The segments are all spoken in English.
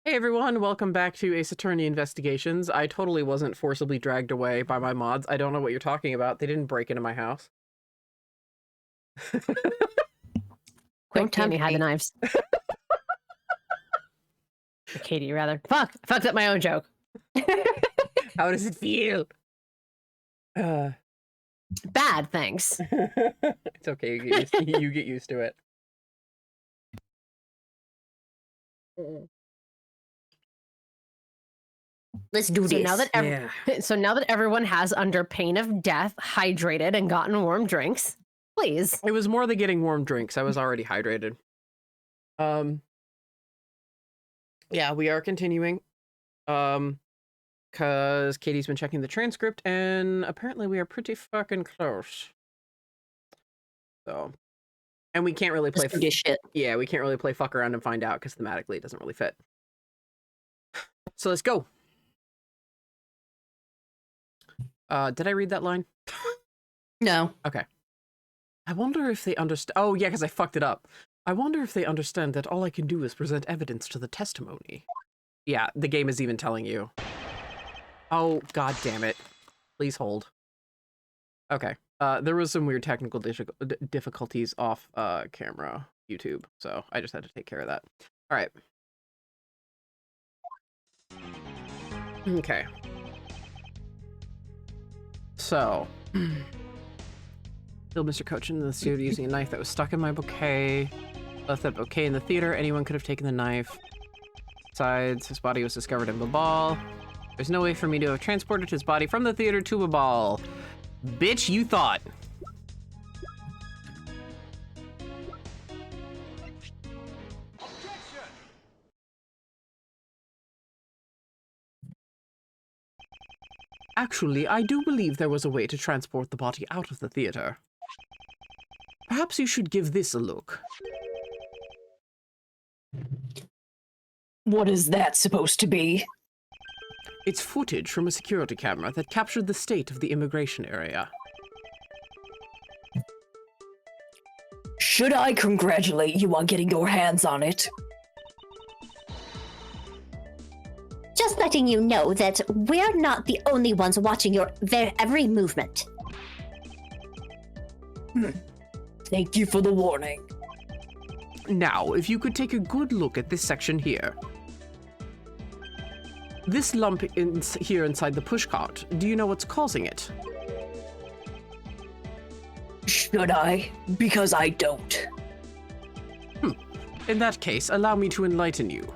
Hey everyone, welcome back to Ace Attorney Investigations. I totally wasn't forcibly dragged away by my mods. I don't know what you're talking about. They didn't break into my house. Don't Tammy had the knives. Katie, rather. Fuck! I fucked up my own joke. How does it feel? Bad, thanks. It's okay, you get used to it. Let's do this. So now that everyone has, under pain of death, hydrated and gotten warm drinks, please. It was more than getting warm drinks. I was already hydrated. Yeah, we are continuing. Because Katie's been checking the transcript, and apparently we are pretty fucking close. So, and we can't really play shit. Yeah, we can't really play fuck around and find out because thematically it doesn't really fit. So let's go. Did I read that line? No. Okay. I wonder if they understand. Oh, yeah, because I fucked it up. I wonder if they understand that all I can do is present evidence to the testimony. Yeah, the game is even telling you. Oh, god damn it. Please hold. Okay. There was some weird technical difficulties off camera YouTube, so I just had to take care of that. All right. Okay. So, killed Mr. Coach in the studio using a knife that was stuck in my bouquet. Left that bouquet in the theater. Anyone could have taken the knife. Besides, his body was discovered in Babal. There's no way for me to have transported his body from the theater to Babal. Bitch, you thought. Actually, I do believe there was a way to transport the body out of the theater. Perhaps you should give this a look. What is that supposed to be? It's footage from a security camera that captured the state of the immigration area. Should I congratulate you on getting your hands on it? Just letting you know that we're not the only ones watching your every movement. Thank you for the warning. Now, if you could take a good look at this section here. This lump here inside the pushcart, do you know what's causing it? Should I? Because I don't. In that case, allow me to enlighten you.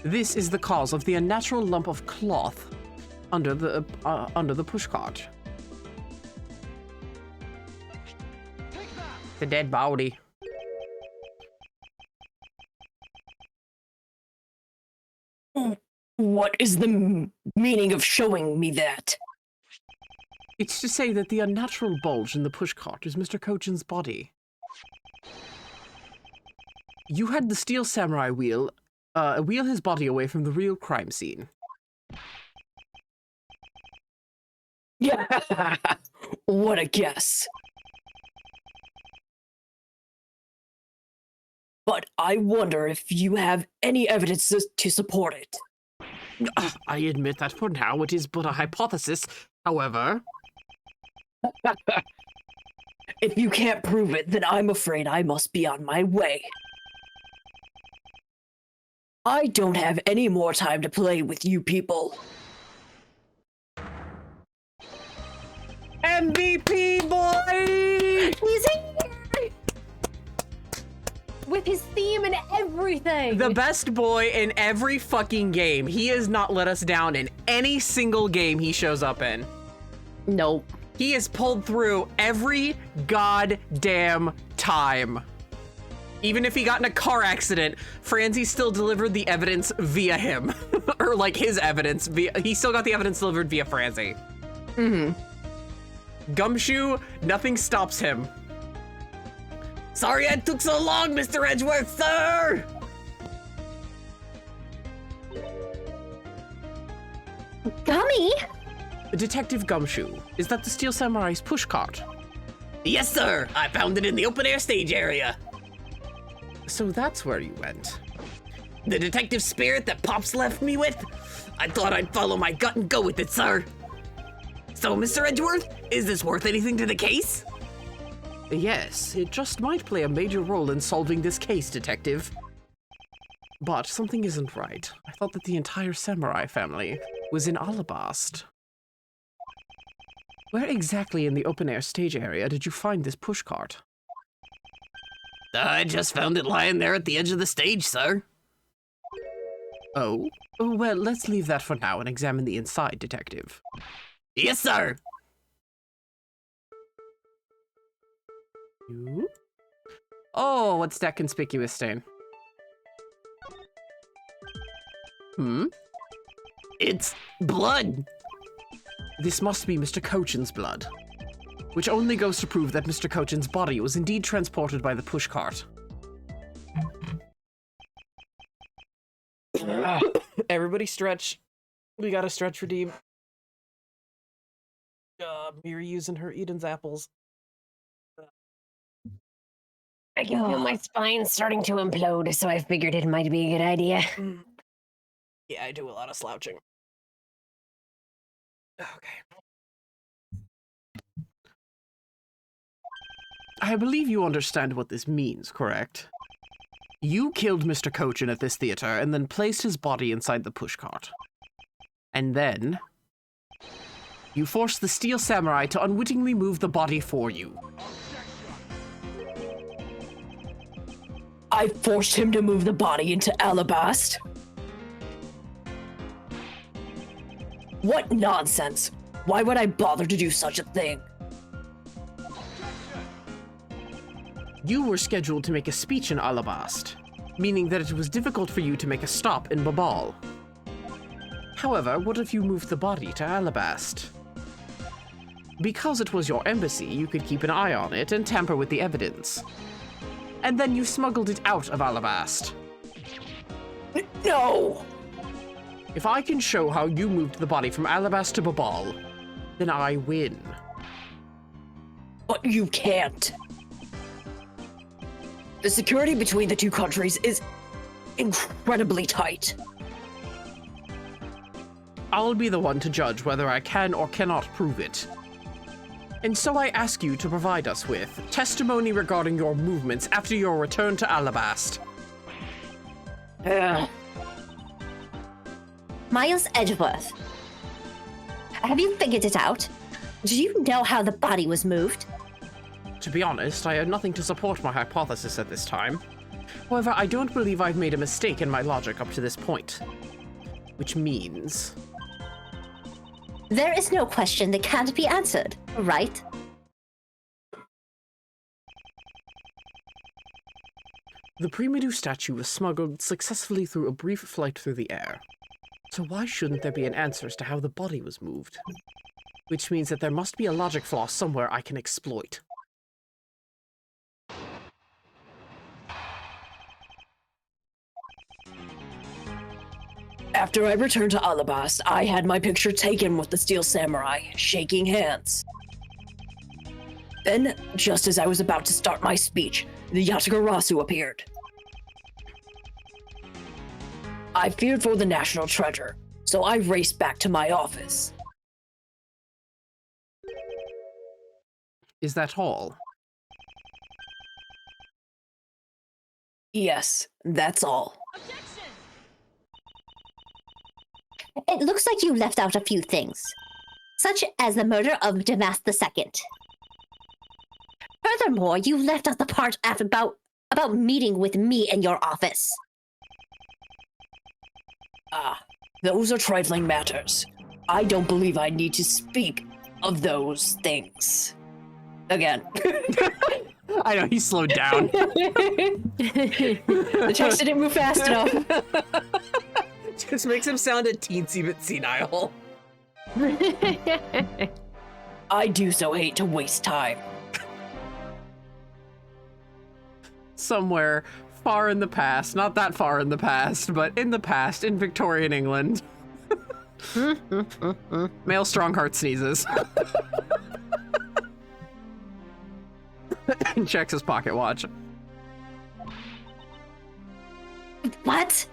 This is the cause of the unnatural lump of cloth under the pushcart. The dead body. What is the meaning of showing me that? It's to say that the unnatural bulge in the pushcart is Mr. Kochin's body. You had the steel samurai wheel his body away from the real crime scene. Yeah, what a guess. But I wonder if you have any evidence to support it. I admit that for now it is but a hypothesis, however... If you can't prove it, then I'm afraid I must be on my way. I don't have any more time to play with you people. MVP boy! He's here! With his theme and everything! The best boy in every fucking game. He has not let us down in any single game he shows up in. Nope. He has pulled through every goddamn time. Even if he got in a car accident, Franzi still delivered the evidence via him. Or like his evidence he still got the evidence delivered via Franzi. Gumshoe, nothing stops him. Sorry it took so long, Mr. Edgeworth, sir! Gummy? Detective Gumshoe, is that the Steel Samurai's pushcart? Yes, sir. I found it in the open-air stage area. So that's where you went. The detective spirit that Pops left me with? I thought I'd follow my gut and go with it, sir. So, Mr. Edgeworth, is this worth anything to the case? Yes, it just might play a major role in solving this case, Detective. But something isn't right. I thought that the entire samurai family was in Alabast. Where exactly in the open-air stage area did you find this pushcart? I just found it lying there at the edge of the stage, sir. Oh? Well, let's leave that for now and examine the inside, Detective. Yes, sir. You? Oh, what's that conspicuous stain? It's blood. This must be Mr. Cochin's blood, which only goes to prove that Mr. Cochin's body was indeed transported by the pushcart. Everybody stretch. We gotta stretch for Deeb. Miri using her Eden's apples. I can feel my spine starting to implode, so I figured it might be a good idea. Yeah, I do a lot of slouching. Okay. I believe you understand what this means, correct? You killed Mr. Cochin at this theater and then placed his body inside the pushcart. And then you forced the Steel Samurai to unwittingly move the body for you. I forced him to move the body into Alabast. What nonsense! Why would I bother to do such a thing? You were scheduled to make a speech in Alabast, meaning that it was difficult for you to make a stop in Babal. However, what if you moved the body to Alabast? Because it was your embassy, you could keep an eye on it and tamper with the evidence. And then you smuggled it out of Alabast. No! If I can show how you moved the body from Alabast to Babal, then I win. But you can't. The security between the two countries is incredibly tight. I'll be the one to judge whether I can or cannot prove it. And so I ask you to provide us with testimony regarding your movements after your return to Alabast. Miles Edgeworth, have you figured it out? Do you know how the body was moved? To be honest, I have nothing to support my hypothesis at this time. However, I don't believe I've made a mistake in my logic up to this point. Which means... There is no question that can't be answered, right? The Primidu statue was smuggled successfully through a brief flight through the air. So why shouldn't there be an answer as to how the body was moved? Which means that there must be a logic flaw somewhere I can exploit. After I returned to Alabast, I had my picture taken with the Steel Samurai, shaking hands. Then, just as I was about to start my speech, the Yatagarasu appeared. I feared for the national treasure, so I raced back to my office. Is that all? Yes, that's all. It looks like you left out a few things, such as the murder of Damas II. Furthermore, you left out the part about meeting with me in your office. Ah, those are trifling matters. I don't believe I need to speak of those things. Again. I know, he slowed down. The text didn't move fast enough. Just makes him sound a teensy bit senile. I do so hate to waste time. Somewhere far in the past, not that far in the past, but in the past, in Victorian England. Male Strongheart sneezes. And checks his pocket watch. What?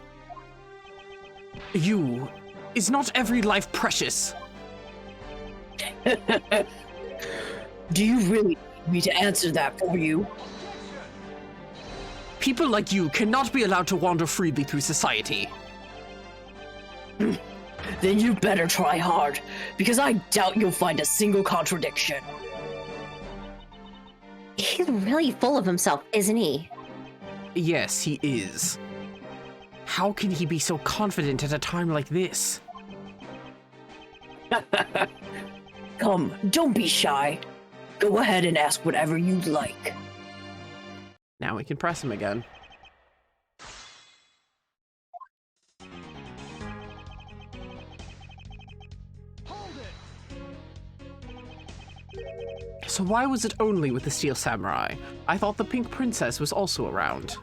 You. Is not every life precious? Do you really need me to answer that for you? People like you cannot be allowed to wander freely through society. Then you better try hard, because I doubt you'll find a single contradiction. He's really full of himself, isn't he? Yes, he is. How can he be so confident at a time like this? Come, don't be shy. Go ahead and ask whatever you'd like. Now we can press him again. So why was it only with the Steel Samurai? I thought the Pink Princess was also around.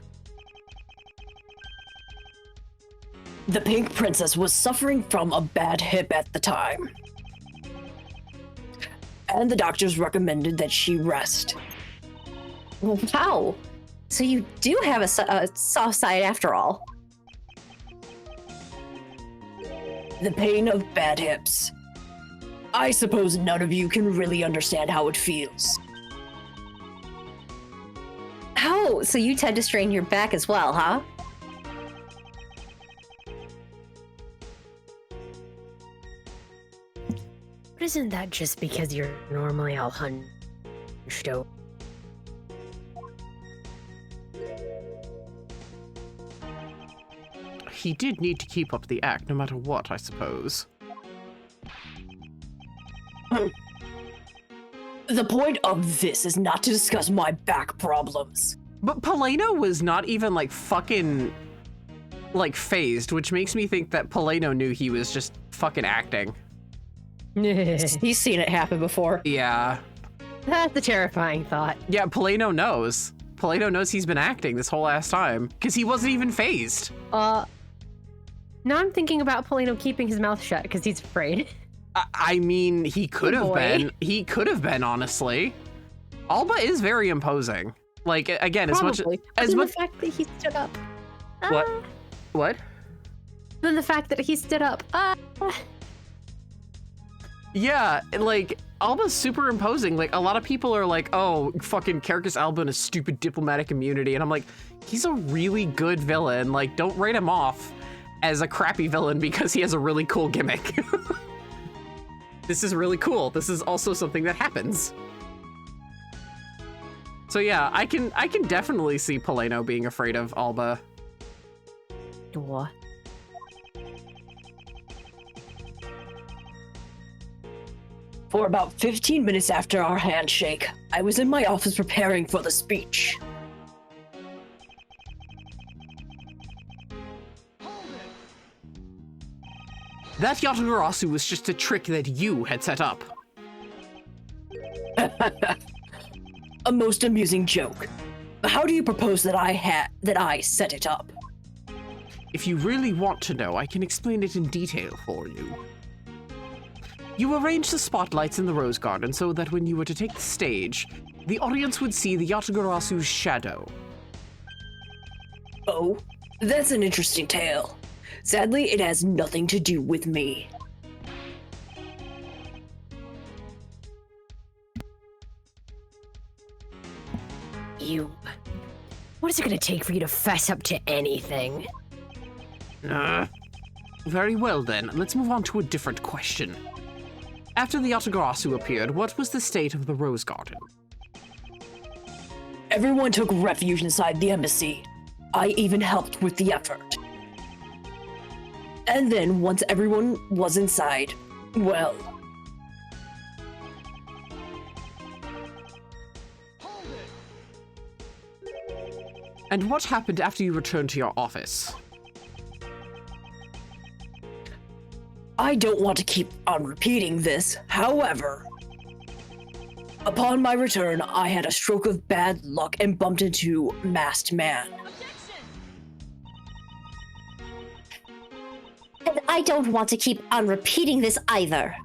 The Pink Princess was suffering from a bad hip at the time. And the doctors recommended that she rest. Wow. So you do have a soft side after all. The pain of bad hips. I suppose none of you can really understand how it feels. Oh, so you tend to strain your back as well, huh? But isn't that just because you're normally all hunched over? He did need to keep up the act no matter what, I suppose. The point of this is not to discuss my back problems. But Poleno was not even like fucking like phased, which makes me think that Poleno knew he was just fucking acting. That's He's seen it happen before. Yeah. a terrifying thought. Yeah, Poleno knows. Poleno knows he's been acting this whole ass time because he wasn't even phased. Now I'm thinking about Polino keeping his mouth shut because he's afraid. I mean, he could have boy. been. He could have been, honestly. Alba is very imposing. Like, again, Probably. as Then much. the fact that he stood up. What? What? Then the fact that he stood up. Yeah, like, Alba's super imposing. Like, a lot of people are like, oh, fucking Caracas Alba and a stupid diplomatic immunity. And I'm like, he's a really good villain. Like, don't write him off as a crappy villain because he has a really cool gimmick. This is really cool. This is also something that happens. So yeah, I can definitely see Poleno being afraid of Alba. What? For about 15 minutes after our handshake, I was in my office preparing for the speech. That Yatagarasu was just a trick that you had set up. A most amusing joke. How do you propose that I set it up? If you really want to know, I can explain it in detail for you. You arranged the spotlights in the Rose Garden so that when you were to take the stage, the audience would see the Yatagarasu's shadow. Oh, that's an interesting tale. Sadly, it has nothing to do with me. What is it going to take for you to fess up to anything? Very well then, let's move on to a different question. After the Yatagarasu appeared, what was the state of the Rose Garden? Everyone took refuge inside the embassy. I even helped with the effort. And then, once everyone was inside, well... And what happened after you returned to your office? I don't want to keep on repeating this, however... Upon my return, I had a stroke of bad luck and bumped into Masked Man. And I don't want to keep on repeating this either.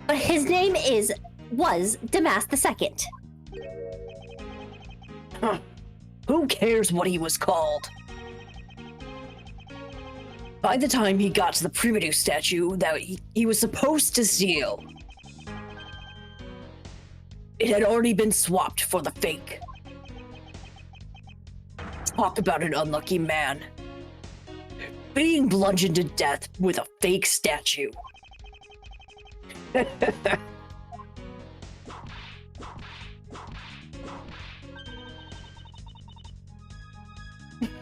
But his name was Damask II. Huh. Who cares what he was called? By the time he got to the primitive statue that he was supposed to steal, it had already been swapped for the fake. Talk about an unlucky man. Being bludgeoned to death with a fake statue.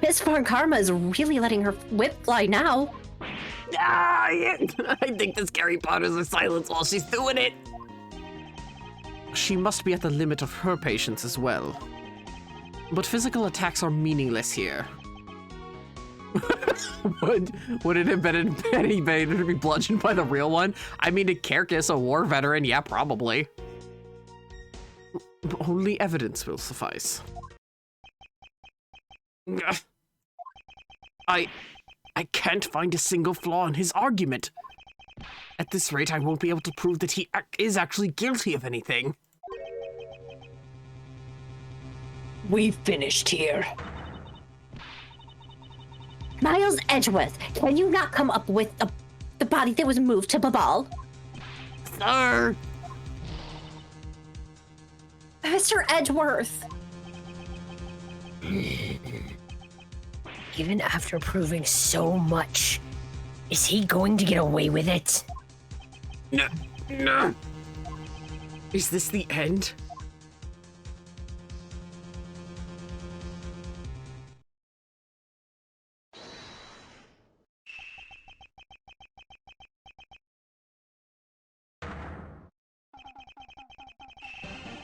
Miss Von Karma is really letting her whip fly now. Ah, yeah. I think the scary part is the silence while she's doing it. She must be at the limit of her patience as well. But physical attacks are meaningless here. would it have been any better to be bludgeoned by the real one? I mean, a Kerkis, a war veteran, yeah, probably. Only evidence will suffice. I can't find a single flaw in his argument. At this rate, I won't be able to prove that he is actually guilty of anything. We finished here. Miles Edgeworth, can you not come up with the body that was moved to Babal? Sir! Mr. Edgeworth! Even after proving so much, is he going to get away with it? No. Is this the end?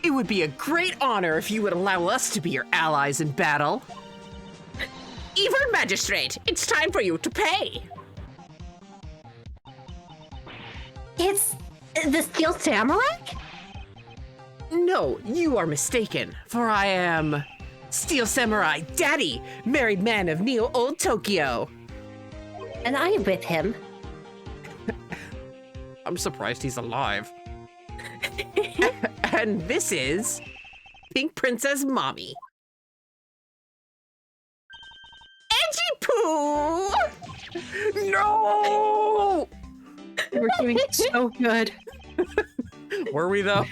It would be a great honor if you would allow us to be your allies in battle. Evil Magistrate, it's time for you to pay. It's the Steel Samurai? No, you are mistaken, for I am Steel Samurai Daddy, married man of Neo Old Tokyo. And I am with him. I'm surprised he's alive. And this is Pink Princess Mommy. Edgy Poo! No! We're doing so good. Were we though?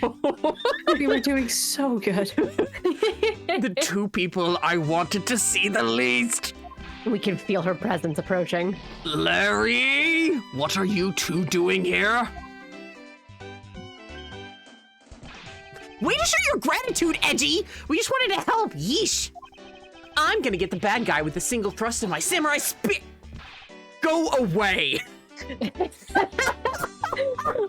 We were doing so good. The two people I wanted to see the least. We can feel her presence approaching. Larry, what are you two doing here? Way to show your gratitude, Edgy! We just wanted to help, yeesh! I'm gonna get the bad guy with a single thrust of my samurai spear. Go away!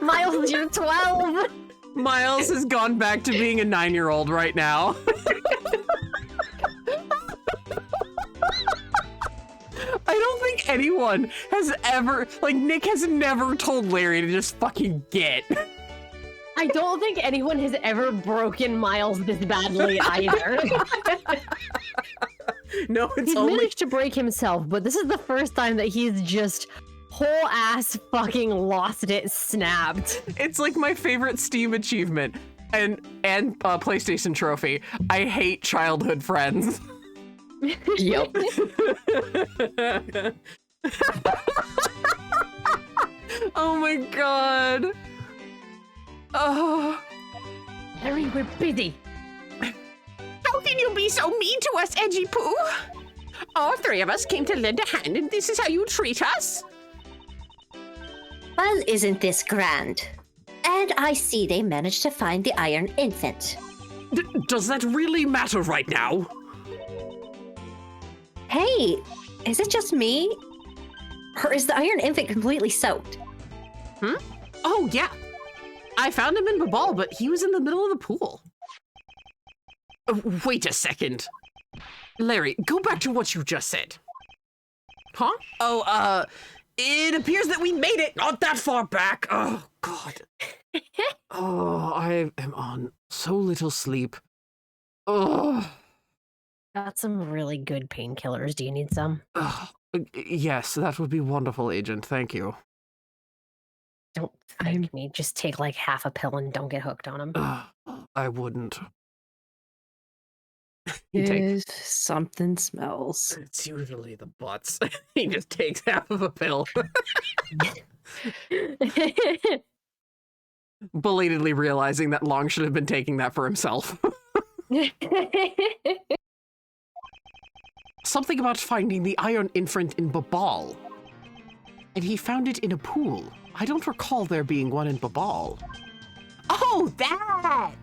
Miles, you're 12! Miles has gone back to being a 9-year-old right now. I don't think anyone has ever, like, Nick has never told Larry to just fucking get. I don't think anyone has ever broken Miles this badly either. No, it's He's only managed to break himself, but this is the first time that he's just whole ass fucking lost it, snapped. it's like my favorite Steam achievement and PlayStation trophy. I hate childhood friends. Yep. Oh my god. Oh. Harry, we're busy. How can you be so mean to us, Edgy Poo? All three of us came to lend a hand, and this is how you treat us? Well, isn't this grand? And I see they managed to find the Iron Infant. Does that really matter right now? Hey, is it just me? Or is the Iron Infant completely soaked? Oh, yeah. I found him in Babal, but he was in the middle of the pool. Wait a second. Larry, go back to what you just said. Huh? Oh, it appears that we made it. Not that far back. Oh, God. Oh, I am on so little sleep. Oh. Got some really good painkillers. Do you need some? Yes, that would be wonderful, Agent. Thank you. Don't thank me. Just take like half a pill and don't get hooked on them. I wouldn't. He takes. If something smells. It's usually the butts. He just takes half of a pill, belatedly realizing that Long should have been taking that for himself. Something about finding the iron infant in Babal. And he found it in a pool. I don't recall there being one in Babal. Oh, that!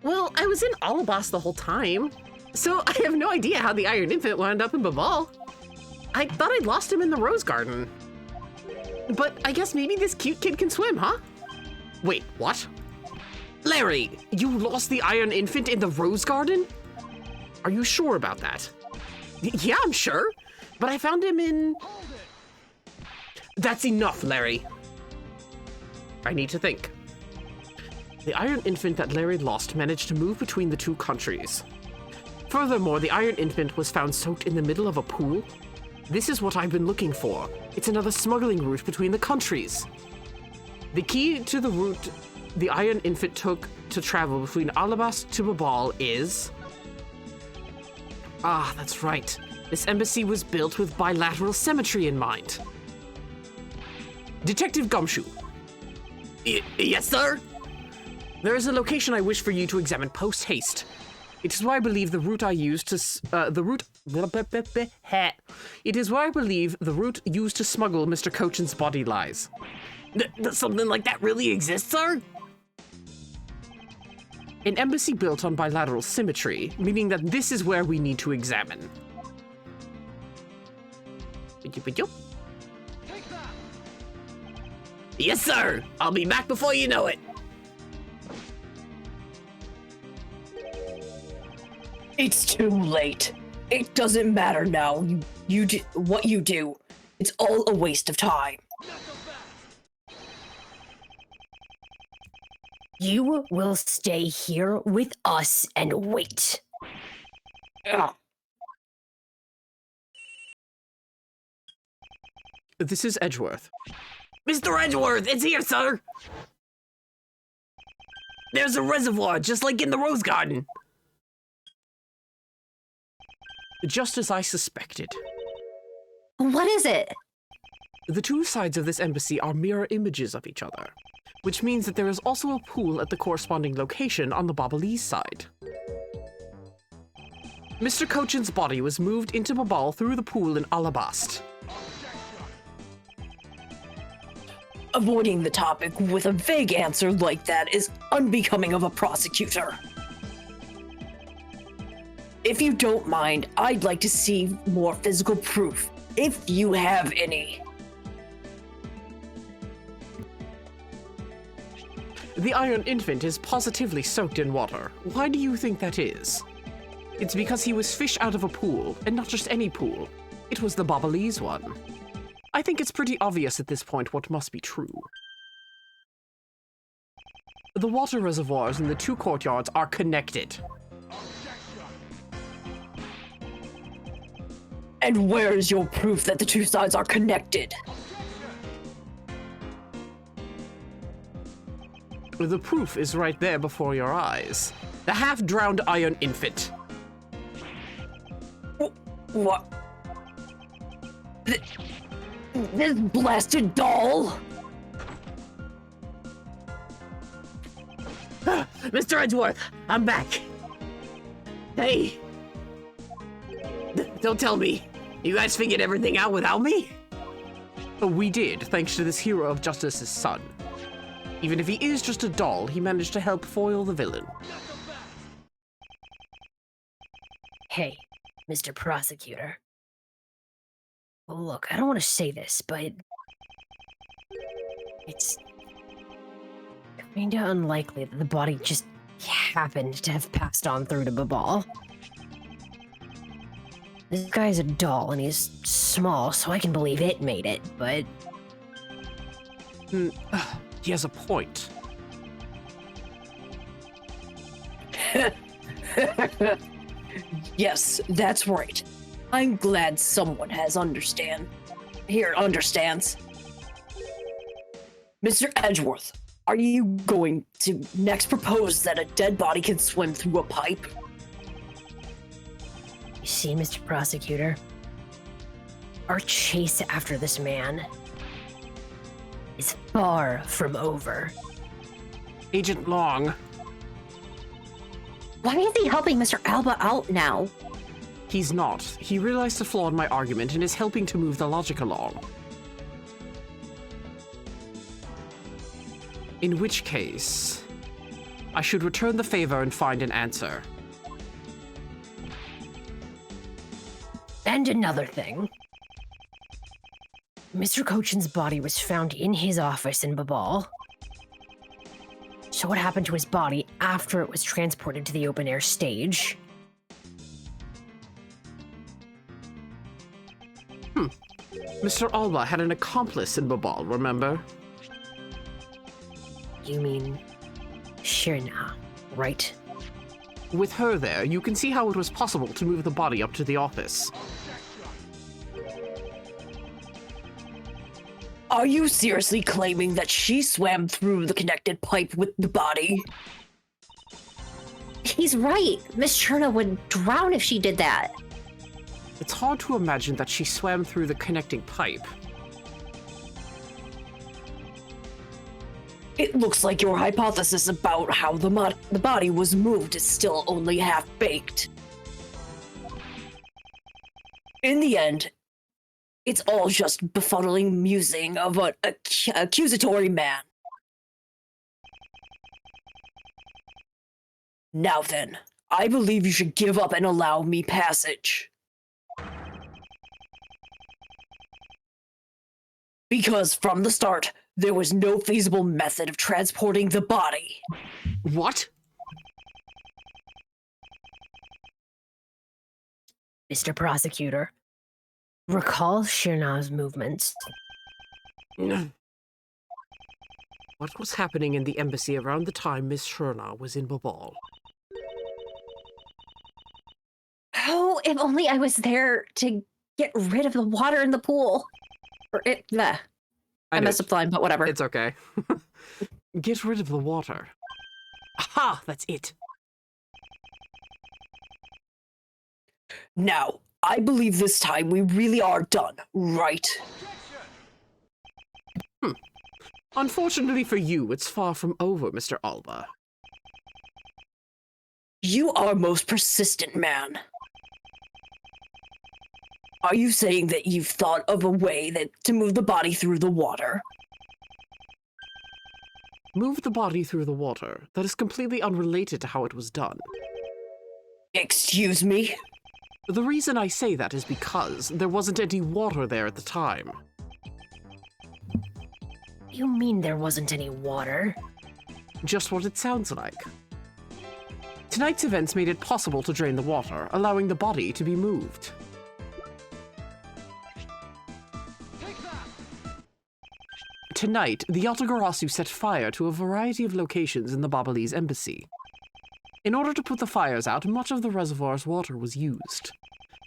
Well, I was in Alabas the whole time, so I have no idea how the iron infant wound up in Babal. I thought I'd lost him in the rose garden. But I guess maybe this cute kid can swim, huh? Wait, what? Larry, you lost the iron infant in the rose garden? Are you sure about that? Yeah, I'm sure, but I found him in... That's enough, Larry. I need to think. The iron infant that Larry lost managed to move between the two countries. Furthermore, the iron infant was found soaked in the middle of a pool. This is what I've been looking for. It's another smuggling route between the countries. The key to the route the iron infant took to travel between Alabas to Babal is... Ah, that's right. This embassy was built with bilateral symmetry in mind. Detective Gumshoe. Yes, sir? There is a location I wish for you to examine post-haste. It is where I believe the route I used to... It is where I believe the route used to smuggle Mr. Cochin's body lies. Does something like that really exist, sir? An embassy built on bilateral symmetry, meaning that this is where we need to examine. Yes, sir. I'll be back before you know it. It's too late. It doesn't matter now. You do what you do. It's all a waste of time. You will stay here with us and wait. Ugh. This is Edgeworth. Mr. Edgeworth, it's here, sir. There's a reservoir, just like in the rose garden. Just as I suspected. What is it? The two sides of this embassy are mirror images of each other, which means that there is also a pool at the corresponding location on the Babalese side. Mr. Cochin's body was moved into Babal through the pool in Alabast. Avoiding the topic with a vague answer like that is unbecoming of a prosecutor. If you don't mind, I'd like to see more physical proof, if you have any. The iron infant is positively soaked in water. Why do you think that is? It's because he was fished out of a pool, and not just any pool. It was the Babalese one. I think it's pretty obvious at this point what must be true. The water reservoirs in the two courtyards are connected. And where is your proof that the two sides are connected? The proof is right there before your eyes. The half-drowned iron infant. What? This blasted doll? Mr. Edgeworth, I'm back. Hey. Don't tell me. You guys figured everything out without me? We did, thanks to this hero of justice's son. Even if he is just a doll, he managed to help foil the villain. Hey, Mr. Prosecutor. Well, look, I don't want to say this, but it's kind of unlikely that the body just happened to have passed on through to Babal. This guy's a doll and he's small, so I can believe it made it, but... He has a point. Yes, that's right. I'm glad someone understands. Mr. Edgeworth, are you going to next propose that a dead body can swim through a pipe? See, Mr. Prosecutor, our chase after this man is far from over. Agent Long, Why is he helping Mr. Alba out now? he's not. He realized a flaw in my argument and is helping to move the logic along. In which case, I should return the favor and find an answer. And another thing. Mr. Cochin's body was found in his office in Babal. So what happened to his body after it was transported to the open-air stage? Mr. Alba had an accomplice in Babal, remember? You mean Shirna, right? With her there, you can see how it was possible to move the body up to the office. Are you seriously claiming that she swam through the connected pipe with the body? He's right. Miss Cherna would drown if she did that. It's hard to imagine that she swam through the connecting pipe. It looks like your hypothesis about how the body was moved is still only half-baked. In the end, it's all just befuddling musing of an accusatory man. Now then, I believe you should give up and allow me passage. Because from the start, there was no feasible method of transporting the body. What? Mr. Prosecutor, recall Shirna's movements. What was happening in the embassy around the time Miss Shirna was in Babal? Oh, if only I was there to get rid of the water in the pool. Or it, bleh. I messed up the line, but whatever. It's okay. Get rid of the water. Aha! That's it. Now, I believe this time we really are done, right? Unfortunately for you, it's far from over, Mr. Alba. You are most persistent, man. Are you saying that you've thought of a way to move the body through the water? Move the body through the water. That is completely unrelated to how it was done. Excuse me? The reason I say that is because there wasn't any water there at the time. You mean there wasn't any water? Just what it sounds like. Tonight's events made it possible to drain the water, allowing the body to be moved. Tonight, the Yatagarasu set fire to a variety of locations in the Babalese embassy. In order to put the fires out, much of the reservoir's water was used.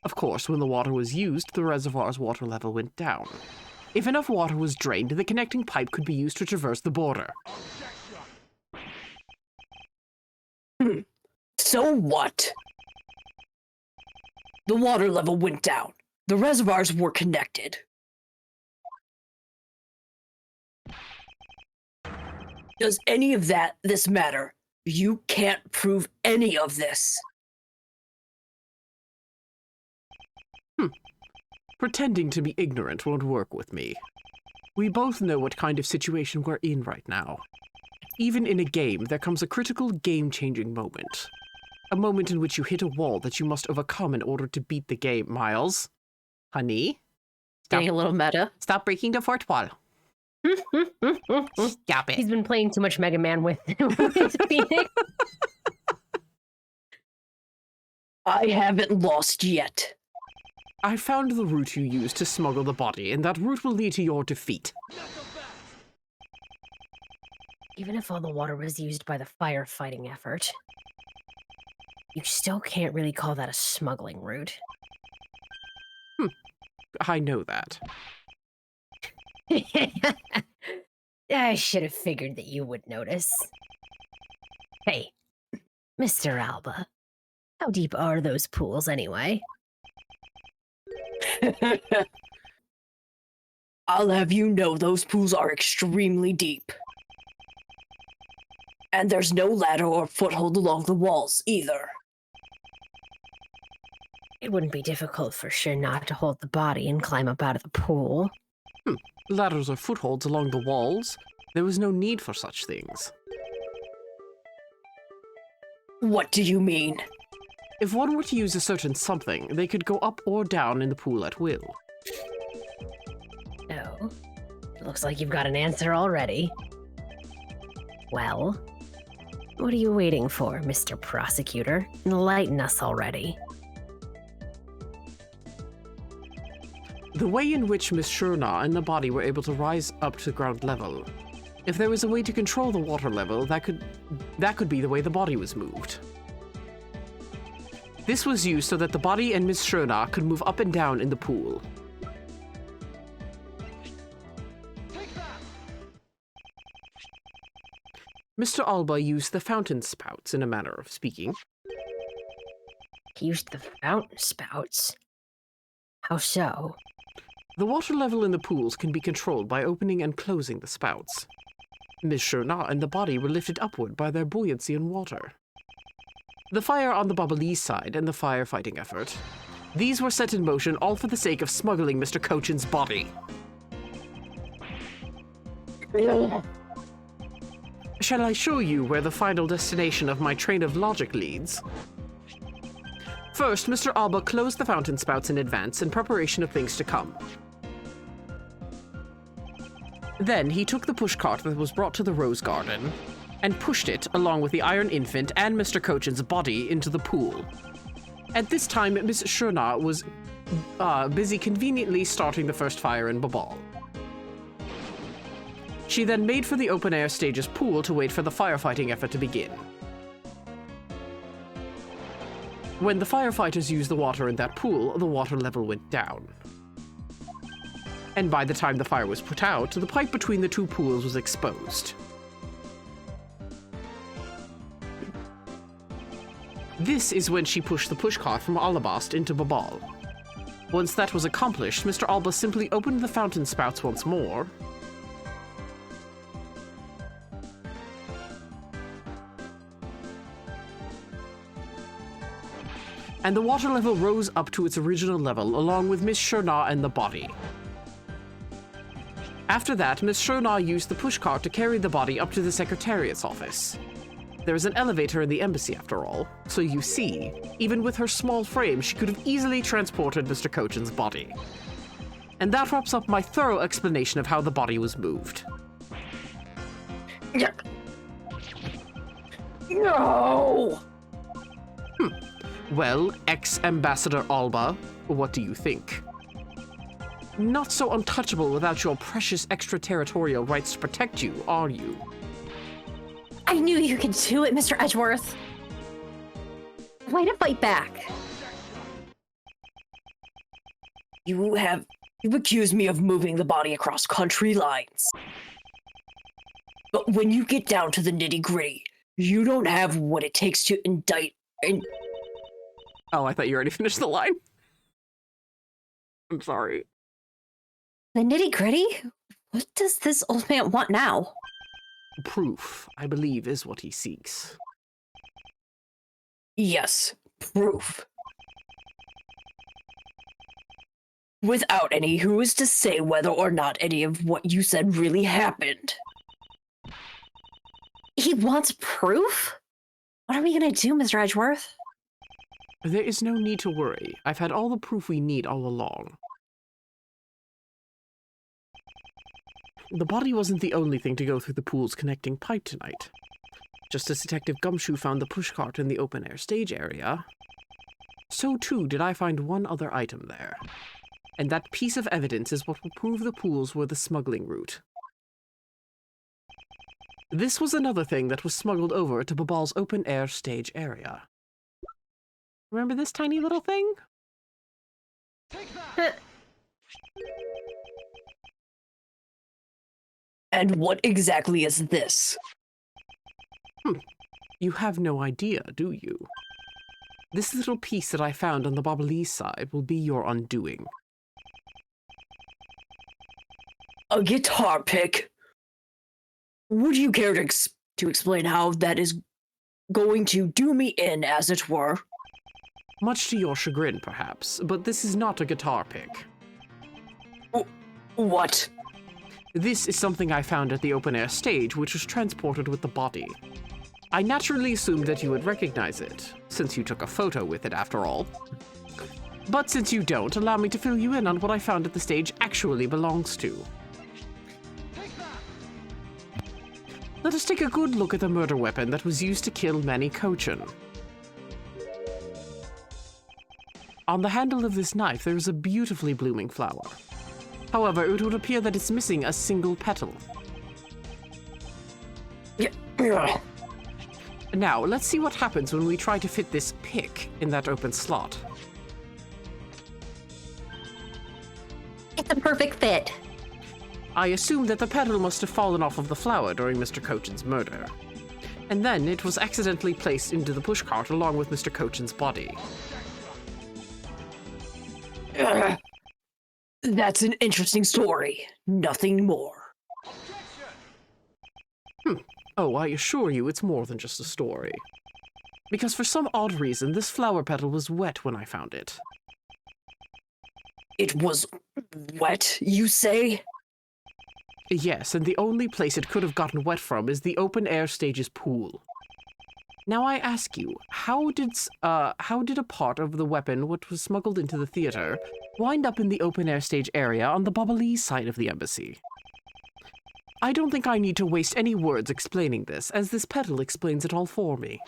Of course, when the water was used, the reservoir's water level went down. If enough water was drained, the connecting pipe could be used to traverse the border. So what? The water level went down. The reservoirs were connected. Does any of this matter? You can't prove any of this. Pretending to be ignorant won't work with me. We both know what kind of situation we're in right now. Even in a game, there comes a critical game-changing moment. A moment in which you hit a wall that you must overcome in order to beat the game. Miles? Honey? Getting a little meta. Stop breaking the fourth wall. Stop it. He's been playing too much Mega Man with Phoenix. I haven't lost yet. I found the route you used to smuggle the body, and that route will lead to your defeat. Even if all the water was used by the firefighting effort, you still can't really call that a smuggling route. I know that. I should have figured that you would notice. Hey, Mr. Alba, how deep are those pools anyway? I'll have you know those pools are extremely deep. And there's no ladder or foothold along the walls, either. It wouldn't be difficult for shi-long to hold the body and climb up out of the pool. Ladders or footholds along the walls? There was no need for such things. What do you mean? If one were to use a certain something, they could go up or down in the pool at will. Oh, looks like you've got an answer already. Well, what are you waiting for, Mr. Prosecutor? Enlighten us already. The way in which Miss shi-long and the body were able to rise up to ground level. If there was a way to control the water level, that could be the way the body was moved. This was used so that the body and Miss shi-long could move up and down in the pool. Mr. Alba used the fountain spouts, in a manner of speaking. He used the fountain spouts? How so? The water level in the pools can be controlled by opening and closing the spouts. Miss shi-long and the body were lifted upward by their buoyancy in water. The fire on the Bubbly's side and the firefighting effort. These were set in motion all for the sake of smuggling Mr. Cochin's body. Shall I show you where the final destination of my train of logic leads? First, Mr. Alba closed the fountain spouts in advance in preparation of things to come. Then he took the pushcart that was brought to the rose garden and pushed it, along with the Iron Infant and Mr. Cochin's body, into the pool. At this time, Miss shi-long was busy conveniently starting the first fire in Babal. She then made for the open-air stage's pool to wait for the firefighting effort to begin. When the firefighters used the water in that pool, the water level went down. And by the time the fire was put out, the pipe between the two pools was exposed. This is when she pushed the pushcart from Alabast into Babal. Once that was accomplished, Mr. Alba simply opened the fountain spouts once more, and the water level rose up to its original level along with Miss shi-long and the body. After that, Miss shi-long used the pushcart to carry the body up to the Secretariat's office. There is an elevator in the embassy after all, so you see, even with her small frame, she could have easily transported Mr. Cochin's body. And that wraps up my thorough explanation of how the body was moved. No! Well, ex-Ambassador Alba, what do you think? Not so untouchable without your precious extraterritorial rights to protect you, are you? I knew you could do it, Mr. Edgeworth. Way to fight back. You accused me of moving the body across country lines. But when you get down to the nitty-gritty, you don't have what it takes to indict and... Oh, I thought you already finished the line. I'm sorry. The nitty-gritty? What does this old man want now? Proof, I believe, is what he seeks. Yes, proof. Without any, who is to say whether or not any of what you said really happened? He wants proof? What are we gonna do, Mr. Edgeworth? There is no need to worry. I've had all the proof we need all along. The body wasn't the only thing to go through the pool's connecting pipe tonight. Just as Detective Gumshoe found the pushcart in the open-air stage area, so too did I find one other item there. And that piece of evidence is what will prove the pools were the smuggling route. This was another thing that was smuggled over to Babal's open-air stage area. Remember this tiny little thing? And what exactly is this? You have no idea, do you? This little piece that I found on the Bubbly's side will be your undoing. A guitar pick? Would you care to explain how that is going to do me in, as it were? Much to your chagrin, perhaps, but this is not a guitar pick. What? This is something I found at the open-air stage, which was transported with the body. I naturally assumed that you would recognize it, since you took a photo with it after all. But since you don't, allow me to fill you in on what I found at the stage actually belongs to. Let us take a good look at the murder weapon that was used to kill Manny Cochin. On the handle of this knife, there is a beautifully blooming flower. However, it would appear that it's missing a single petal. Now, let's see what happens when we try to fit this pick in that open slot. It's a perfect fit. I assume that the petal must have fallen off of the flower during Mr. Cochin's murder. And then it was accidentally placed into the pushcart along with Mr. Cochin's body. That's an interesting story. Nothing more. Oh, I assure you it's more than just a story. Because for some odd reason, this flower petal was wet when I found it. It was wet, you say? Yes, and the only place it could have gotten wet from is the open-air stage's pool. Now I ask you, how did a part of the weapon which was smuggled into the theater wind up in the open-air stage area on the Babalese side of the embassy? I don't think I need to waste any words explaining this, as this petal explains it all for me.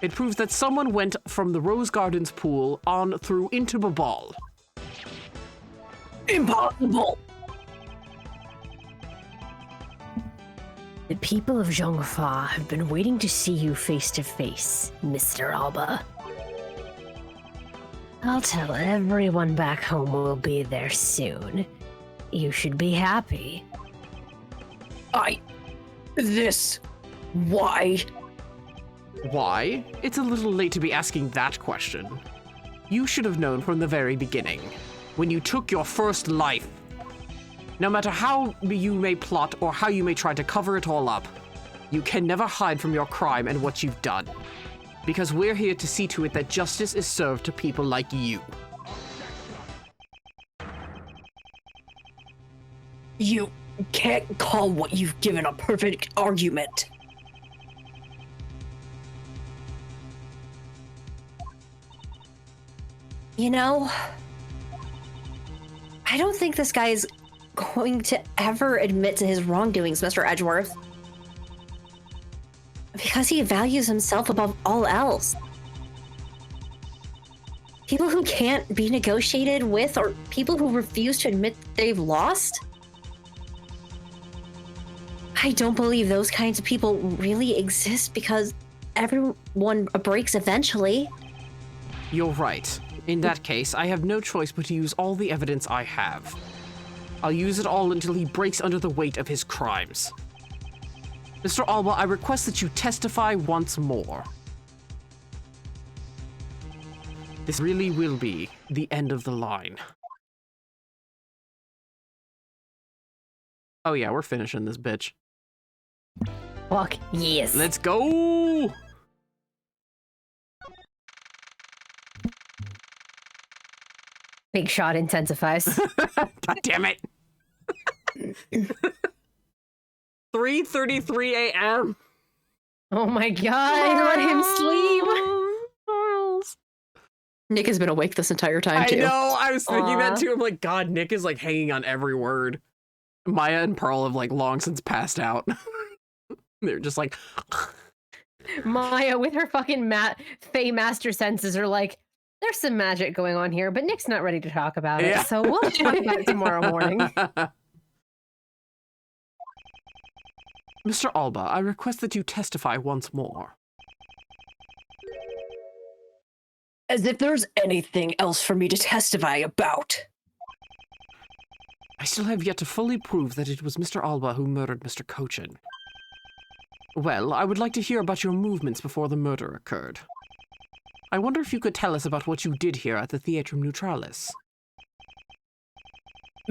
It proves that someone went from the Rose Gardens pool on through into Babal. Impossible! The people of Zhongfa have been waiting to see you face to face, Mr. Alba. I'll tell everyone back home we'll be there soon. You should be happy. Why? Why? It's a little late to be asking that question. You should have known from the very beginning, when you took your first life. No matter how you may plot or how you may try to cover it all up, you can never hide from your crime and what you've done. Because we're here to see to it that justice is served to people like you. You can't call what you've given a perfect argument. You know, I don't think this guy is going to ever admit to his wrongdoings, Mr. Edgeworth. Because he values himself above all else. People who can't be negotiated with, or people who refuse to admit they've lost? I don't believe those kinds of people really exist, because everyone breaks eventually. You're right. In that case, I have no choice but to use all the evidence I have. I'll use it all until he breaks under the weight of his crimes. Mr. Alba, I request that you testify once more. This really will be the end of the line. Oh yeah, we're finishing this bitch. Fuck yes. Let's go! Big shot intensifies. God damn it! 3:33 a.m. Oh my god, let him sleep. Nick has been awake this entire time, too. I know, I was thinking that Aw. too. I'm like, God, Nick is like hanging on every word. Maya and Pearl have like long since passed out. They're just like... Maya with her fucking Fey master senses are like, there's some magic going on here, but Nick's not ready to talk about it, Yeah. so we'll talk about it tomorrow morning. Mr. Alba, I request that you testify once more. As if there's anything else for me to testify about. I still have yet to fully prove that it was Mr. Alba who murdered Mr. Cochin. Well, I would like to hear about your movements before the murder occurred. I wonder if you could tell us about what you did here at the Theatrum Neutralis.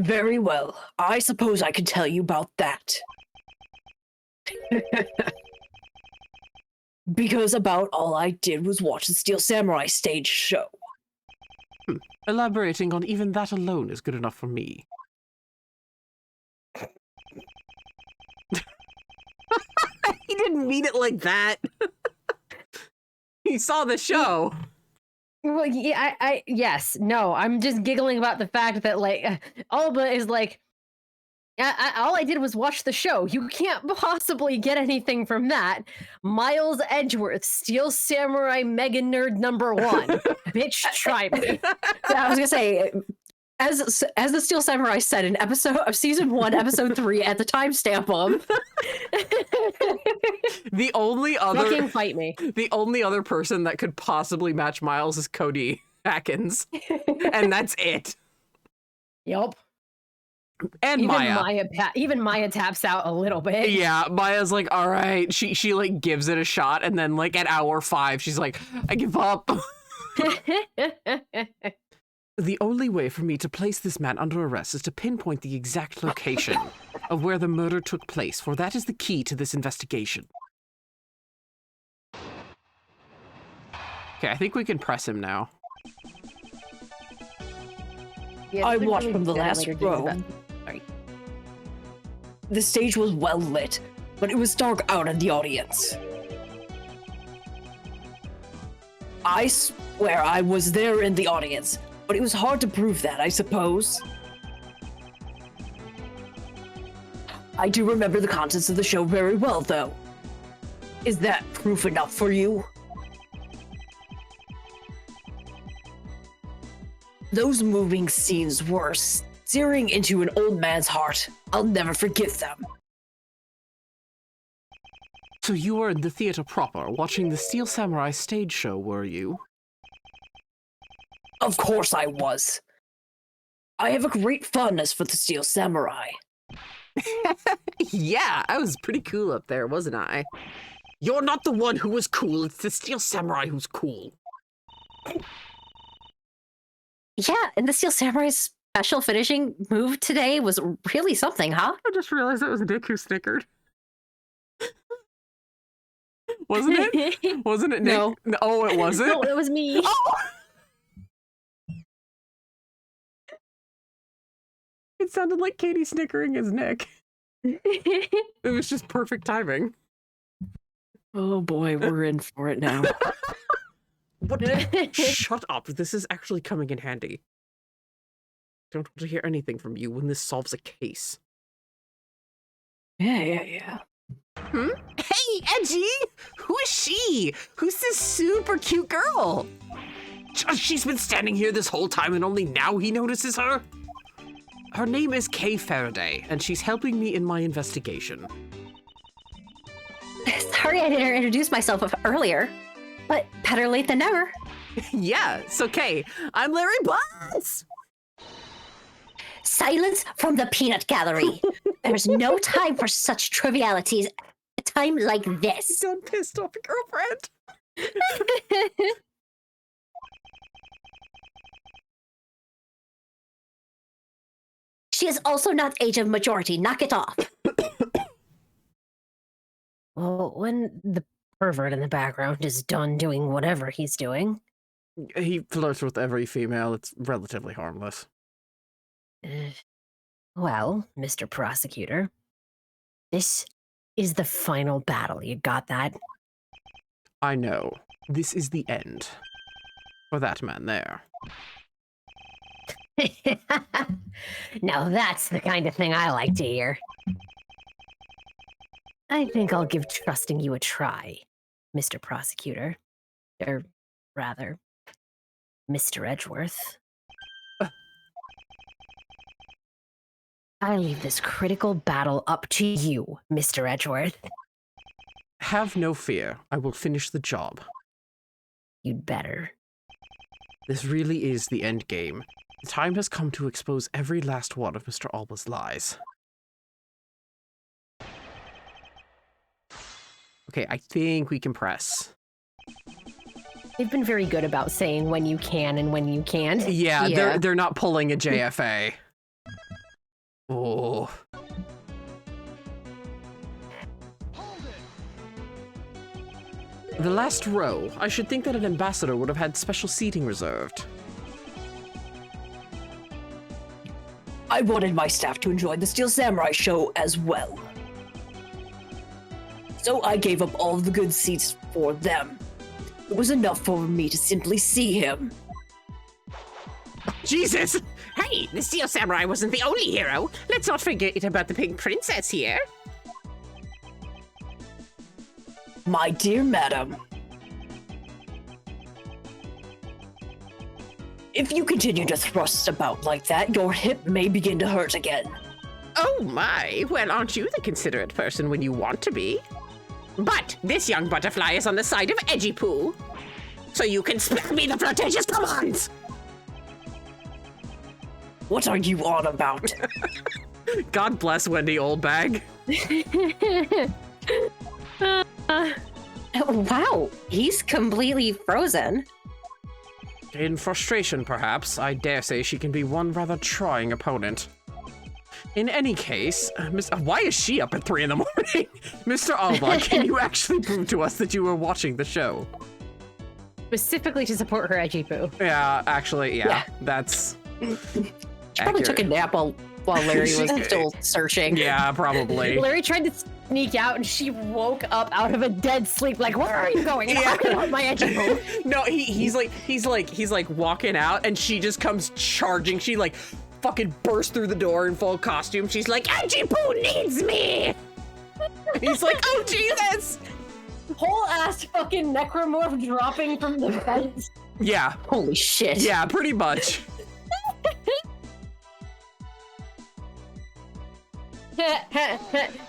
Very well. I suppose I could tell you about that. Because about all I did was watch the Steel Samurai stage show. Elaborating on even that alone is good enough for me. He didn't mean it like that. He saw the show. Well, yeah, yes, no, I'm just giggling about the fact that, like, Alba is like, all I did was watch the show. You can't possibly get anything from that. Miles Edgeworth, Steel Samurai Mega Nerd #1. Bitch, try me. I was gonna say, as the Steel Samurai said in episode of season 1, episode 3, at the timestamp of, The only other Fucking fight me. The only other person that could possibly match Miles is Cody Atkins. And that's it. Yup. And Maya. Even Maya taps out a little bit. Yeah, Maya's like, all right. She like gives it a shot, and then like at hour 5, she's like, I give up. The only way for me to place this man under arrest is to pinpoint the exact location of where the murder took place, for that is the key to this investigation. Okay, I think we can press him now. Yeah, I it's watched really from the good last later doing row. that. Sorry. The stage was well lit, but it was dark out in the audience. I swear I was there in the audience, but it was hard to prove that, I suppose. I do remember the contents of the show very well, though. Is that proof enough for you? Those moving scenes were searing into an old man's heart. I'll never forget them. So you were in the theater proper, watching the Steel Samurai stage show, were you? Of course I was. I have a great fondness for the Steel Samurai. Yeah, I was pretty cool up there, wasn't I? You're not the one who was cool. It's the Steel Samurai who's cool. yeah, and the Steel Samurai's special finishing move today was really something, huh? I just realized it was Nick who snickered. Wasn't it? Wasn't it Nick? No. Oh, it wasn't? No, it was me. Oh! It sounded like Katie snickering as Nick. It was just perfect timing. Oh boy, we're in for it now. What? Shut up. This is actually coming in handy. Don't want to hear anything from you when this solves a case. Yeah. Hey, Edgy! Who is she? Who's this super cute girl? She's been standing here this whole time and only now he notices her? Her name is Kay Faraday, and she's helping me in my investigation. Sorry I didn't introduce myself earlier, but better late than never. Yeah, it's okay. I'm Larry Butts! Silence from the peanut gallery. There's no time for such trivialities at a time like this. Don't piss off a girlfriend. She is also not age of majority. Knock it off. Well, when the pervert in the background is done doing whatever he's doing. He flirts with every female. It's relatively harmless. Well, Mr. Prosecutor, this is the final battle. You got that? I know. This is the end. For that man there. Now that's the kind of thing I like to hear. I think I'll give trusting you a try, Mr. Prosecutor. Or rather, Mr. Edgeworth. I leave this critical battle up to you, Mr. Edgeworth. Have no fear. I will finish the job. You'd better. This really is the end game. The time has come to expose every last one of Mr. Alba's lies. Okay, I think we can press. They've been very good about saying when you can and when you can't. Yeah, Yeah. they're not pulling a JFA. Oh. The last row. I should think that an ambassador would have had special seating reserved. I wanted my staff to enjoy the Steel Samurai show as well. So I gave up all of the good seats for them. It was enough for me to simply see him. Jesus! Hey, the Steel Samurai wasn't the only hero. Let's not forget about the Pink Princess here. My dear madam, if you continue to thrust about like that, your hip may begin to hurt again. Oh my, well, aren't you the considerate person when you want to be? But this young butterfly is on the side of Edgy Poo, so you can split me the flirtatious commands! What are you on about? God bless Wendy Oldbag. Wow, he's completely frozen. In frustration, perhaps, I dare say she can be one rather trying opponent. In any case, why is she up at 3 in the morning? Mr. Alba, can you actually prove to us that you were watching the show? Specifically to support her edgy poo. Yeah, actually, yeah. That's She probably took a nap while Larry was still searching. Yeah, probably. Larry tried to sneak out and she woke up out of a dead sleep like, where are you going? Yeah. On my edgy poo. No, he's like walking out and she just comes charging. She like fucking bursts through the door in full costume. She's like, Edgy Poo needs me! He's like, oh Jesus! Whole ass fucking necromorph dropping from the fence. Yeah. Holy shit. Yeah, pretty much.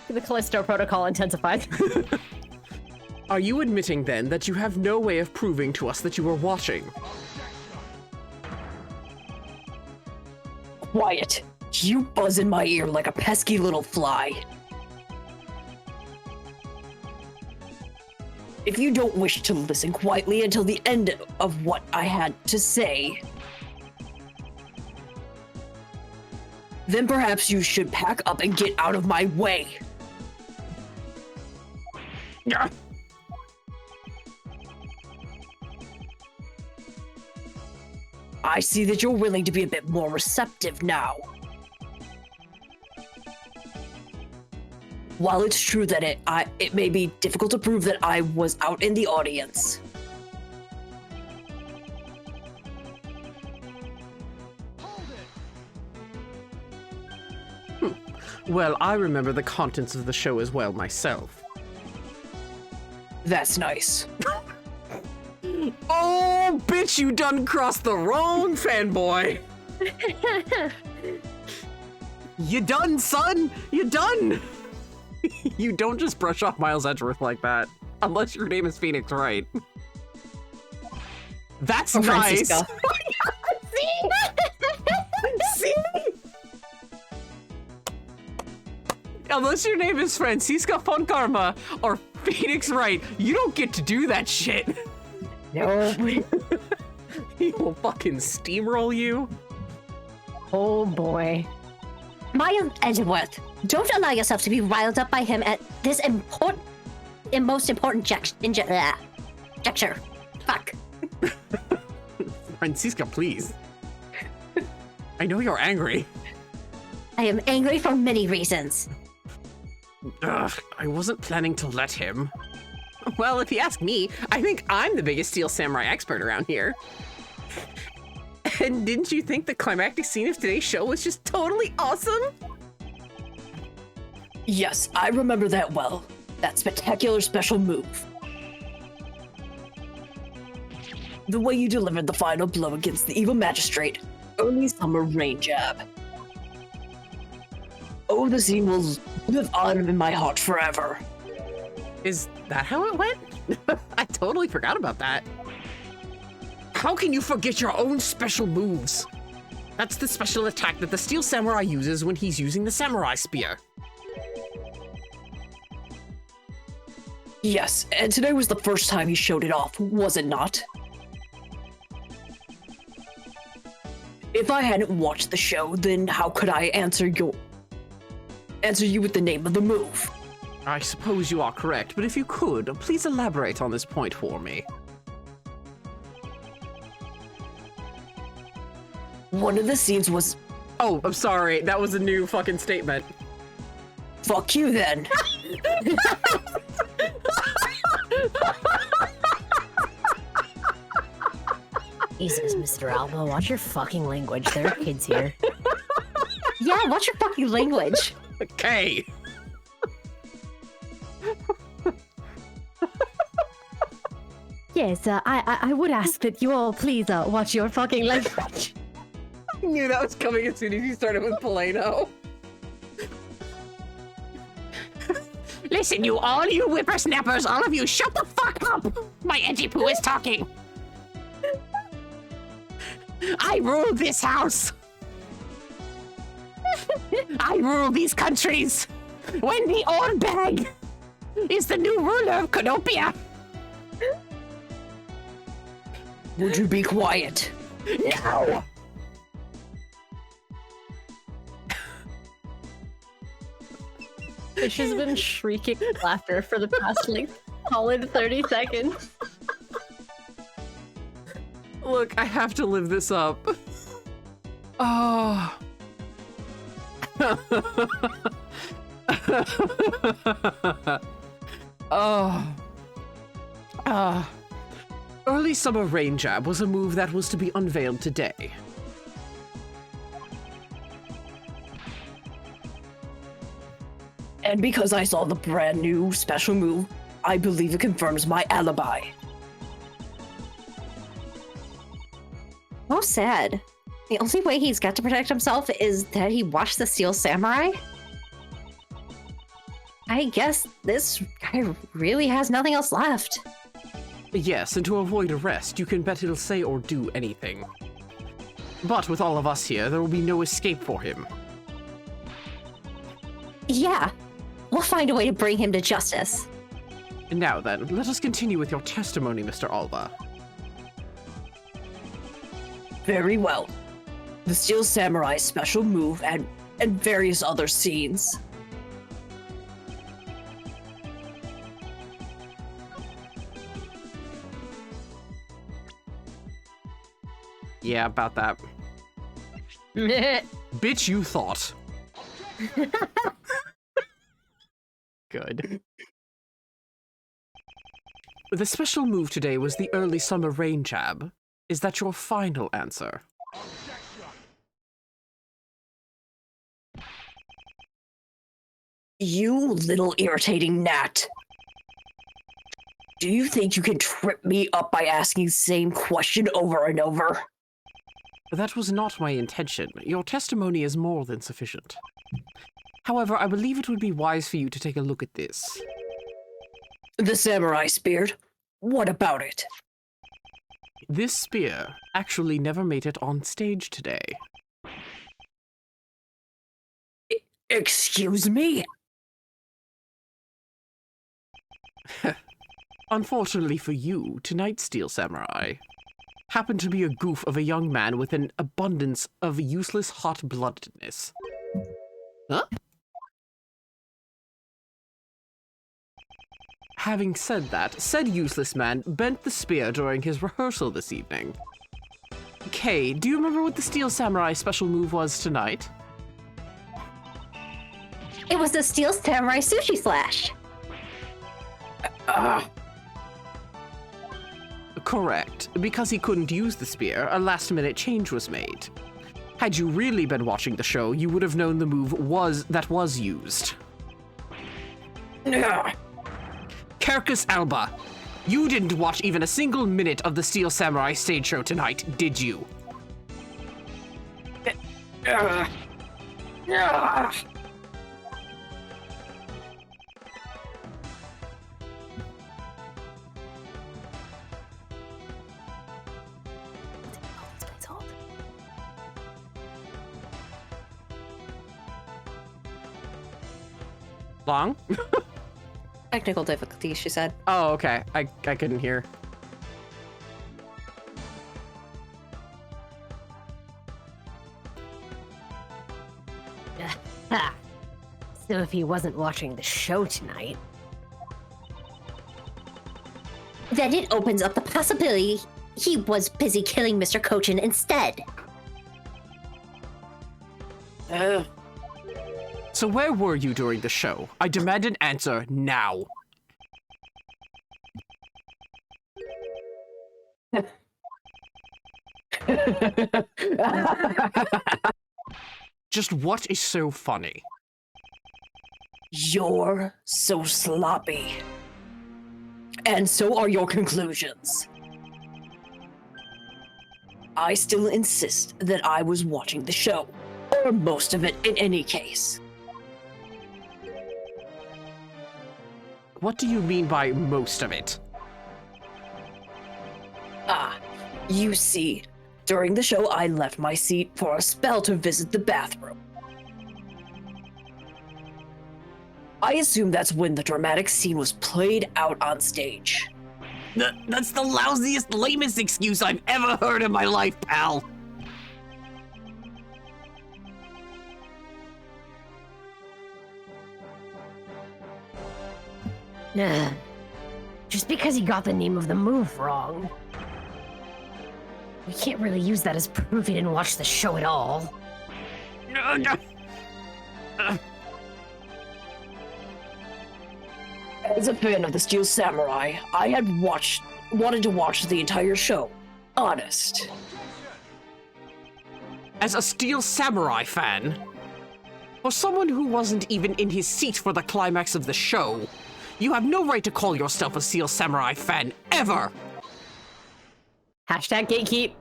The Callisto protocol intensified. Are you admitting then that you have no way of proving to us that you were watching? Quiet. You buzz in my ear like a pesky little fly. If you don't wish to listen quietly until the end of what I had to say, then perhaps you should pack up and get out of my way. Yeah. I see that you're willing to be a bit more receptive now. While it's true that it may be difficult to prove that I was out in the audience, Well, I remember the contents of the show as well myself. that's nice. Oh, bitch, you done crossed the wrong fanboy. You done, son. You done. You don't just brush off Miles Edgeworth like that. Unless your name is Phoenix Wright. That's Or nice. Francisco. See? Unless your name is Francisca Fonkarma or Phoenix Wright, you don't get to do that shit. No. He will fucking steamroll you. Oh boy. Miles Edgeworth, don't allow yourself to be riled up by him at this most important juncture. Fuck. Francisca, please. I know you're angry. I am angry for many reasons. Ugh, I wasn't planning to let him. Well, if you ask me, I think I'm the biggest Steel Samurai expert around here. And didn't you think the climactic scene of today's show was just totally awesome? Yes, I remember that well. That spectacular special move. The way you delivered the final blow against the evil magistrate, early summer rain jab. Oh, the scene will live on in my heart forever. Is that how it went? I totally forgot about that. How can you forget your own special moves? That's the special attack that the Steel Samurai uses when he's using the Samurai Spear. Yes, and today was the first time he showed it off, was it not? If I hadn't watched the show, then how could I answer answer you with the name of the move. I suppose you are correct, but if you could, please elaborate on this point for me. One of the scenes was, Oh, I'm sorry. That was a new fucking statement. fuck you then. Jesus, Mr. Alba, watch your fucking language. There are kids here. Yeah, what's your fucking language? Okay. Yes, I would ask that you all please watch your fucking language. I knew that was coming as soon as you started with Polano. Listen, all you whippersnappers, all of you, shut the fuck up! My edgy poo is talking. I rule this house. I rule these countries. When the old bag is the new ruler of Canopia. Would you be quiet? No! Fish has been shrieking with laughter for the past, like, solid 30 seconds. Look, I have to live this up. Oh. Oh. Early summer rain jab was a move that was to be unveiled today. And because I saw the brand new special move, I believe it confirms my alibi. So sad. The only way he's got to protect himself is that he watched the Steel Samurai? I guess this guy really has nothing else left. Yes, and to avoid arrest, you can bet he'll say or do anything. But with all of us here, there will be no escape for him. Yeah, we'll find a way to bring him to justice. Now then, let us continue with your testimony, Mr. Alba. Very well. The Steel Samurai special move and various other scenes. Yeah, about that. Bitch, you thought. Good. The special move today was the early summer rain jab. Is that your final answer? You little irritating gnat. Do you think you can trip me up by asking the same question over and over? That was not my intention. Your testimony is more than sufficient. However, I believe it would be wise for you to take a look at this. The samurai spear. What about it? This spear actually never made it on stage today. Excuse me? Unfortunately for you, tonight's Steel Samurai happened to be a goof of a young man with an abundance of useless hot-bloodedness. Huh? Having said that, said useless man bent the spear during his rehearsal this evening. Kay, do you remember what the Steel Samurai special move was tonight? It was the Steel Samurai Sushi Slash. Correct. Because he couldn't use the spear, a last-minute change was made. Had you really been watching the show, you would have known the move was used. Carcass Alba, you didn't watch even a single minute of the Steel Samurai stage show tonight, did you? Long? Technical difficulties, she said. Oh, okay. I couldn't hear. So if he wasn't watching the show tonight... Then it opens up the possibility he was busy killing Mr. Cochin instead. So where were you during the show? I demand an answer now. Just what is so funny? You're so sloppy. And so are your conclusions. I still insist that I was watching the show, or most of it in any case. What do you mean by most of it? You see, during the show I left my seat for a spell to visit the bathroom. I assume that's when the dramatic scene was played out on stage. That's the lousiest, lamest excuse I've ever heard in my life, pal. Nah. Just because he got the name of the move wrong. We can't really use that as proof he didn't watch the show at all. As a fan of the Steel Samurai, I had wanted to watch the entire show. Honest. As a Steel Samurai fan, for someone who wasn't even in his seat for the climax of the show, you have no right to call yourself a Steel Samurai fan, ever! Hashtag gatekeep.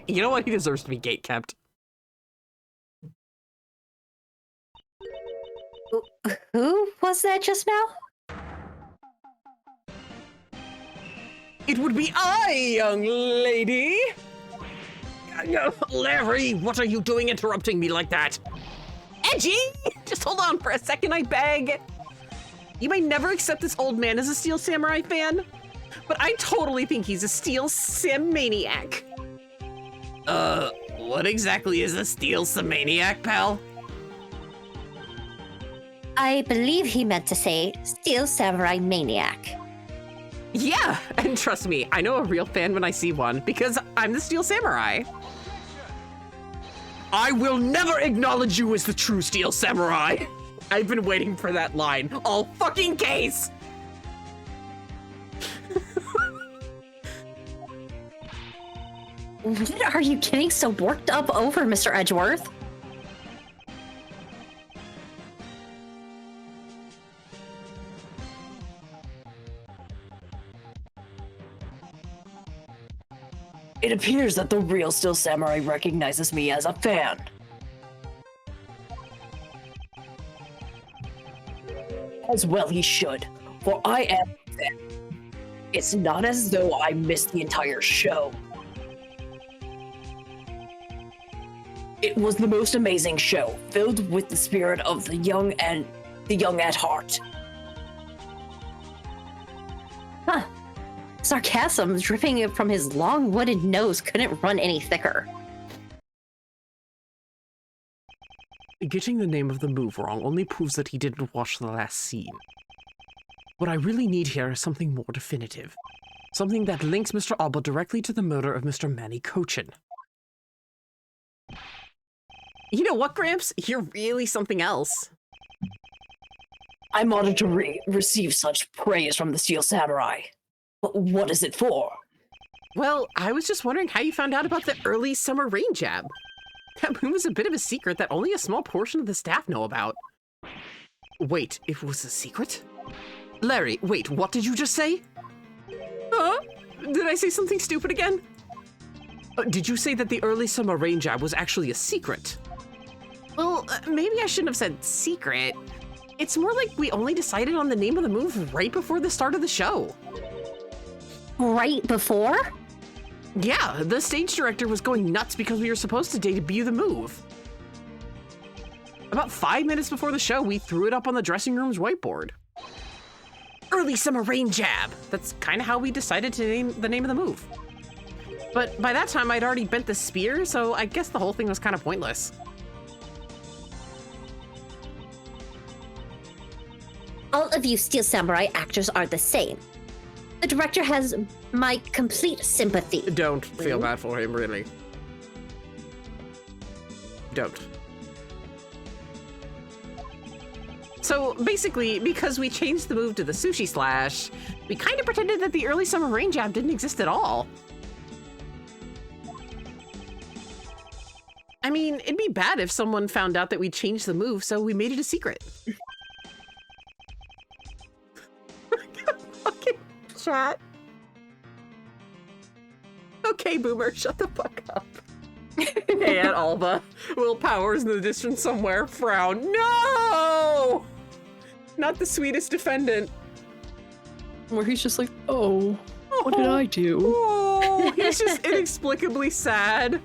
You know what? He deserves to be gatekept. Who was that just now? It would be I, young lady! Larry, what are you doing interrupting me like that? Edgy! Just hold on for a second, I beg. You may never accept this old man as a Steel Samurai fan, but I totally think he's a Steel Sim maniac. What exactly is a Steel Sim maniac, pal? I believe he meant to say Steel Samurai Maniac. Yeah, and trust me, I know a real fan when I see one, because I'm the Steel Samurai. I will never acknowledge you as the true Steel Samurai. I've been waiting for that line all fucking case. What are you getting so worked up over, Mr. Edgeworth? It appears that the real Steel Samurai recognizes me as a fan. As well he should, for I am a fan. It's not as though I missed the entire show. It was the most amazing show, filled with the spirit of the young and the young at heart. Huh. Sarcasm dripping from his long wooded nose couldn't run any thicker. Getting the name of the move wrong only proves that he didn't watch the last scene. What I really need here is something more definitive. Something that links Mr. Alba directly to the murder of Mr. Manny Cochin. You know what, Gramps? You're really something else. I'm honored to receive such praise from the Steel Samurai. But what is it for? Well, I was just wondering how you found out about the early summer rain jab. That move was a bit of a secret that only a small portion of the staff know about. Wait, it was a secret? Larry, wait, what did you just say? Huh? Did I say something stupid again? Did you say that the early summer rain jab was actually a secret? Well, maybe I shouldn't have said secret. It's more like we only decided on the name of the move right before the start of the show. Right before? Yeah, the stage director was going nuts because we were supposed to debut the move. About 5 minutes before the show, we threw it up on the dressing room's whiteboard. Early summer rain jab. That's kind of how we decided to name the name of the move. But by that time, I'd already bent the spear, so I guess the whole thing was kind of pointless. all of you Steel Samurai actors are the same. The director has my complete sympathy. Don't feel bad for him, really. Don't. So basically, because we changed the move to the sushi slash, we kind of pretended that the early summer rain jab didn't exist at all. I mean, it'd be bad if someone found out that we changed the move, so we made it a secret. Fucking chat. Okay, Boomer, shut the fuck up. Hey, Aunt Alba. Will Powers in the distance somewhere frown. No! Not the sweetest defendant. Where he's just like, oh, what did I do? Oh, he's just inexplicably sad.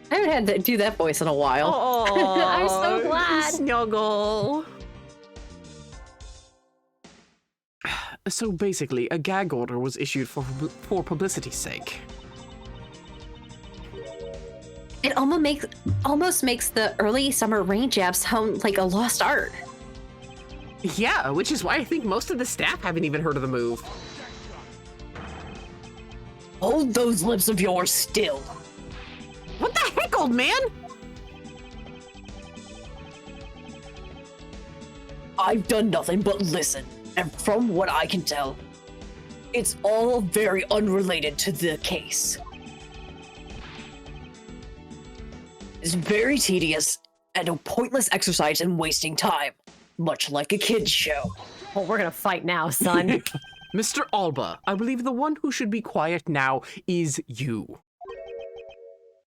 I haven't had to do that voice in a while. Oh, I'm so glad. Snuggle. So basically, a gag order was issued for publicity's sake. It almost makes the early summer rain jab sound like a lost art. Yeah, which is why I think most of the staff haven't even heard of the move. Hold those lips of yours still. What the heck, old man? I've done nothing but listen, and from what I can tell, it's all very unrelated to the case. It's very tedious and a pointless exercise in wasting time, much like a kid's show. Well, we're gonna fight now, son. Mr. Alba, I believe the one who should be quiet now is you.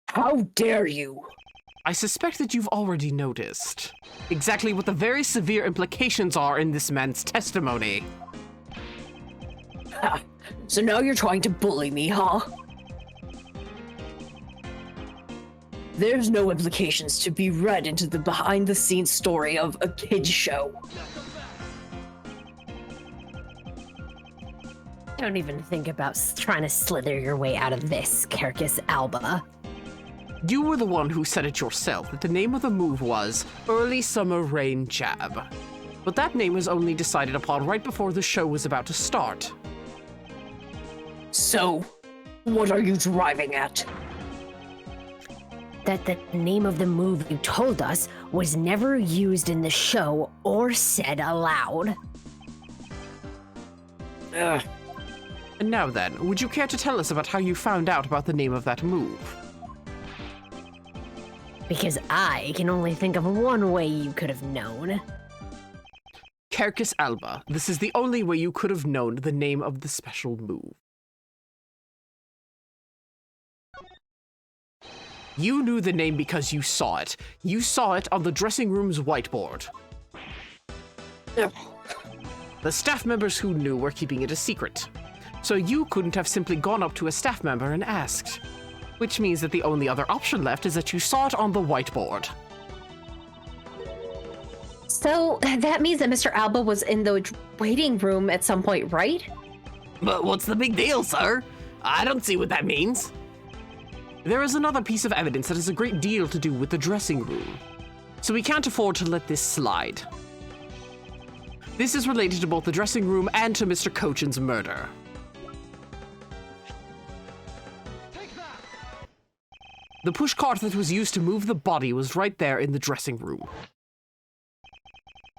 How dare you? I suspect that you've already noticed exactly what the very severe implications are in this man's testimony. Ha, so now you're trying to bully me, huh? There's no implications to be read into the behind-the-scenes story of a kid's show. Don't even think about trying to slither your way out of this, Carcass Alba. You were the one who said it yourself that the name of the move was Early Summer Rain Jab. But that name was only decided upon right before the show was about to start. So, what are you driving at? That the name of the move you told us was never used in the show or said aloud. Ugh. And now then, would you care to tell us about how you found out about the name of that move? Because I can only think of one way you could have known. Carcass Alba, this is the only way you could have known the name of the special move. You knew the name because you saw it. You saw it on the dressing room's whiteboard. Ugh. The staff members who knew were keeping it a secret. So you couldn't have simply gone up to a staff member and asked. Which means that the only other option left is that you saw it on the whiteboard. So that means that Mr. Alba was in the waiting room at some point, right? But what's the big deal, sir? I don't see what that means. There is another piece of evidence that has a great deal to do with the dressing room. So we can't afford to let this slide. This is related to both the dressing room and to Mr. Cochin's murder. The pushcart that was used to move the body was right there in the dressing room.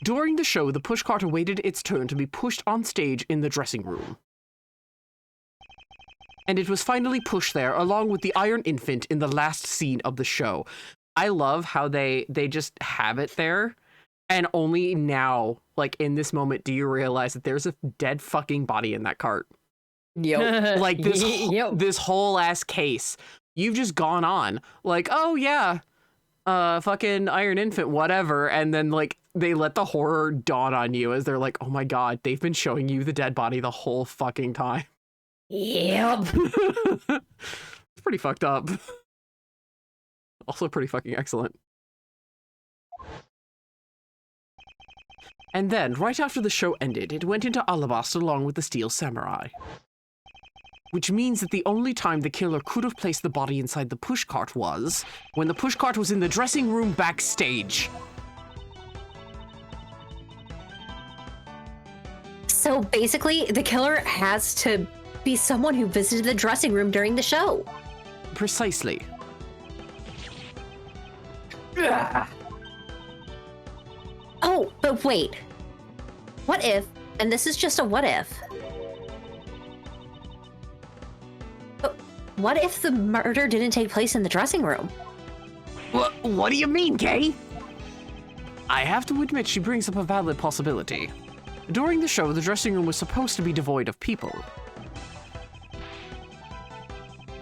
During the show, the pushcart awaited its turn to be pushed on stage in the dressing room. And it was finally pushed there, along with the Iron Infant in the last scene of the show. I love how they just have it there, and only now, like in this moment, do you realize that there's a dead fucking body in that cart. Yo. Like this, Yep. this whole ass case. You've just gone on, like, oh yeah, fucking Iron Infant, whatever, and then like they let the horror dawn on you as they're like, oh my god, they've been showing you the dead body the whole fucking time. Yep. It's pretty fucked up. Also pretty fucking excellent. And then, right after the show ended, it went into Alabasta along with the Steel Samurai. Which means that the only time the killer could have placed the body inside the pushcart was when the pushcart was in the dressing room backstage. So basically, the killer has to be someone who visited the dressing room during the show. Precisely. Oh, but wait. What if, and this is just a what if, but what if the murder didn't take place in the dressing room? What do you mean, Kay? I have to admit she brings up a valid possibility. During the show, the dressing room was supposed to be devoid of people.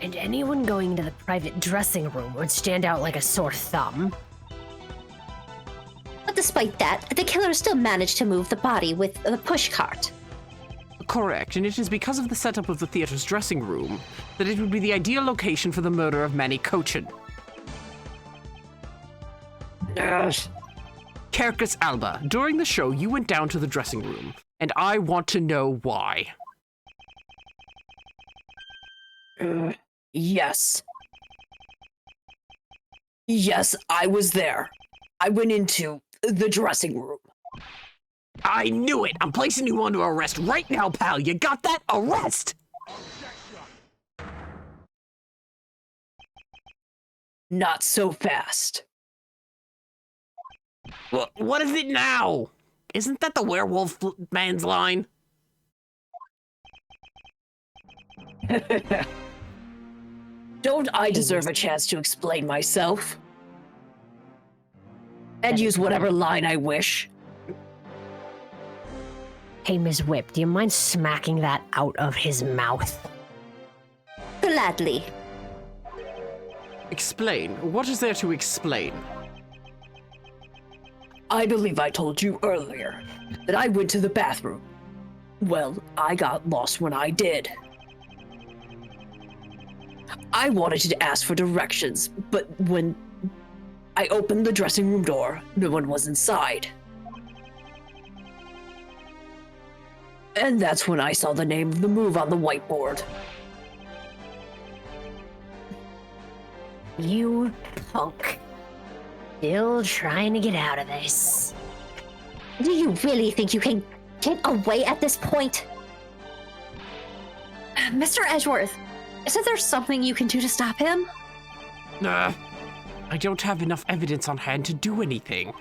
And anyone going into the private dressing room would stand out like a sore thumb. But despite that, the killer still managed to move the body with the pushcart. Correct, and it is because of the setup of the theater's dressing room that it would be the ideal location for the murder of Manny Cochin. Kerkus Alba, during the show you went down to the dressing room, and I want to know why. Yes. Yes, I was there. I went into the dressing room. I knew it! I'm placing you under arrest right now, pal. You got that? Arrest! Not so fast. What is it now? Isn't that the werewolf man's line? Don't I deserve a chance to explain myself? And use whatever line I wish. Hey, Ms. Whip, do you mind smacking that out of his mouth? Gladly. Explain. What is there to explain? I believe I told you earlier that I went to the bathroom. Well, I got lost when I did. I wanted to ask for directions, but when I opened the dressing room door, no one was inside. And that's when I saw the name of the move on the whiteboard. You punk. Still trying to get out of this. Do you really think you can get away at this point? Mr. Edgeworth, isn't there something you can do to stop him? I don't have enough evidence on hand to do anything.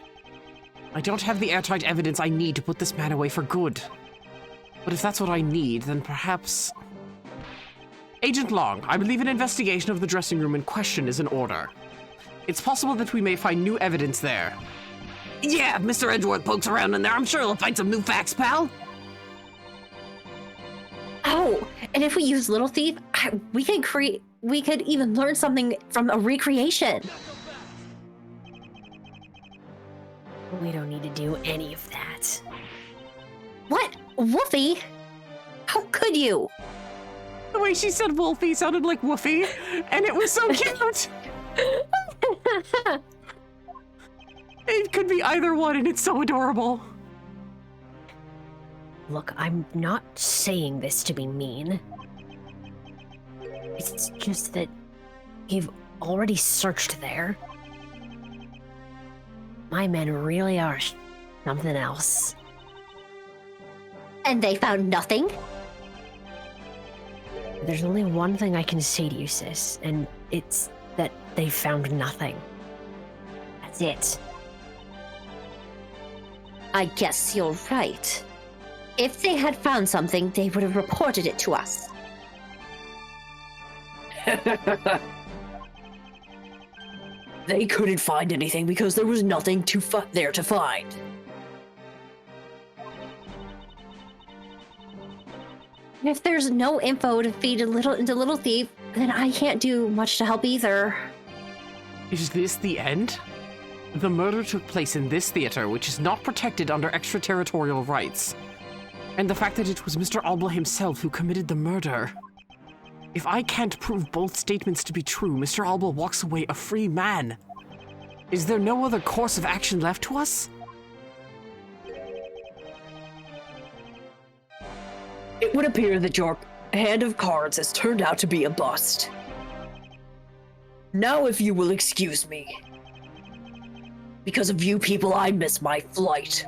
I don't have the airtight evidence I need to put this man away for good. But if that's what I need, then perhaps... Agent Long, I believe an investigation of the dressing room in question is in order. It's possible that we may find new evidence there. Yeah, if Mr. Edgeworth pokes around in there, I'm sure he'll find some new facts, pal. Oh, and if we use Little Thief, we could even learn something from a recreation. We don't need to do any of that. What? Wolfie? How could you? The way she said Wolfie sounded like Woofy, and it was so cute! It could be either one, and it's so adorable. Look, I'm not saying this to be mean. It's just that you've already searched there. My men really are something else. And they found nothing? There's only one thing I can say to you, sis, and it's that they found nothing. That's it. I guess you're right. If they had found something, they would have reported it to us. They couldn't find anything because there was nothing there to find. If there's no info to feed into Little Thief, then I can't do much to help either. Is this the end? The murder took place in this theater, which is not protected under extraterritorial rights. And the fact that it was Mr. Alba himself who committed the murder. If I can't prove both statements to be true, Mr. Alba walks away a free man. Is there no other course of action left to us? It would appear that your hand of cards has turned out to be a bust. Now if you will excuse me. Because of you people, I miss my flight.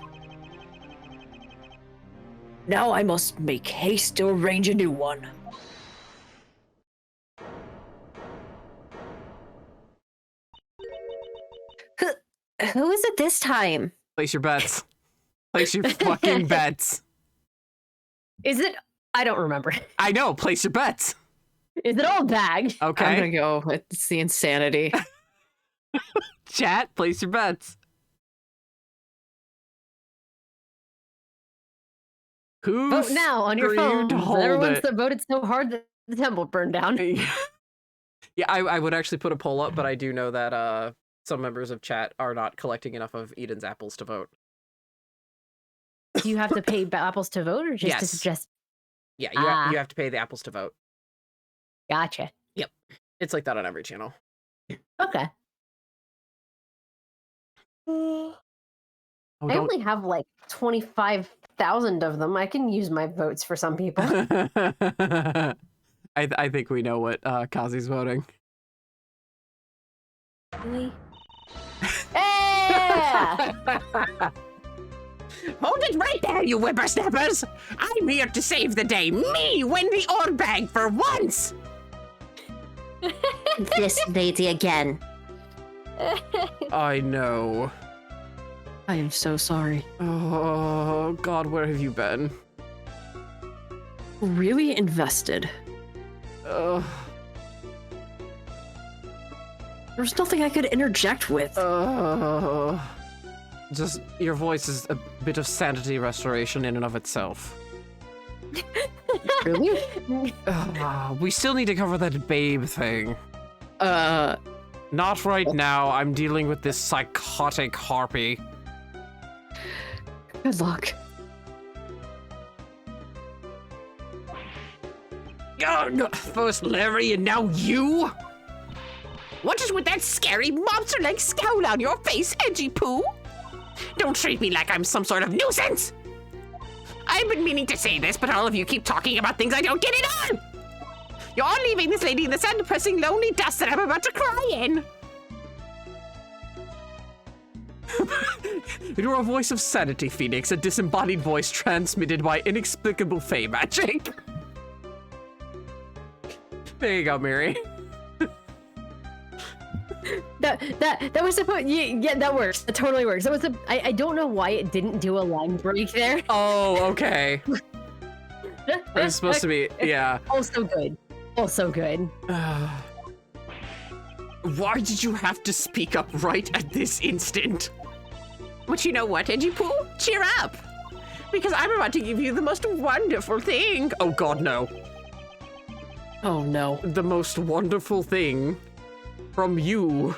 Now I must make haste to arrange a new one. Who is it this time? Place your bets. Place your fucking bets. Is it? I don't remember. I know. Place your bets. Is it old bag? Okay. I'm gonna go with the insanity. Chat, place your bets. Who Vote now on your screamed, phone. "Hold Everyone's it"? voted so hard that the temple burned down. Yeah, I would actually put a poll up, but I do know that some members of chat are not collecting enough of Eden's apples to vote. Do you have to pay apples to vote, or just to Yes. suggest? Yeah, Ah. you have to pay the apples to vote. Gotcha. It's like that on every channel. Okay. Oh, I only have like 25,000 of them. I can use my votes for some people. I think we know what Kazi's voting. Really? Yeah! Hold it right there, you whippersnappers! I'm here to save the day. Me win the orb bag for once! This lady again. I know. I am so sorry. Oh, God, where have you been? Really invested. Ugh. There's nothing I could interject with. Just, your voice is a bit of sanity restoration in and of itself. Really? We still need to cover that babe thing. Not right now. I'm dealing with this psychotic harpy. Good luck. First Larry and now you? What is with that scary monster-like scowl on your face, Edgy Poo? Don't treat me like I'm some sort of nuisance! I've been meaning to say this, but all of you keep talking about things I don't get in on! You're all leaving this lady in the sad, depressing, lonely dust that I'm about to cry in! You're a voice of sanity, Phoenix, a disembodied voice transmitted by inexplicable fey magic. There you go, Miri. That was supposed. Yeah, that works. That totally works. That was I don't know why it didn't do a line break there. Oh, okay. It's supposed to be, yeah. Also good. Also good. Why did you have to speak up right at this instant? But you know what, Edgy Poo? Cheer up! Because I'm about to give you the most wonderful thing. Oh God, no. Oh no. The most wonderful thing from you.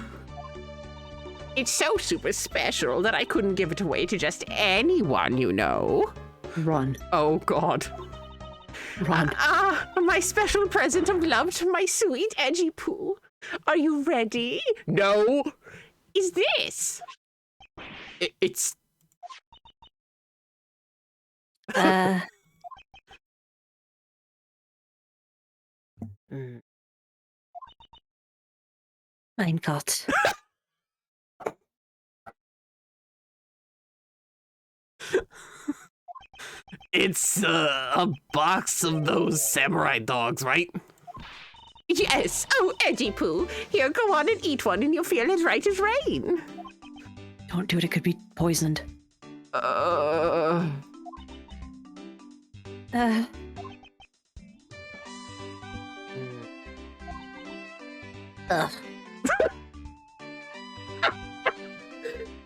It's so super special that I couldn't give it away to just anyone, you know. Run. Oh God. Run. My special present of love to my sweet Edgy Poo. Are you ready? No. Is this? It's... Mein Gott. It's a box of those samurai dogs, right? Yes. Oh, Edgy Poo. Here, go on and eat one and you'll feel as right as rain. Don't do it. It could be poisoned. Ugh.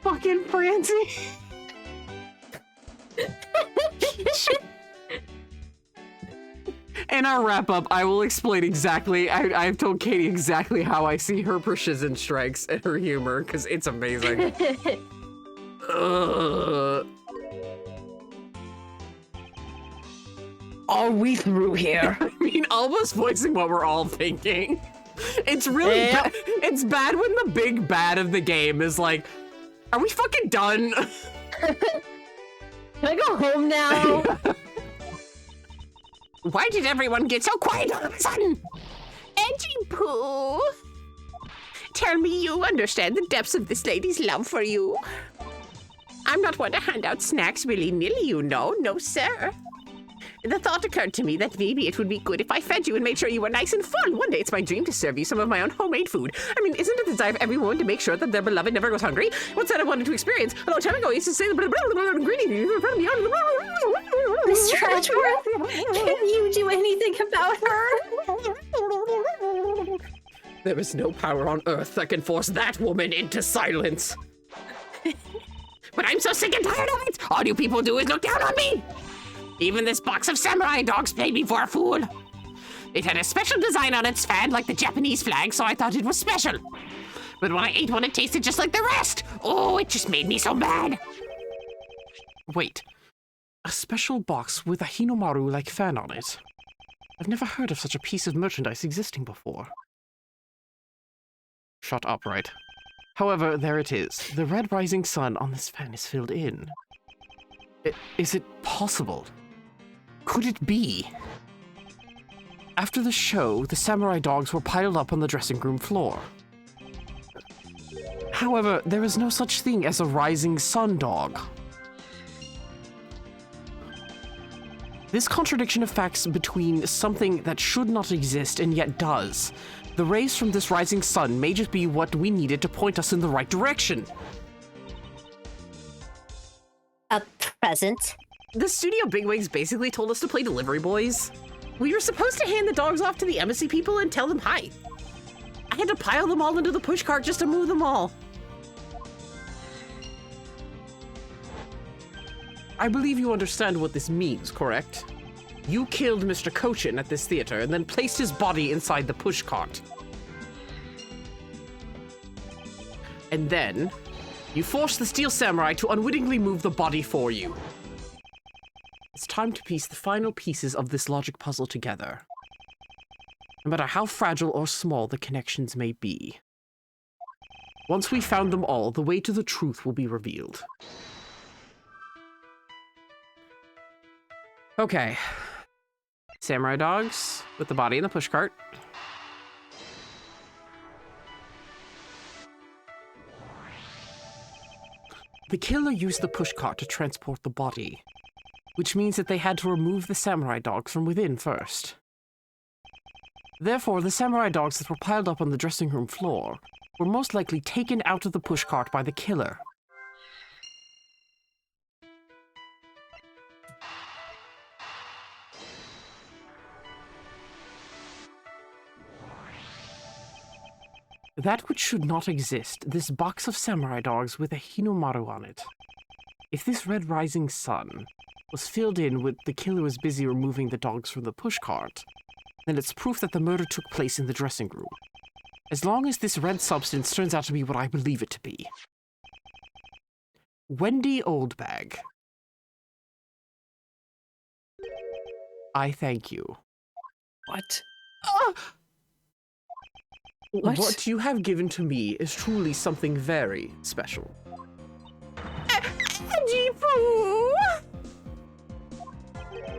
Fucking Francie. In our wrap up, I will explain exactly. I've told Katie exactly how I see her precision strikes and her humor because it's amazing. Are we through here? I mean, almost voicing what we're all thinking. It's really Yep. it's bad when the big bad of the game is like, are we fucking done? Can I go home now? Why did everyone get so quiet all of a sudden? Edgy Poo. Tell me you understand the depths of this lady's love for you. I'm not one to hand out snacks willy-nilly, you know. No, sir. The thought occurred to me that maybe it would be good if I fed you and made sure you were nice and full. One day it's my dream to serve you some of my own homemade food. I mean, isn't it the desire of everyone to make sure that their beloved never goes hungry? What's that I wanted to experience? A long time ago, I used to say the blah, blah, blah, ingredient. Mr. Edgeworth, can you do anything about her? There is no power on earth that can force that woman into silence. But I'm so sick and tired of it. All you people do is look down on me. Even this box of samurai dogs played me for a fool. It had a special design on its fan like the Japanese flag, so I thought it was special. But when I ate one, it tasted just like the rest. Oh, it just made me so mad. Wait, a special box with a Hinomaru-like fan on it? I've never heard of such a piece of merchandise existing before. Shut up, right? However, there it is. The red rising sun on this fan is filled in. Is it possible? Could it be? After the show, the samurai dogs were piled up on the dressing room floor. However, there is no such thing as a rising sun dog. This contradiction of facts between something that should not exist and yet does. The rays from this rising sun may just be what we needed to point us in the right direction. A present? The studio bigwigs basically told us to play delivery boys. We were supposed to hand the dogs off to the embassy people and tell them hi. I had to pile them all into the pushcart just to move them all. I believe you understand what this means, correct? You killed Mr. Cochin at this theater and then placed his body inside the pushcart. And then, you forced the Steel Samurai to unwittingly move the body for you. It's time to piece the final pieces of this logic puzzle together. No matter how fragile or small the connections may be. Once we've found them all, the way to the truth will be revealed. Okay. Samurai dogs with the body in the pushcart. The killer used the pushcart to transport the body, which means that they had to remove the samurai dogs from within first. Therefore, the samurai dogs that were piled up on the dressing room floor were most likely taken out of the pushcart by the killer. That which should not exist, this box of samurai dogs with a Hinomaru on it. If this red rising sun was filled in when the killer was busy removing the dogs from the pushcart, then it's proof that the murder took place in the dressing room. As long as this red substance turns out to be what I believe it to be. Wendy Oldbag. I thank you. What? What you have given to me is truly something very special.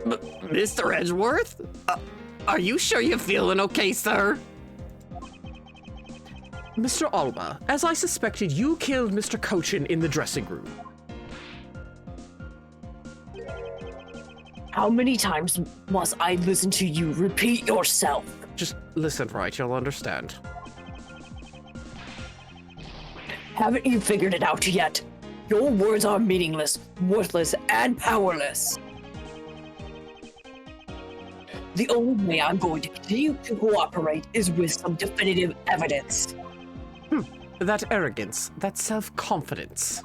Mr. Edgeworth? Are you sure you're feeling okay, sir? Mr. Alba, as I suspected, you killed Mr. Cochin in the dressing room. How many times must I listen to you repeat yourself? Just listen, right? You'll understand. Haven't you figured it out yet? Your words are meaningless, worthless, and powerless. The only way I'm going to continue to cooperate is with some definitive evidence. That arrogance, that self-confidence.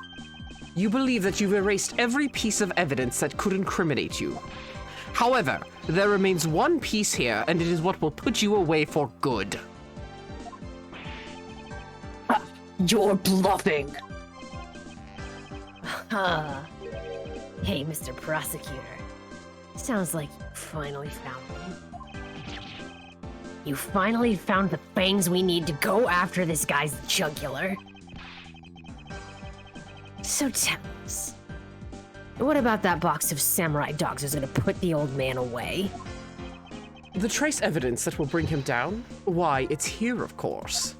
You believe that you've erased every piece of evidence that could incriminate you. However, there remains one piece here, and it is what will put you away for good. You're bluffing. Hey, Mr. Prosecutor. Sounds like you finally found me. You finally found the fangs we need to go after this guy's jugular. So tell us, what about that box of samurai dogs is gonna put the old man away? The trace evidence that will bring him down? Why, it's here, of course.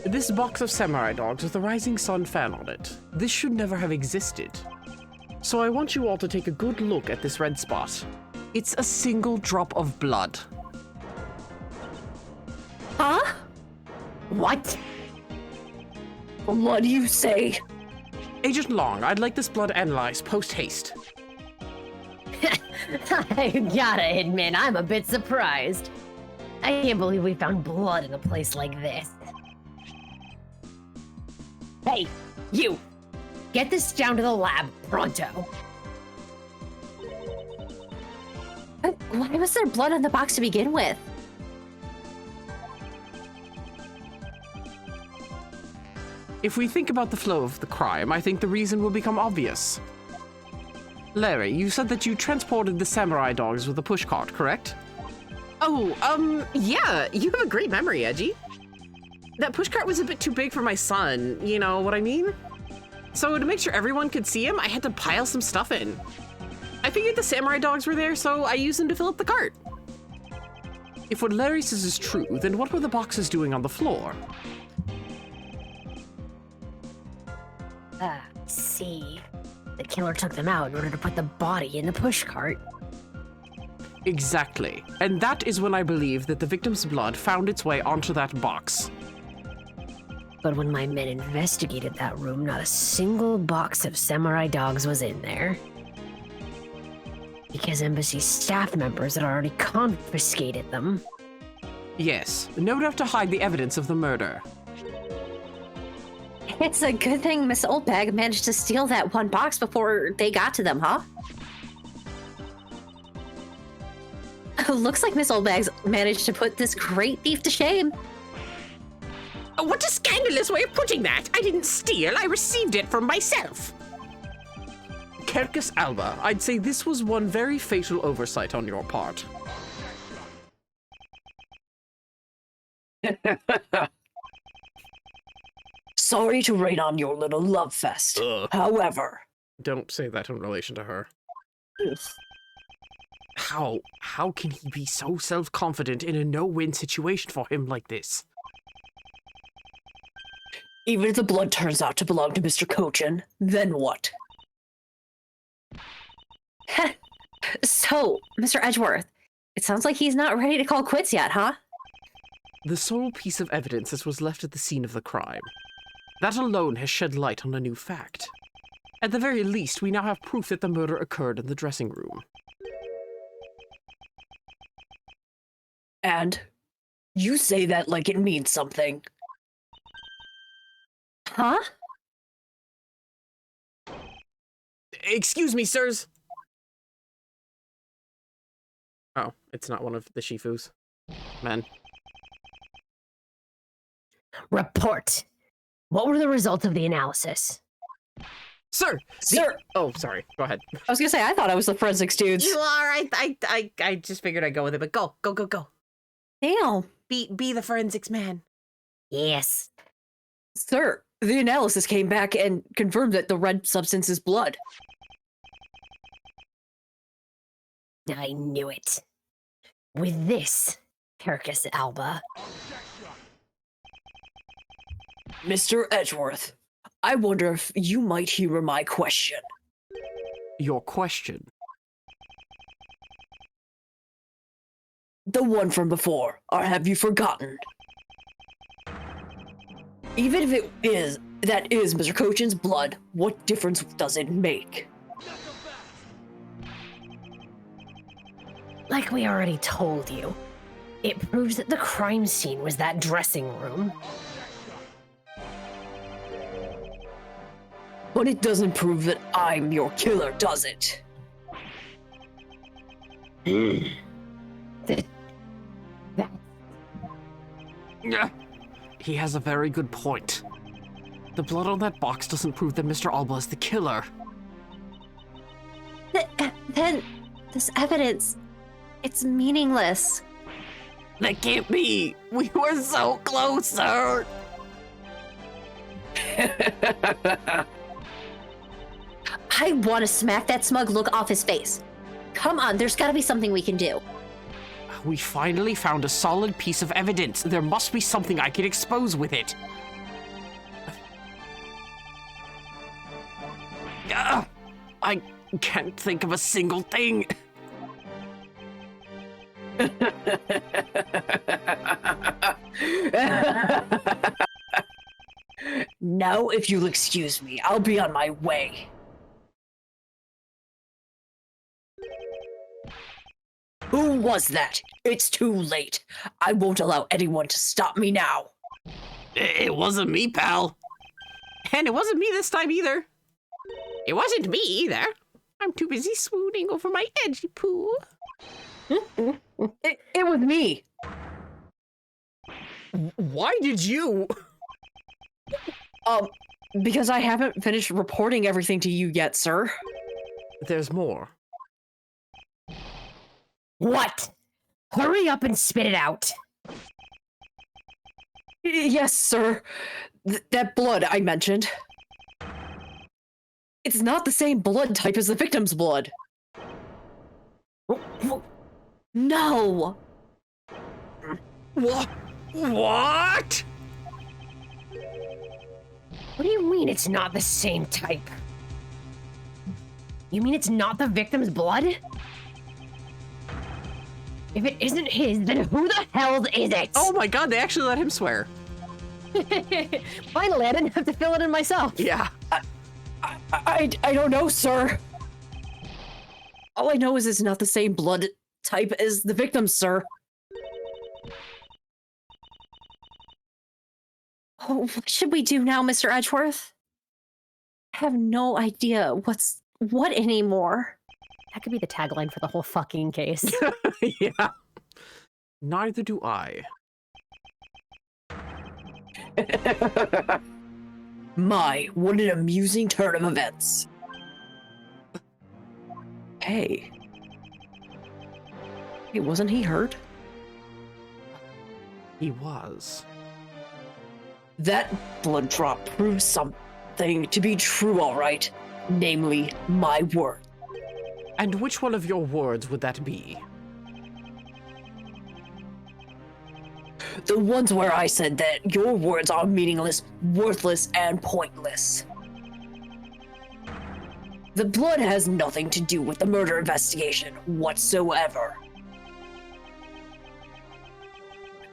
This box of samurai dogs with a rising sun fan on it. This should never have existed. So I want you all to take a good look at this red spot. It's a single drop of blood. Huh? What? What do you say? Agent Long, I'd like this blood analyzed post-haste. I gotta admit, I'm a bit surprised. I can't believe we found blood in a place like this. Hey, you! Get this down to the lab, pronto. Why was there blood on the box to begin with? If we think about the flow of the crime, I think the reason will become obvious. Larry, you said that you transported the samurai dogs with a pushcart, correct? Oh, yeah, you have a great memory, Edgy. That pushcart was a bit too big for my son, you know what I mean? So to make sure everyone could see him, I had to pile some stuff in. I figured the samurai dogs were there, so I used them to fill up the cart. If what Larry says is true, then what were the boxes doing on the floor? See. The killer took them out in order to put the body in the pushcart. Exactly. And that is when I believe that the victim's blood found its way onto that box. But when my men investigated that room, not a single box of samurai dogs was in there. Because embassy staff members had already confiscated them. Yes, no doubt to hide the evidence of the murder. It's a good thing Miss Oldbag managed to steal that one box before they got to them, huh? Looks like Miss Oldbag's managed to put this great thief to shame. What a scandalous way of putting that! I didn't steal, I received it from myself. Kerkus Alba, I'd say this was one very fatal oversight on your part. Sorry to rain on your little love fest. However, Don't say that in relation to her. How can he be so self-confident in a no-win situation for him like this? even if the blood turns out to belong to Mr. Cochin, then what? So, Mr. Edgeworth, it sounds like he's not ready to call quits yet, huh? The sole piece of evidence that was left at the scene of the crime. That alone has shed light on a new fact. At the very least, we now have proof that the murder occurred in the dressing room. And you say that like it means something. Huh? Excuse me, sirs! Oh, it's not one of the Shifus. Men. Report. What were the results of the analysis? Sir! Sir! Oh, sorry. Go ahead. I was gonna say, I thought I was the forensics dudes. You are. I just figured I'd go with it, but go. Damn. Be the forensics man. Yes. Sir, the analysis came back and confirmed that the red substance is blood. I knew it. With this, Carcass Alba. Mr. Edgeworth, I wonder if you might humor my question. Your question. The one from before, or have you forgotten? Even if that is Mr. Cochin's blood, what difference does it make? Like we already told you, it proves that the crime scene was that dressing room. But it doesn't prove that I'm your killer, does it? He has a very good point. The blood on that box doesn't prove that Mr. Alba is the killer. Then, this evidence, it's meaningless. That can't be. We were so close, sir. I want to smack that smug look off his face. Come on, there's got to be something we can do. We finally found a solid piece of evidence. There must be something I can expose with it. I can't think of a single thing. Now, if you'll excuse me, I'll be on my way. Who was that? It's too late. I won't allow anyone to stop me now. It wasn't me, pal. And it wasn't me this time either. It wasn't me either. I'm too busy swooning over my edgy poo. It was me. Why did you? Because I haven't finished reporting everything to you yet, sir. There's more. What? Hurry up and spit it out. Yes, sir. That blood I mentioned. It's not the same blood type as the victim's blood. No. What? What? What do you mean it's not the same type? You mean it's not the victim's blood? If it isn't his, then who the hell is it? Oh my god, they actually let him swear. Finally, I didn't have to fill it in myself. Yeah. I don't know, sir. All I know is it's not the same blood type as the victim, sir. Oh, what should we do now, Mr. Edgeworth? I have no idea what's what anymore. That could be the tagline for the whole fucking case. Yeah. Neither do I. My, what an amusing turn of events. Hey. Hey, wasn't he hurt? He was. That blood drop proves something to be true, all right. Namely, my word. And which one of your words would that be? The ones where I said that your words are meaningless, worthless, and pointless. The blood has nothing to do with the murder investigation whatsoever.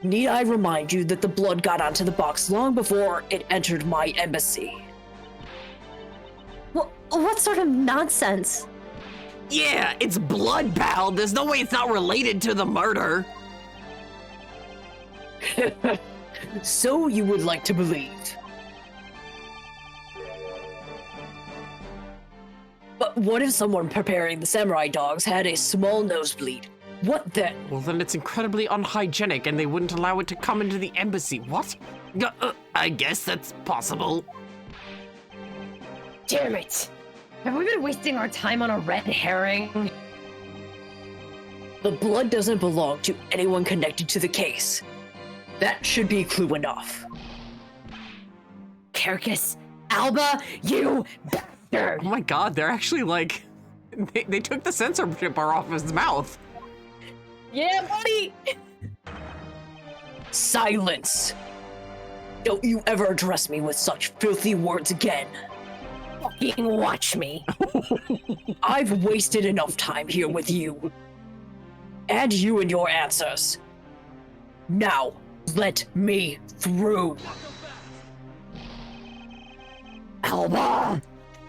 Need I remind you that the blood got onto the box long before it entered my embassy? What sort of nonsense? Yeah, it's blood, pal. There's no way it's not related to the murder. So you would like to believe. But what if someone preparing the samurai dogs had a small nosebleed? What then? Well, then it's incredibly unhygienic and they wouldn't allow it to come into the embassy. What? I guess that's possible. Damn it! Have we been wasting our time on a red herring? The blood doesn't belong to anyone connected to the case. That should be clue enough. Carcass, Alba, you bastard! Oh my god, they're actually like... They took the censorship bar off his mouth. Yeah, buddy! Silence! Don't you ever address me with such filthy words again. Fucking watch me. I've wasted enough time here with you. And you and your answers. Now, let me through. Alba!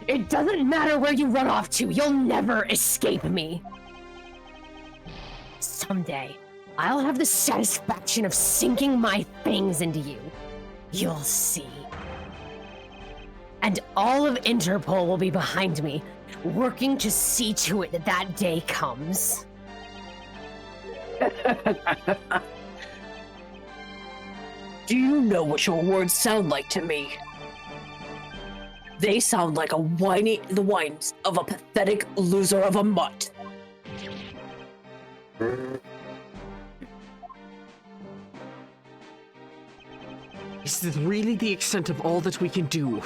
It doesn't matter where you run off to, you'll never escape me. Someday, I'll have the satisfaction of sinking my fangs into you. You'll see. And all of Interpol will be behind me, working to see to it that that day comes. Do you know what your words sound like to me? They sound like the whines of a pathetic loser of a mutt. Is this really the extent of all that we can do?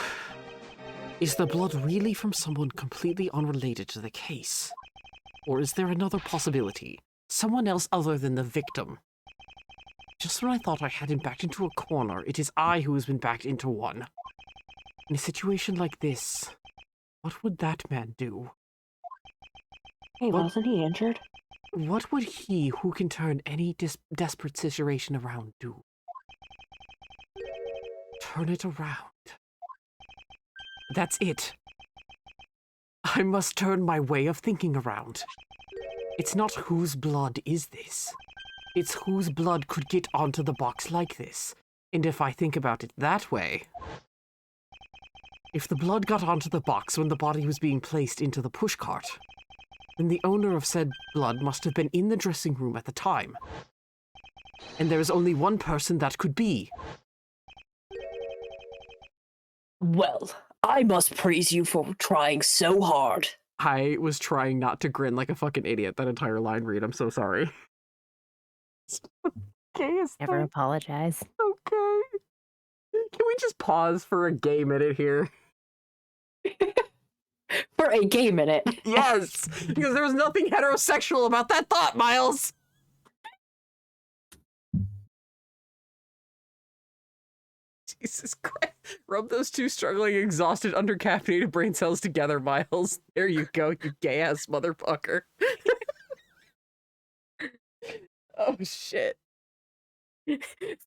Is the blood really from someone completely unrelated to the case? Or is there another possibility? Someone else other than the victim? Just when I thought I had him backed into a corner, it is I who has been backed into one. In a situation like this, What would that man do? Hey, What- wasn't he injured? What would he who can turn any desperate situation around do? Turn it around. That's it. I must turn my way of thinking around. It's not whose blood is this. It's whose blood could get onto the box like this. And if I think about it that way, if the blood got onto the box when the body was being placed into the pushcart, then the owner of said blood must have been in the dressing room at the time. And there is only one person that could be. Well, I must praise you for trying so hard. I was trying not to grin like a fucking idiot that entire line read. I'm so sorry. Never apologize. Okay. Can we just pause for a gay minute here? For a gay minute. Yes! Because there was nothing heterosexual about that thought, Miles! Jesus Christ. Rub those two struggling, exhausted, undercaffeinated brain cells together, Miles. There you go, you gay-ass motherfucker. Oh, shit.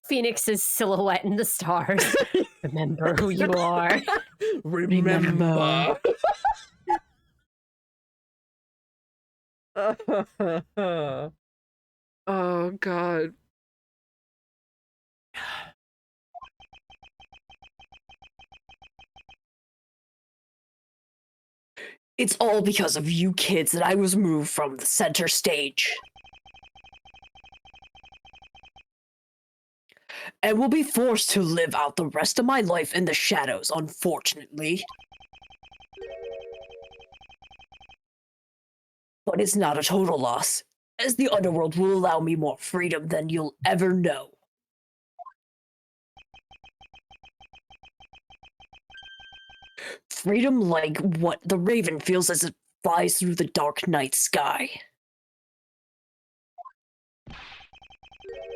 Phoenix's silhouette in the stars. Remember who you are. Remember. Oh, God. It's all because of you kids that I was moved from the center stage. And will be forced to live out the rest of my life in the shadows, unfortunately. But it's not a total loss, as the underworld will allow me more freedom than you'll ever know. Freedom like what the raven feels as it flies through the dark night sky.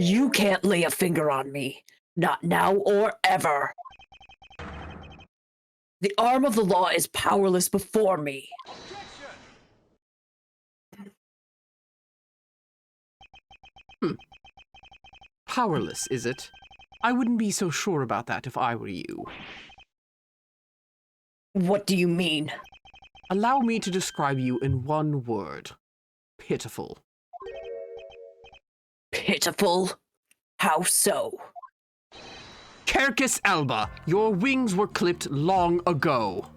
You can't lay a finger on me. Not now or ever. The arm of the law is powerless before me. Powerless, is it? I wouldn't be so sure about that if I were you. What do you mean? Allow me to describe you in one word. Pitiful. Pitiful? How so? Carcass Alba, your wings were clipped long ago.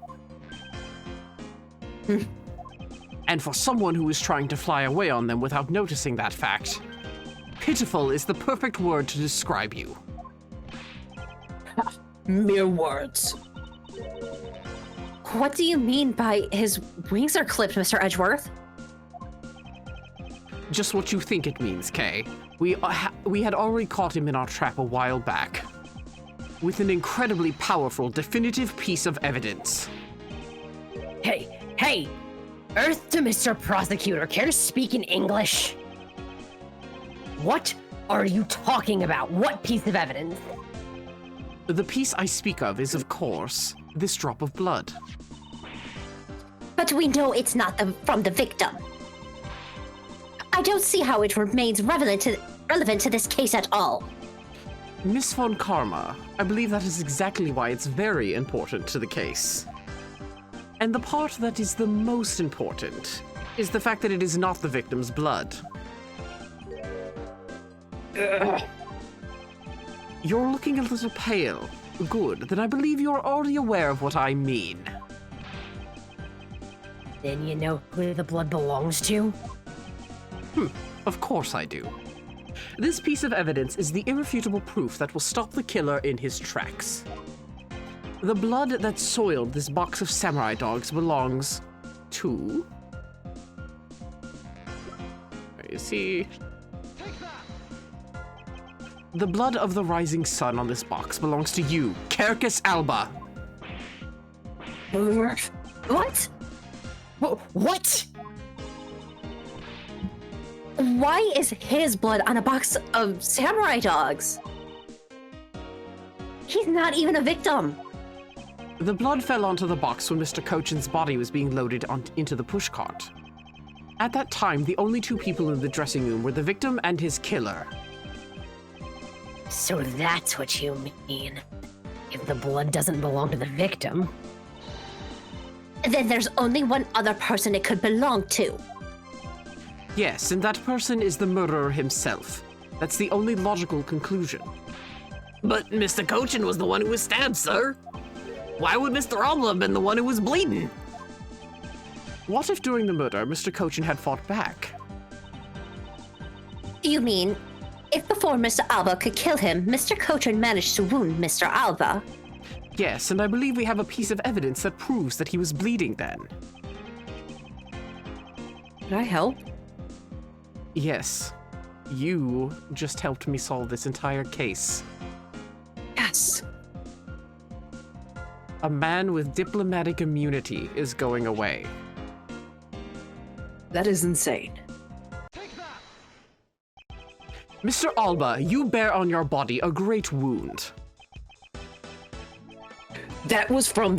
And for someone who is trying to fly away on them without noticing that fact, pitiful is the perfect word to describe you. Mere words. What do you mean by his wings are clipped, Mr. Edgeworth? Just what you think it means, Kay. We had already caught him in our trap a while back. With an incredibly powerful, definitive piece of evidence. Hey! Earth to Mr. Prosecutor, care to speak in English? What are you talking about? What piece of evidence? The piece I speak of is, of course, this drop of blood. But we know it's not from the victim. I don't see how it remains relevant to this case at all. Miss Von Karma, I believe that is exactly why it's very important to the case. And the part that is the most important is the fact that it is not the victim's blood. You're looking a little pale. Good, then I believe you're already aware of what I mean. Then you know who the blood belongs to? Of course I do. This piece of evidence is the irrefutable proof that will stop the killer in his tracks. The blood that soiled this box of samurai dogs belongs to... Where is he? The blood of the rising sun on this box belongs to you, Carcass Alba. What? What? Why is his blood on a box of samurai dogs? He's not even a victim. The blood fell onto the box when Mr. Cochin's body was being loaded into the pushcart. At that time, the only two people in the dressing room were the victim and his killer. So that's what you mean. If the blood doesn't belong to the victim. Then there's only one other person it could belong to. Yes, and that person is the murderer himself. That's the only logical conclusion. But Mr. Cochin was the one who was stabbed, sir. Why would Mr. Alba have been the one who was bleeding? What if during the murder, Mr. Cochin had fought back? You mean, if before Mr. Alba could kill him, Mr. Cochin managed to wound Mr. Alba? Yes, and I believe we have a piece of evidence that proves that he was bleeding then. Can I help? Yes. You just helped me solve this entire case. Yes. A man with diplomatic immunity is going away. That is insane. Mr. Alba, you bear on your body a great wound. That was from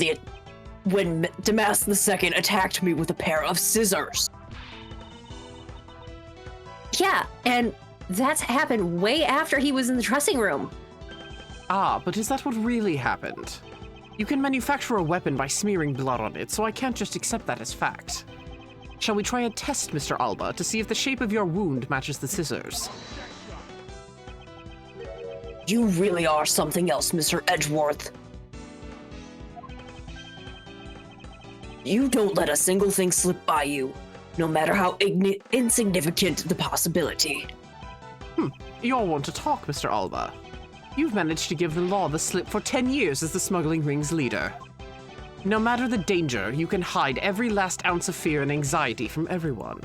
when Damas II attacked me with a pair of scissors. Yeah, and that's happened way after he was in the dressing room. Ah, but is that what really happened? You can manufacture a weapon by smearing blood on it, so I can't just accept that as fact. Shall we try a test, Mr. Alba, to see if the shape of your wound matches the scissors? You really are something else, Mr. Edgeworth. You don't let a single thing slip by you, no matter how insignificant the possibility. You're one to talk, Mr. Alba. You've managed to give the law the slip for 10 years as the smuggling ring's leader. No matter the danger, you can hide every last ounce of fear and anxiety from everyone.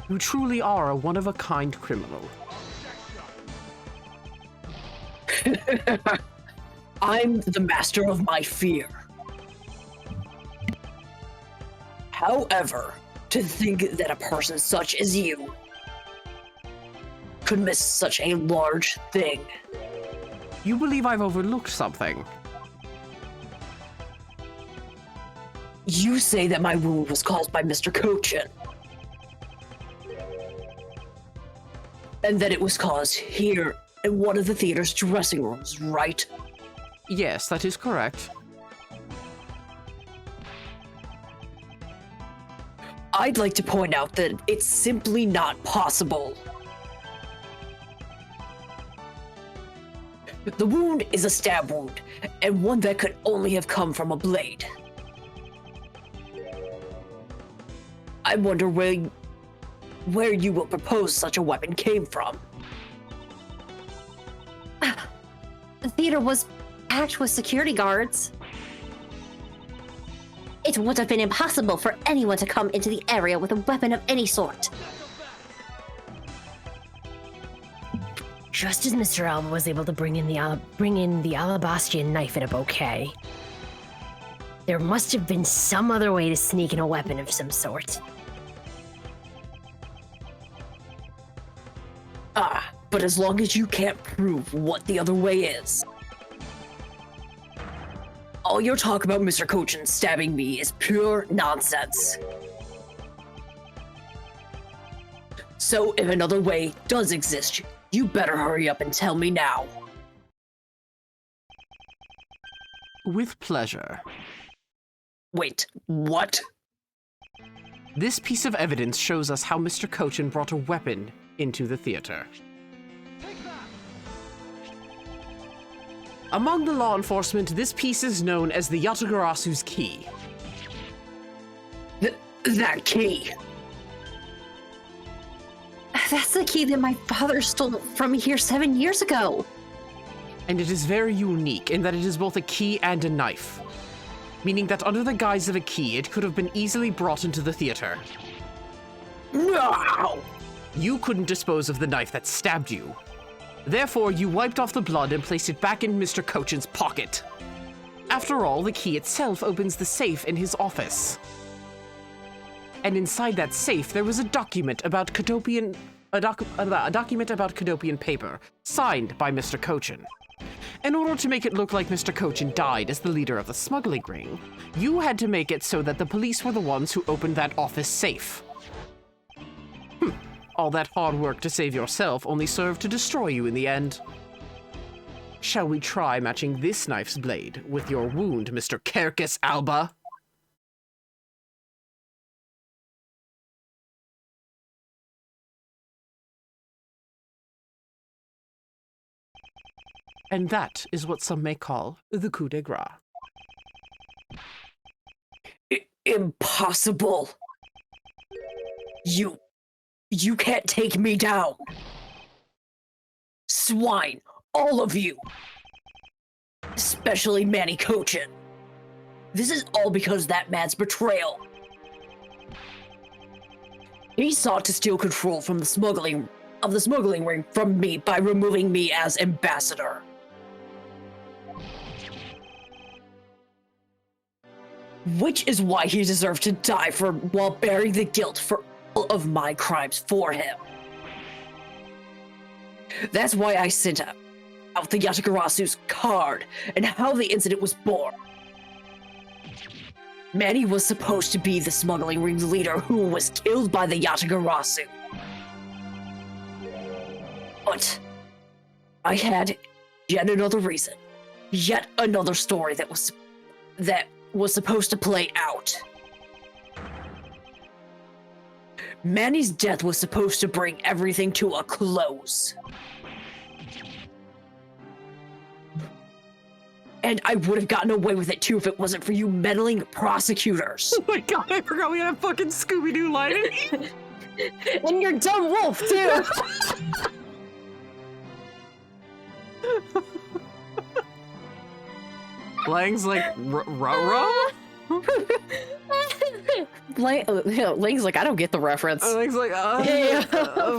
You truly are a one-of-a-kind criminal. I'm the master of my fear. However, to think that a person such as you could miss such a large thing. You believe I've overlooked something. You say that my wound was caused by Mr. Cochin. And that it was caused here in one of the theater's dressing rooms, right? Yes, that is correct. I'd like to point out that it's simply not possible. The wound is a stab wound, and one that could only have come from a blade. I wonder where you will propose such a weapon came from. The theater was packed with security guards. It would have been impossible for anyone to come into the area with a weapon of any sort. Just as Mr. Alba was able to bring in the Alabastian knife in a bouquet, there must have been some other way to sneak in a weapon of some sort. But as long as you can't prove what the other way is. All your talk about Mr. Cochin stabbing me is pure nonsense. So if another way does exist, you better hurry up and tell me now. With pleasure. Wait, what? This piece of evidence shows us how Mr. Cochin brought a weapon into the theater. Among the law enforcement, this piece is known as the Yatagarasu's key. That key. That's the key that my father stole from me here 7 years ago. And it is very unique in that it is both a key and a knife. Meaning that under the guise of a key, it could have been easily brought into the theater. No! You couldn't dispose of the knife that stabbed you. Therefore, you wiped off the blood and placed it back in Mr. Cochin's pocket. After all, the key itself opens the safe in his office. And inside that safe, there was a document about Cadopian paper, signed by Mr. Cochin. In order to make it look like Mr. Cochin died as the leader of the smuggling ring, you had to make it so that the police were the ones who opened that office safe. All that hard work to save yourself only served to destroy you in the end. Shall we try matching this knife's blade with your wound, Mr. Carcass Alba? And that is what some may call the coup de grace. Impossible. You can't take me down. Swine, all of you. Especially Manny Cochin. This is all because that man's betrayal. He sought to steal control from the smuggling ring from me by removing me as ambassador. Which is why he deserved to die while bearing the guilt for all of my crimes for him. That's why I sent out the Yatagarasu's card and how the incident was born. Manny was supposed to be the smuggling ring's leader who was killed by the Yatagarasu. But I had yet another reason, yet another story that was supposed to play out. Manny's death was supposed to bring everything to a close. And I would have gotten away with it too if it wasn't for you meddling prosecutors. Oh my god, I forgot we had a fucking Scooby-Doo line. And your dumb wolf, too! Lang's like, ruh-ruh? Lang's like, I don't get the reference. Lang's like, Yeah.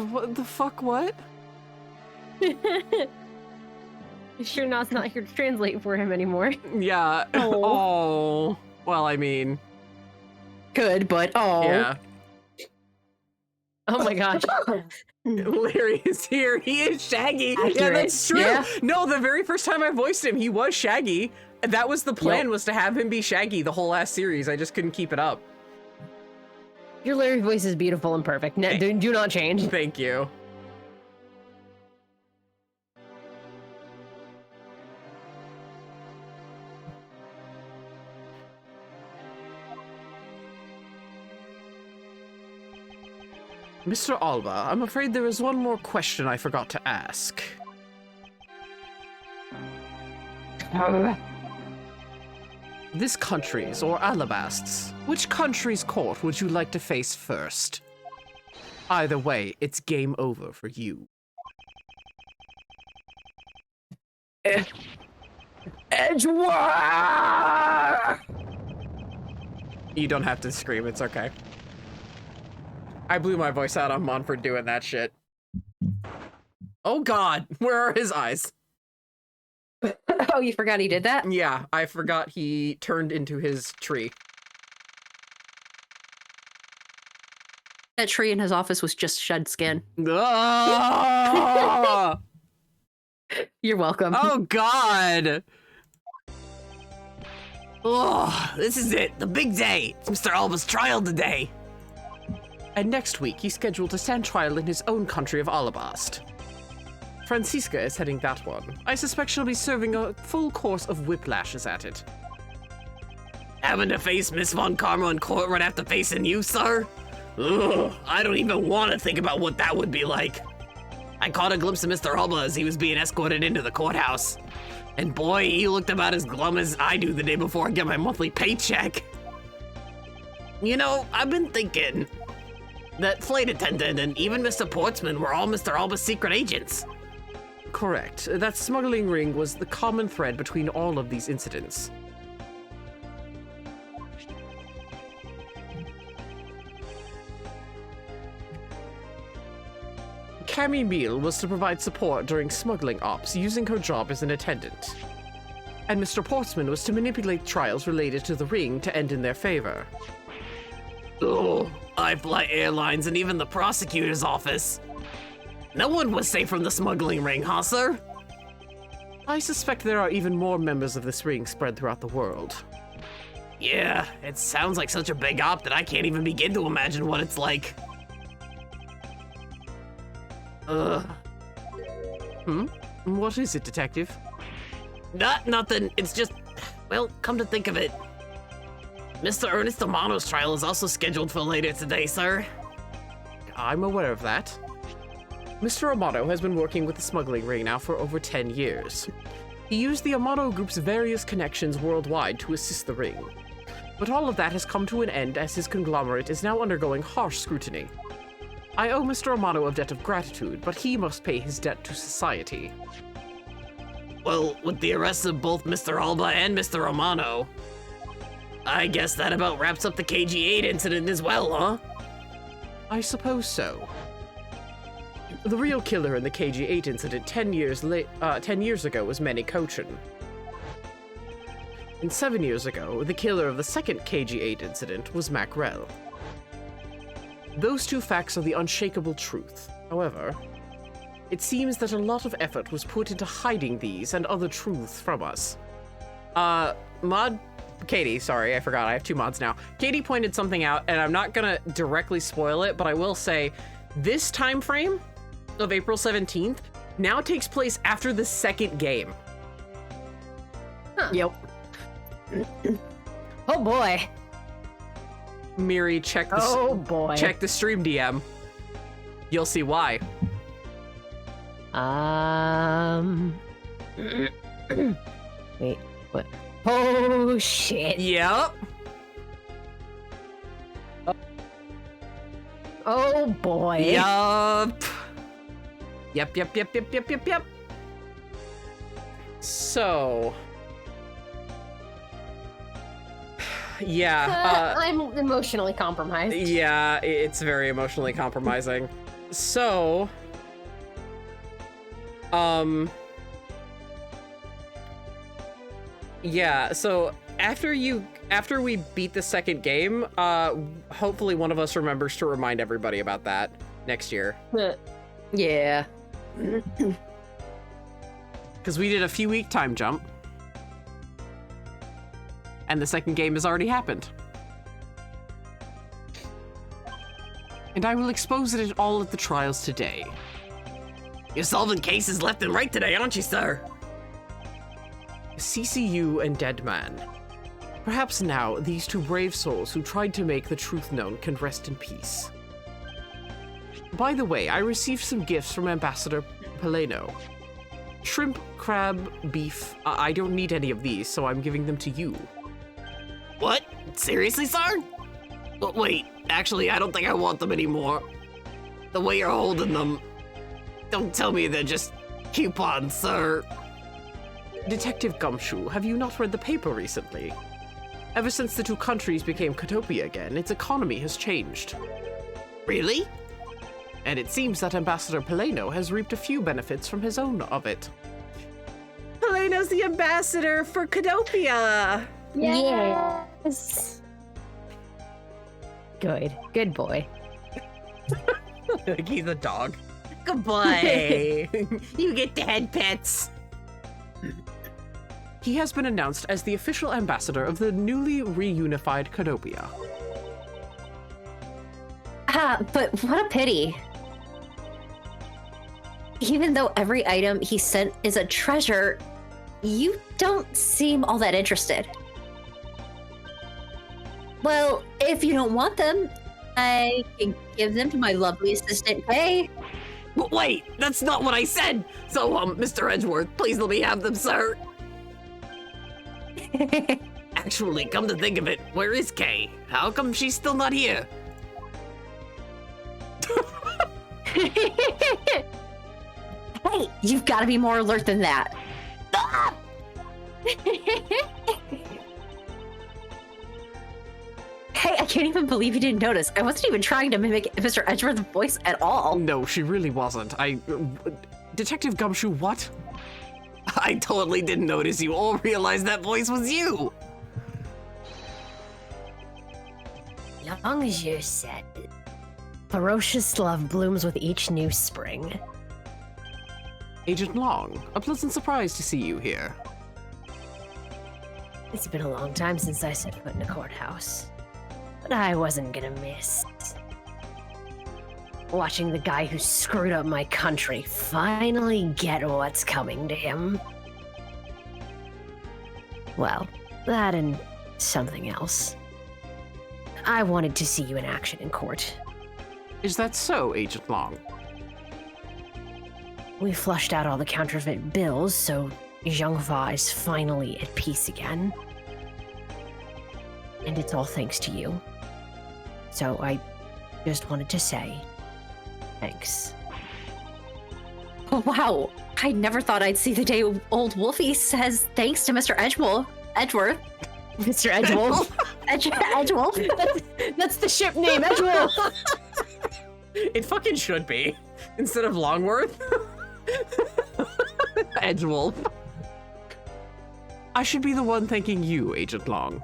what the fuck, what? Sure not here to translate for him anymore. Yeah. Oh. Well, I mean. Good, but Yeah. Oh my gosh. Larry is here. He is Shaggy. Yeah, Accurate. that's true. Yeah. No, the very first time I voiced him, he was Shaggy. That was the plan, was to have him be Shaggy the whole last series. I just couldn't keep it up. Your Larry voice is beautiful and perfect. Do not change. Thank you. Mr. Alba, I'm afraid there is one more question I forgot to ask. This country's, or Alabast's, which country's court would you like to face first? Either way, it's game over for you. Edgeworth! You don't have to scream, it's okay. I blew my voice out on Monfort doing that shit. Oh god, where are his eyes? Oh, you forgot he did that? Yeah, I forgot he turned into his tree. That tree in his office was just shed skin. Ah! You're welcome. Oh god! Oh, this is it. The big day. It's Mr. Alba's trial today. And next week, he's scheduled to stand trial in his own country of Alabast. Francisca is heading that one. I suspect she'll be serving a full course of whiplashes at it. Having to face Miss Von Karma in court right after facing you, sir? Ugh, I don't even want to think about what that would be like. I caught a glimpse of Mr. Alba as he was being escorted into the courthouse. And boy, he looked about as glum as I do the day before I get my monthly paycheck. You know, I've been thinking that flight attendant and even Mr. Portsman were all Mr. Alba's secret agents. Correct. That smuggling ring was the common thread between all of these incidents. Camille was to provide support during smuggling ops using her job as an attendant. And Mr. Portsman was to manipulate trials related to the ring to end in their favor. Oh, I fly airlines and even the prosecutor's office. No one was safe from the smuggling ring, huh, sir? I suspect there are even more members of this ring spread throughout the world. Yeah, it sounds like such a big op that I can't even begin to imagine what it's like. What is it, Detective? Nothing. It's just, well, come to think of it, Mr. Ernest Amano's trial is also scheduled for later today, sir. I'm aware of that. Mr. Amano has been working with the smuggling ring now for over 10 years. He used the Amano Group's various connections worldwide to assist the ring. But all of that has come to an end as his conglomerate is now undergoing harsh scrutiny. I owe Mr. Amano a debt of gratitude, but he must pay his debt to society. Well, with the arrests of both Mr. Alba and Mr. Amano, I guess that about wraps up the KG-8 incident as well, huh? I suppose so. The real killer in the KG-8 incident 10 years ago was Manny Cochin. And 7 years ago, the killer of the second KG-8 incident was Macrel. Those two facts are the unshakable truth. However, it seems that a lot of effort was put into hiding these and other truths from us. Katie, sorry, I forgot, I have 2 mods now. Katie pointed something out, and I'm not gonna directly spoil it, but I will say, this time frame of April 17th now takes place after the second game. Huh. Yep. Oh boy. Miri, check the stream DM. You'll see why. Wait, what? Oh shit. Yep. Oh boy. Yup. Yep. So. Yeah. I'm emotionally compromised. Yeah, it's very emotionally compromising. So. Yeah, so after we beat the second game, hopefully one of us remembers to remind everybody about that next year. Yeah. Because we did a few week time jump. And the second game has already happened. And I will expose it all at the trials today. You're solving cases left and right today, aren't you, sir? CCU and Dead Man. Perhaps now, these two brave souls who tried to make the truth known can rest in peace. By the way, I received some gifts from Ambassador Peleno. Shrimp, crab, beef. I don't need any of these, so I'm giving them to you. What? Seriously, sir? Wait, actually, I don't think I want them anymore. The way you're holding them, don't tell me they're just coupons, sir. Detective Gumshoe, have you not read the paper recently? Ever since the two countries became Catopia again, its economy has changed. Really? And it seems that Ambassador Peleno has reaped a few benefits from his own of it. Peleno's the ambassador for Catopia! Yes. Good boy. He's a dog. Good boy. You get the head pets. He has been announced as the official ambassador of the newly reunified Catopia. But what a pity. Even though every item he sent is a treasure, you don't seem all that interested. Well, if you don't want them, I can give them to my lovely assistant, Kay. Wait, that's not what I said! So, Mr. Edgeworth, please let me have them, sir. Actually, come to think of it, where is Kay? How come she's still not here? Hey, you've got to be more alert than that. Ah! Hey, I can't even believe you didn't notice. I wasn't even trying to mimic Mr. Edgeworth's voice at all. No, she really wasn't. Detective Gumshoe, what? I totally didn't notice you or realize that voice was you. Long as you said, ferocious love blooms with each new spring. Agent Long, a pleasant surprise to see you here. It's been a long time since I set foot in a courthouse. But I wasn't gonna miss watching the guy who screwed up my country finally get what's coming to him. Well, that and something else. I wanted to see you in action in court. Is that so, Agent Long? We flushed out all the counterfeit bills, so Zhongfa is finally at peace again. And it's all thanks to you. So I just wanted to say thanks. Oh, wow. I never thought I'd see the day old Wolfie says thanks to Mr. Edgeworth. Mr. Edgewolf. Edgewolf? That's the ship name, Edgewolf. It fucking should be. Instead of Longworth. Edgewolf. I should be the one thanking you, Agent Long.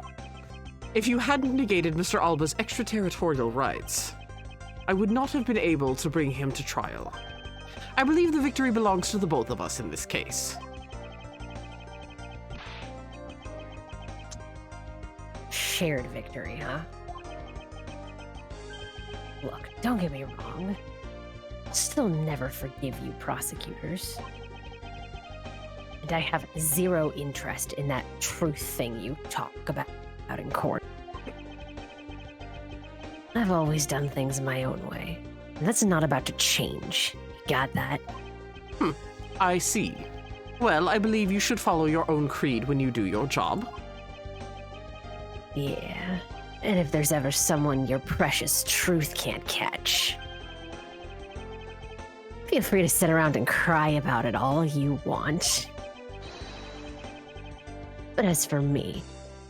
If you hadn't negated Mr. Alba's extraterritorial rights, I would not have been able to bring him to trial. I believe the victory belongs to the both of us in this case. Shared victory, huh? Look, don't get me wrong. I'll still never forgive you, prosecutors. And I have zero interest in that truth thing you talk about in court. I've always done things my own way. And that's not about to change. Got that? I see. Well, I believe you should follow your own creed when you do your job. Yeah. And if there's ever someone your precious truth can't catch, feel free to sit around and cry about it all you want. But as for me,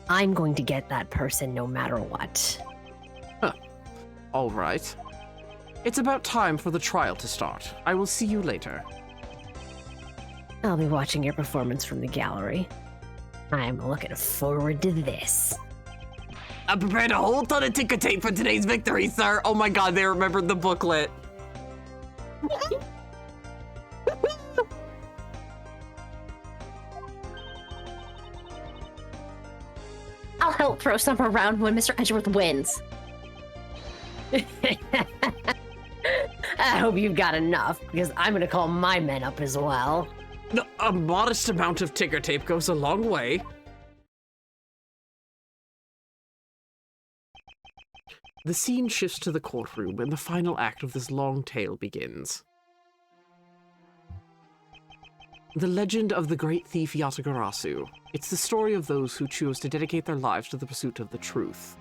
I'm going to get that person no matter what. All right. It's about time for the trial to start. I will see you later. I'll be watching your performance from the gallery. I'm looking forward to this. I prepared a whole ton of ticker tape for today's victory, sir. Oh my god, they remembered the booklet. I'll help throw some around when Mr. Edgeworth wins. I hope you've got enough, because I'm gonna call my men up as well. No, a modest amount of ticker tape goes a long way. The scene shifts to the courtroom and the final act of this long tale begins. The legend of the great thief Yatagarasu. It's the story of those who choose to dedicate their lives to the pursuit of the truth.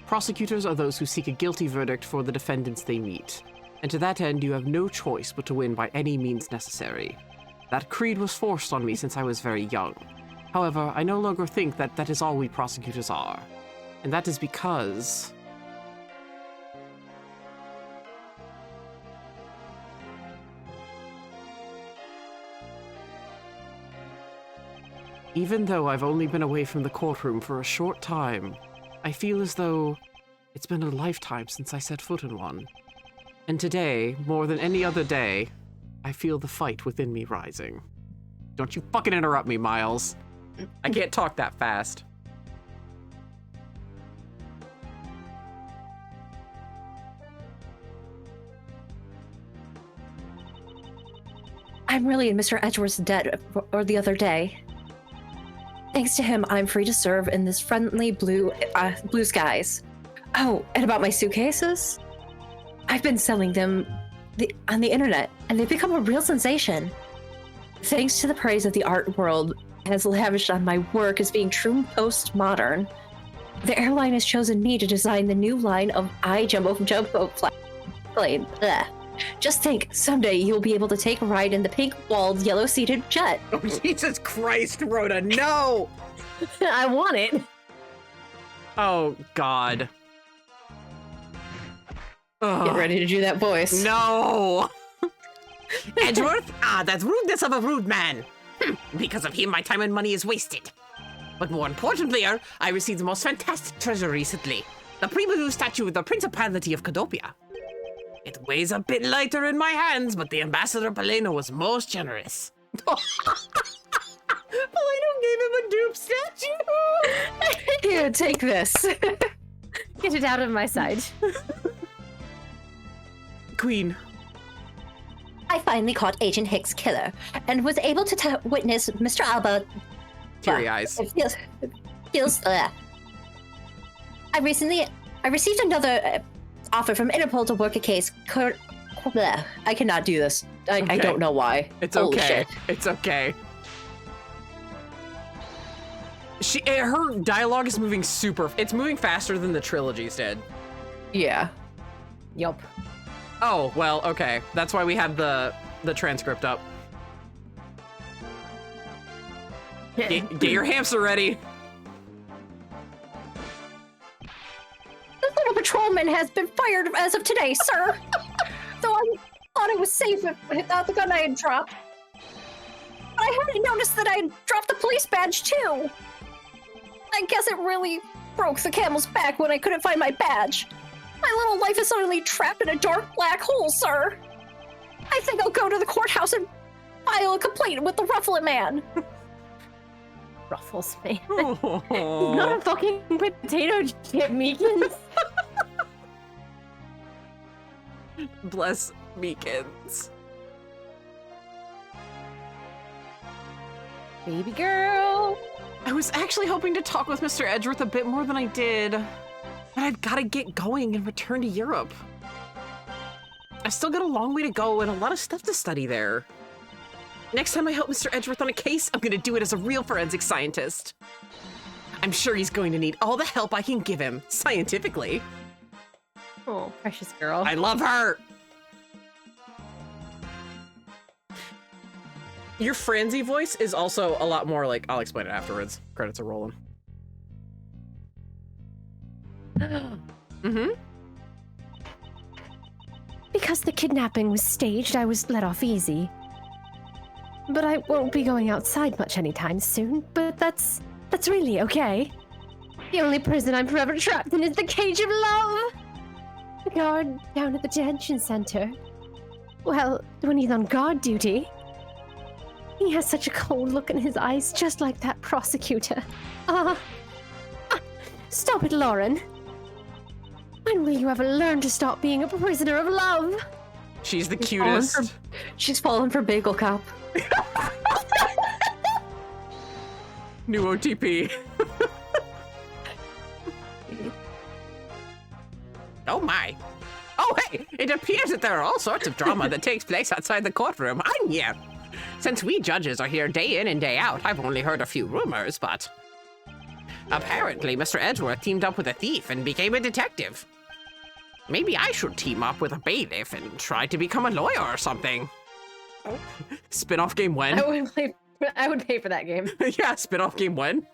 Prosecutors are those who seek a guilty verdict for the defendants they meet, and to that end you have no choice but to win by any means necessary. That creed was forced on me since I was very young. However, I no longer think that that is all we prosecutors are. And that is because... even though I've only been away from the courtroom for a short time, I feel as though it's been a lifetime since I set foot in one. And today, more than any other day, I feel the fight within me rising. Don't you fucking interrupt me, Miles. I can't talk that fast. I'm really in Mr. Edgeworth's debt or the other day. Thanks to him, I'm free to serve in this friendly blue skies. Oh, and about my suitcases? I've been selling them on the internet, and they've become a real sensation. Thanks to the praise of the art world has lavished on my work as being true postmodern, the airline has chosen me to design the new line of Jumbo plane. Ugh. Just think, someday you'll be able to take a ride in the pink-walled, yellow-seated jet. Oh, Jesus Christ, Rhoda, no! I want it. Oh, God. Get ready to do that voice. No! Edgeworth? Ah, that's rudeness of a rude man. Because of him, my time and money is wasted. But more importantly, I received the most fantastic treasure recently. The pre-Blue statue of the Principality of Cadopia. It weighs a bit lighter in my hands, but the Ambassador Paleno was most generous. Polino gave him a dupe statue! Here, take this. Get it out of my sight. Queen. I finally caught Agent Hicks' killer and was able to witness Mr. Alba. Teary eyes. It feels. I received another offer from Interpol to work a case. I cannot do this. I Okay. don't know why. It's Holy okay. shit. It's okay. Her dialogue is moving it's moving faster than the trilogies did. Yeah. Yup. Oh, well, okay. That's why we have the transcript up. Get your hamster ready. This little patrolman has been fired as of today, sir. So I thought it was safe without the gun I had dropped. But I hadn't noticed that I had dropped the police badge too. I guess it really broke the camel's back when I couldn't find my badge. My little life is suddenly trapped in a dark black hole, sir. I think I'll go to the courthouse and file a complaint with the Rufflet Man. Ruffles me. Not a fucking potato chip, Meekins. Bless Meekins. Baby girl. I was actually hoping to talk with Mr. Edgeworth a bit more than I did, but I've got to get going and return to Europe. I still got a long way to go and a lot of stuff to study there. Next time I help Mr. Edgeworth on a case, I'm gonna do it as a real forensic scientist. I'm sure he's going to need all the help I can give him, scientifically. Oh, precious girl. I love her! Your Franzi voice is also a lot more like, I'll explain it afterwards. Credits are rolling. Mm-hmm. Because the kidnapping was staged, I was let off easy. But I won't be going outside much anytime soon, but that's really okay. The only prison I'm forever trapped in is the cage of love! The guard down at the detention center. Well, when he's on guard duty, he has such a cold look in his eyes, just like that prosecutor. Stop it, Lauren. When will you ever learn to stop being a prisoner of love? She's the cutest. She's fallen for Bagel Cop. New OTP. Oh my. Oh hey, it appears that there are all sorts of drama that takes place outside the courtroom. Anya! Since we judges are here day in and day out, I've only heard a few rumors, but... apparently, Mr. Edgeworth teamed up with a thief and became a detective. Maybe I should team up with a bailiff and try to become a lawyer or something. Spin-off game when? I would pay for that game. Yeah, spin-off game when?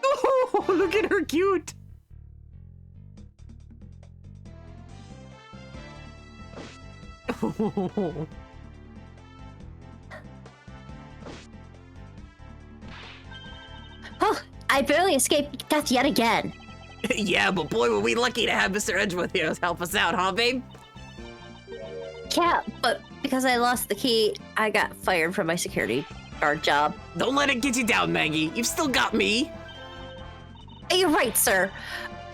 Oh, look at her cute. Oh, I barely escaped death yet again. Yeah, but boy, were we lucky to have Mr. Edgeworth here to help us out, huh, babe? Yeah, but because I lost the key, I got fired from my security guard job. Don't let it get you down, Maggie. You've still got me. You're right, sir.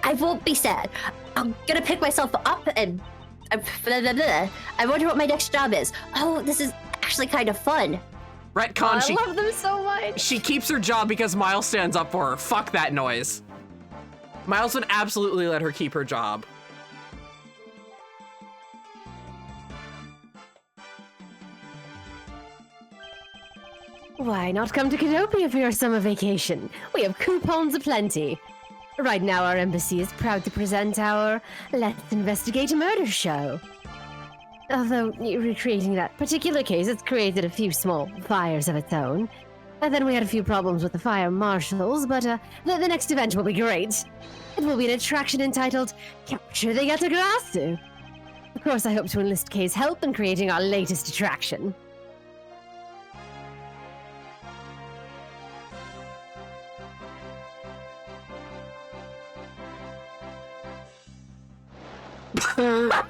I won't be sad. I'm gonna pick myself up and... blah, blah, blah. I wonder what my next job is. Oh, this is actually kind of fun. Retcon, I love them so much. she keeps her job because Miles stands up for her. Fuck that noise. Miles would absolutely let her keep her job. Why not come to Canopia for your summer vacation? We have coupons aplenty. Right now, our embassy is proud to present our Let's Investigate a Murder show. Although, recreating that particular case, it's created a few small fires of its own. And then we had a few problems with the fire marshals, but the next event will be great. It will be an attraction entitled Capture the Yatagarasu. Of course, I hope to enlist Kay's help in creating our latest attraction. I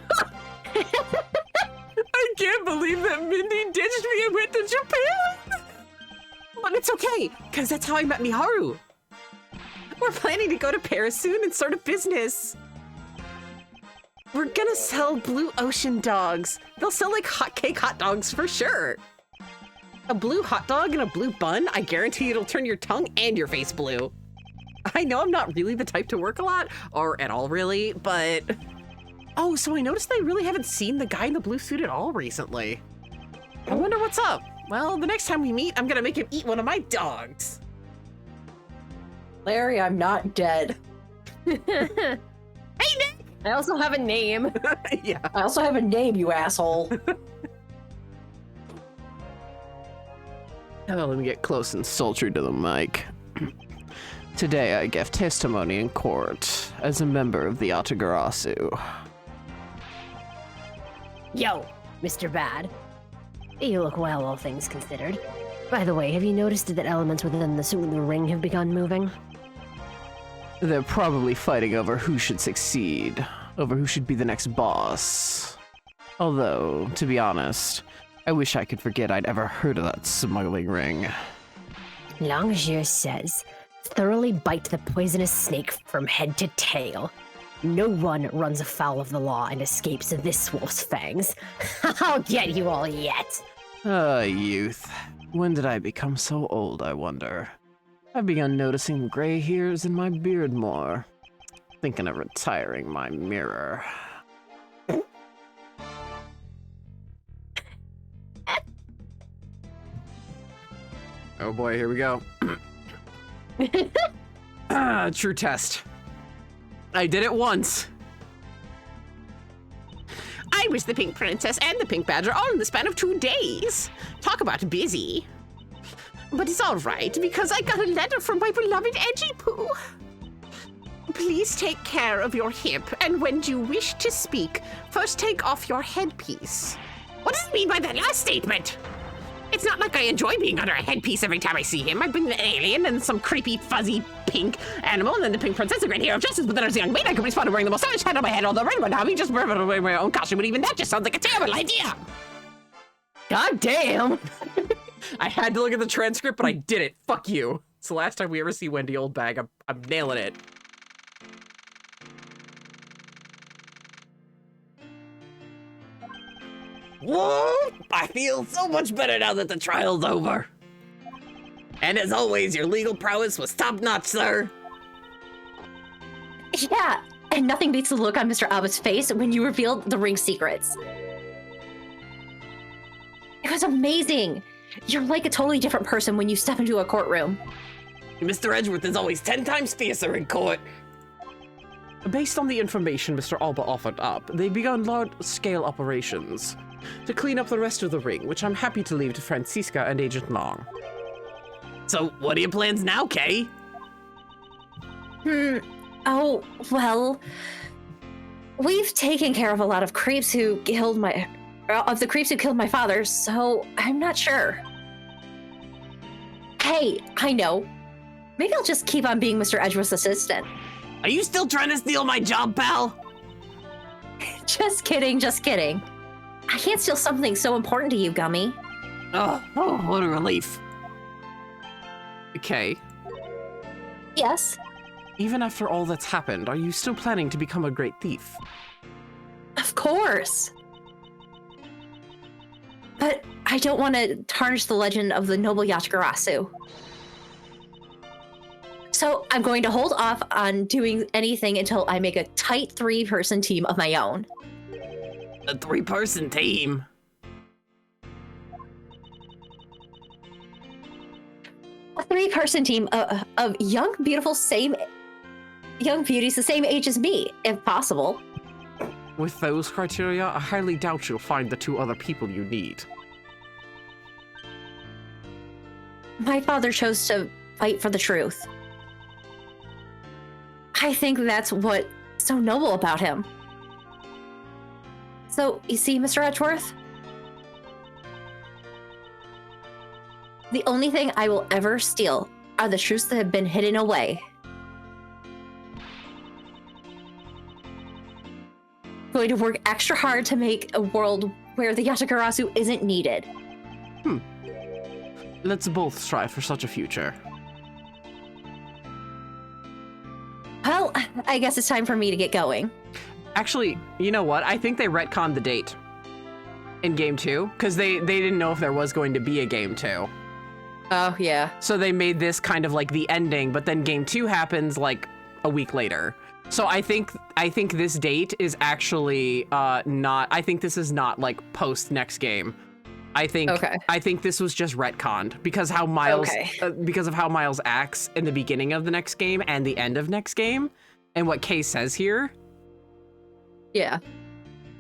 can't believe that Mindy ditched me and went to Japan! But it's okay, because that's how I met Miharu. We're planning to go to Paris soon and start a business. We're gonna sell blue ocean dogs. They'll sell like hotcake hot dogs for sure. A blue hot dog and a blue bun, I guarantee it'll turn your tongue and your face blue. I know I'm not really the type to work a lot, or at all really, but... Oh, so I noticed I really haven't seen the guy in the blue suit at all recently. I wonder what's up. Well, the next time we meet, I'm gonna make him eat one of my dogs. Larry, I'm not dead. Hey, Nick! I also have a name. Yeah. I also have a name, you asshole. Oh, let me get close and sultry to the mic. Today I give testimony in court as a member of the Atagarasu. Yo, Mr. Bad. You look well, all things considered. By the way, have you noticed that elements within the ring have begun moving? They're probably fighting over who should succeed, over who should be the next boss. Although, to be honest, I wish I could forget I'd ever heard of that smuggling ring. Longier says, thoroughly bite the poisonous snake from head to tail. No one runs afoul of the law and escapes this wolf's fangs. I'll get you all yet. Youth. When did I become so old, I wonder? I've begun noticing gray hairs in my beard more. Thinking of retiring my mirror. Oh boy, here we go. True test. I did it once. I was the Pink Princess and the Pink Badger all in the span of 2 days. Talk about busy. But it's all right, because I got a letter from my beloved Edgy Poo. Please take care of your hip, and when you wish to speak, first take off your headpiece. What does it mean by that last statement? It's not like I enjoy being under a headpiece every time I see him. I've been an alien and some creepy, fuzzy, pink animal, and then the Pink Princess, a great hero of justice, but then as a young maid, I could be spotted wearing the most stylish hat on my head, although right about now, he just wearing my own costume, but even that just sounds like a terrible idea. God damn! I had to look at the transcript, but I did it. Fuck you. It's the last time we ever see Wendy Oldbag. I'm nailing it. Whoa! I feel so much better now that the trial's over. And as always, your legal prowess was top-notch, sir. Yeah, and nothing beats the look on Mr. Alba's face when you revealed the ring secrets. It was amazing. You're like a totally different person when you step into a courtroom. Mr. Edgeworth is always 10 times fiercer in court. Based on the information Mr. Alba offered up, they've begun large-scale operations to clean up the rest of the ring, which I'm happy to leave to Francisca and Agent Long. So, what are your plans now, Kay? Oh, well, we've taken care of a lot of creeps who killed my father, so I'm not sure. Hey, I know. Maybe I'll just keep on being Mr. Edgeworth's assistant. Are you still trying to steal my job, pal? Just kidding, just kidding. I can't steal something so important to you, Gummy. Oh, what a relief. Okay. Yes? Even after all that's happened, are you still planning to become a great thief? Of course. But I don't want to tarnish the legend of the noble Yatagarasu. So I'm going to hold off on doing anything until I make a tight 3-person team of my own. A 3-person team? A 3-person team of young, beautiful, young beauties the same age as me, if possible. With those criteria, I highly doubt you'll find the 2 other people you need. My father chose to fight for the truth. I think that's what's so noble about him. So, you see, Mr. Edgeworth? The only thing I will ever steal are the truths that have been hidden away. going to work extra hard to make a world where the Yatagarasu isn't needed. Let's both strive for such a future. Well, I guess it's time for me to get going. Actually, you know what? I think they retconned the date in Game 2, because they didn't know if there was going to be a Game 2. Oh, yeah. So they made this kind of like the ending, but then Game 2 happens like a week later. So I think this date is actually not, I think this is not like post next game. I think this was just retconned because how Miles because of how Miles acts in the beginning of the next game and the end of next game and what Kay says here. Yeah.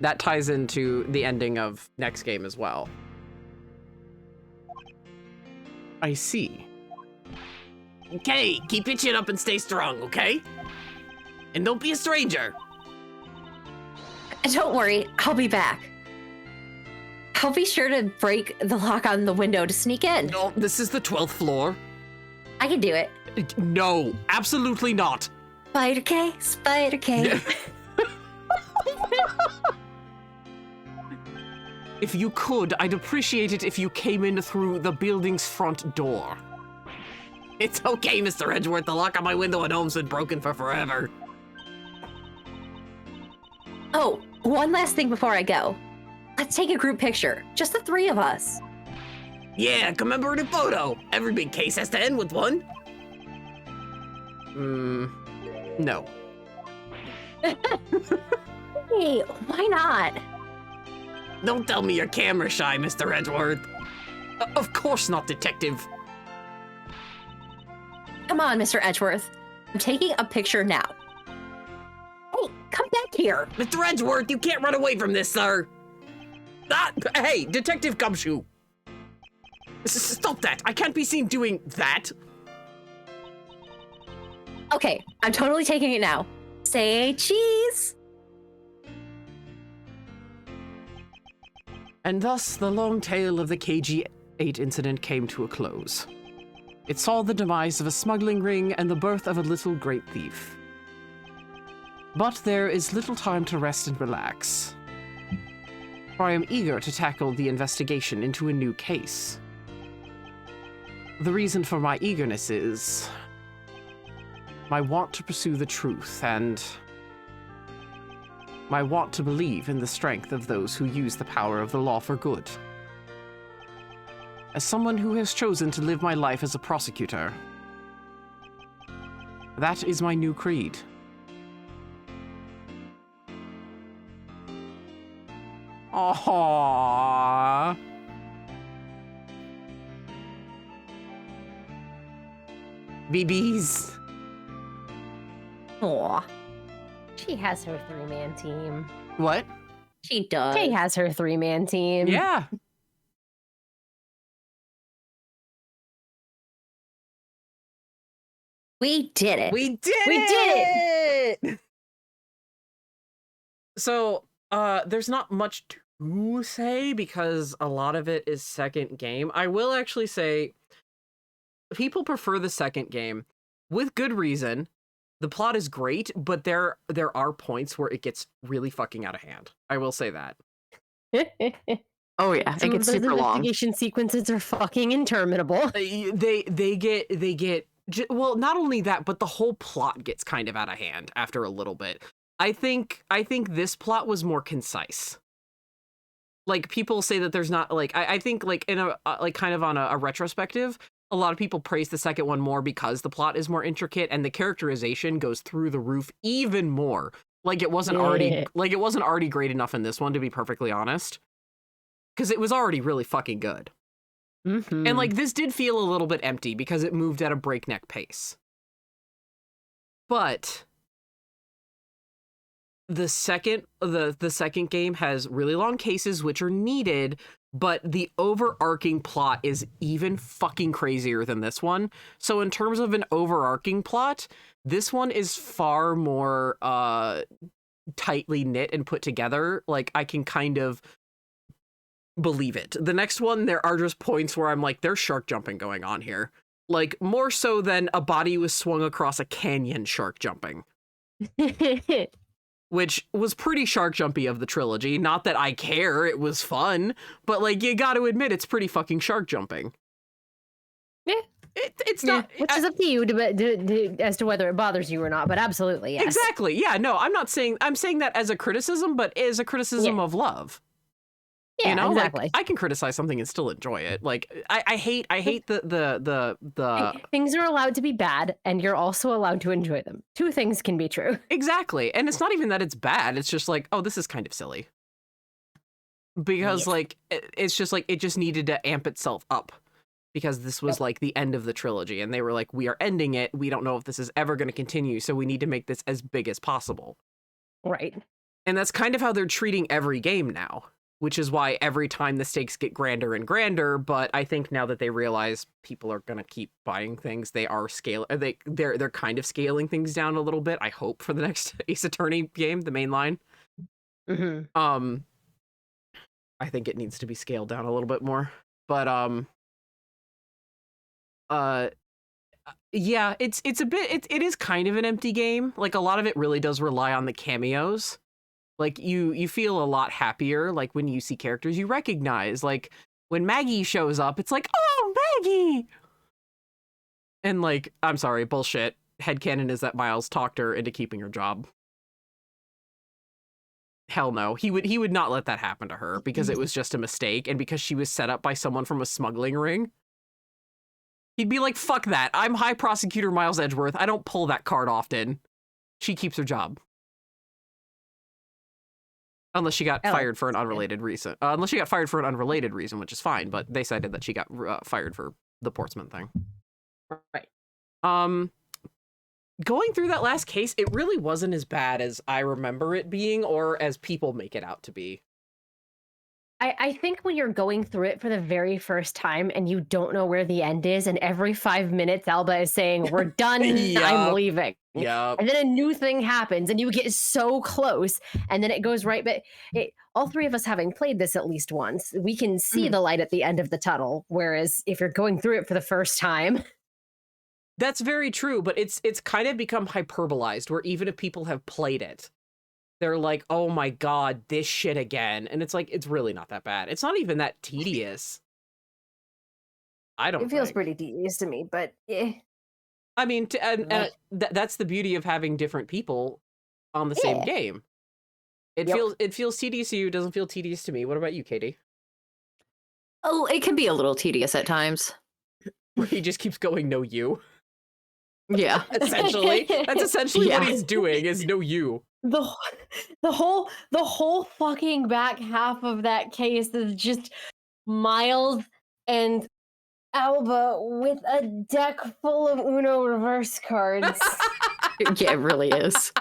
That ties into the ending of next game as well. I see. Okay, keep your chin up and stay strong, okay? And don't be a stranger. Don't worry, I'll be back. I'll be sure to break the lock on the window to sneak in. No, this is the 12th floor. I can do it. No, absolutely not. Spider K, Spider K. If you could, I'd appreciate it if you came in through the building's front door. It's okay, Mr. Edgeworth. The lock on my window at home's been broken for forever. Oh, one last thing before I go. Let's take a group picture. Just the three of us. Yeah, commemorative photo. Every big case has to end with one. No. Hey, why not? Don't tell me you're camera shy, Mr. Edgeworth. Of course not, Detective. Come on, Mr. Edgeworth. I'm taking a picture now. Hey, come back here. Mr. Edgeworth, you can't run away from this, sir. Hey, Detective Gumshoe. Stop that. I can't be seen doing that. Okay, I'm totally taking it now. Say cheese. And thus, the long tale of the KG-8 incident came to a close. It saw the demise of a smuggling ring and the birth of a little great thief. But there is little time to rest and relax, for I am eager to tackle the investigation into a new case. The reason for my eagerness is my want to pursue the truth and my want to believe in the strength of those who use the power of the law for good. As someone who has chosen to live my life as a prosecutor, that is my new creed. Aww. BBs. Aw, She has her three-man team. What? she does. Kay has her three-man team. Yeah. We did it. We did it! So, there's not much to say because a lot of it is second game. I will actually say people prefer the second game with good reason. The plot is great, but there are points where it gets really fucking out of hand. I will say that. Oh yeah, Some it of gets those super long. investigation sequences are fucking interminable. They get well, not only that, but the whole plot gets kind of out of hand after a little bit. I think this plot was more concise. Like, people say that there's not, like, I think, like, in a like kind of on a retrospective, a lot of people praise the second one more because the plot is more intricate and the characterization goes through the roof even more. Like it wasn't already great enough in this one, to be perfectly honest, because it was already really fucking good. Mm-hmm. And like, this did feel a little bit empty because it moved at a breakneck pace. But the second game has really long cases, which are needed, but the overarching plot is even fucking crazier than this one. So in terms of an overarching plot, this one is far more tightly knit and put together. Like, I can kind of believe it. The next one, there are just points where I'm like, there's shark jumping going on here. Like, more so than a body was swung across a canyon shark jumping. which was pretty shark jumpy of the trilogy. Not that I care, it was fun, but like you got to admit it's pretty fucking shark jumping. Yeah. It's not, which is up to you as to whether it bothers you or not, but absolutely, yes. Exactly. Yeah, no, I'm saying that as a criticism, but as a criticism of love. Yeah, you know, exactly. Like, I can criticize something and still enjoy it. Like I hate the things are allowed to be bad, and you're also allowed to enjoy them. Two things can be true. Exactly. And it's not even that it's bad. It's just like, oh, this is kind of silly. Because like it's just like it just needed to amp itself up. Because this was like the end of the trilogy, and they were like, we are ending it. We don't know if this is ever going to continue, so we need to make this as big as possible. Right. And that's kind of how they're treating every game now, which is why every time the stakes get grander and grander. But I think now that they realize people are going to keep buying things, they are they're kind of scaling things down a little bit. I hope for the next Ace Attorney game, the main line. Mm-hmm. I think it needs to be scaled down a little bit more, but yeah, it is kind of an empty game. Like a lot of it really does rely on the cameos. Like you feel a lot happier like when you see characters you recognize. Like when Maggie shows up, it's like, oh, Maggie. And like, I'm sorry, bullshit. Headcanon is that Miles talked her into keeping her job. Hell no. He would not let that happen to her because it was just a mistake and because she was set up by someone from a smuggling ring. He'd be like, fuck that. I'm High Prosecutor Miles Edgeworth. I don't pull that card often. She keeps her job. Unless she got fired for an unrelated reason. Unless she got fired for an unrelated reason, which is fine. But they cited that she got fired for the Portsmouth thing. Right. Going through that last case, it really wasn't as bad as I remember it being or as people make it out to be. I think when you're going through it for the very first time and you don't know where the end is, and every 5 minutes Alba is saying, we're done, I'm leaving. Yeah. And then a new thing happens and you get so close and then it goes right back. All three of us having played this at least once, we can see the light at the end of the tunnel. Whereas if you're going through it for the first time. That's very true, but it's kind of become hyperbolized where even if people have played it, they're like, oh my god, this shit again. And it's like, it's really not that bad. It's not even that tedious. I don't It feels think. pretty tedious to me, but yeah. I mean, that's the beauty of having different people on the same game. It feels tedious to you, doesn't feel tedious to me. What about you, Katie? Oh, it can be a little tedious at times. Where he just keeps going, no you. Yeah. Essentially. That's essentially what he's doing, is no you. The whole fucking back half of that case is just Miles and Alba with a deck full of Uno reverse cards. Yeah, it really is.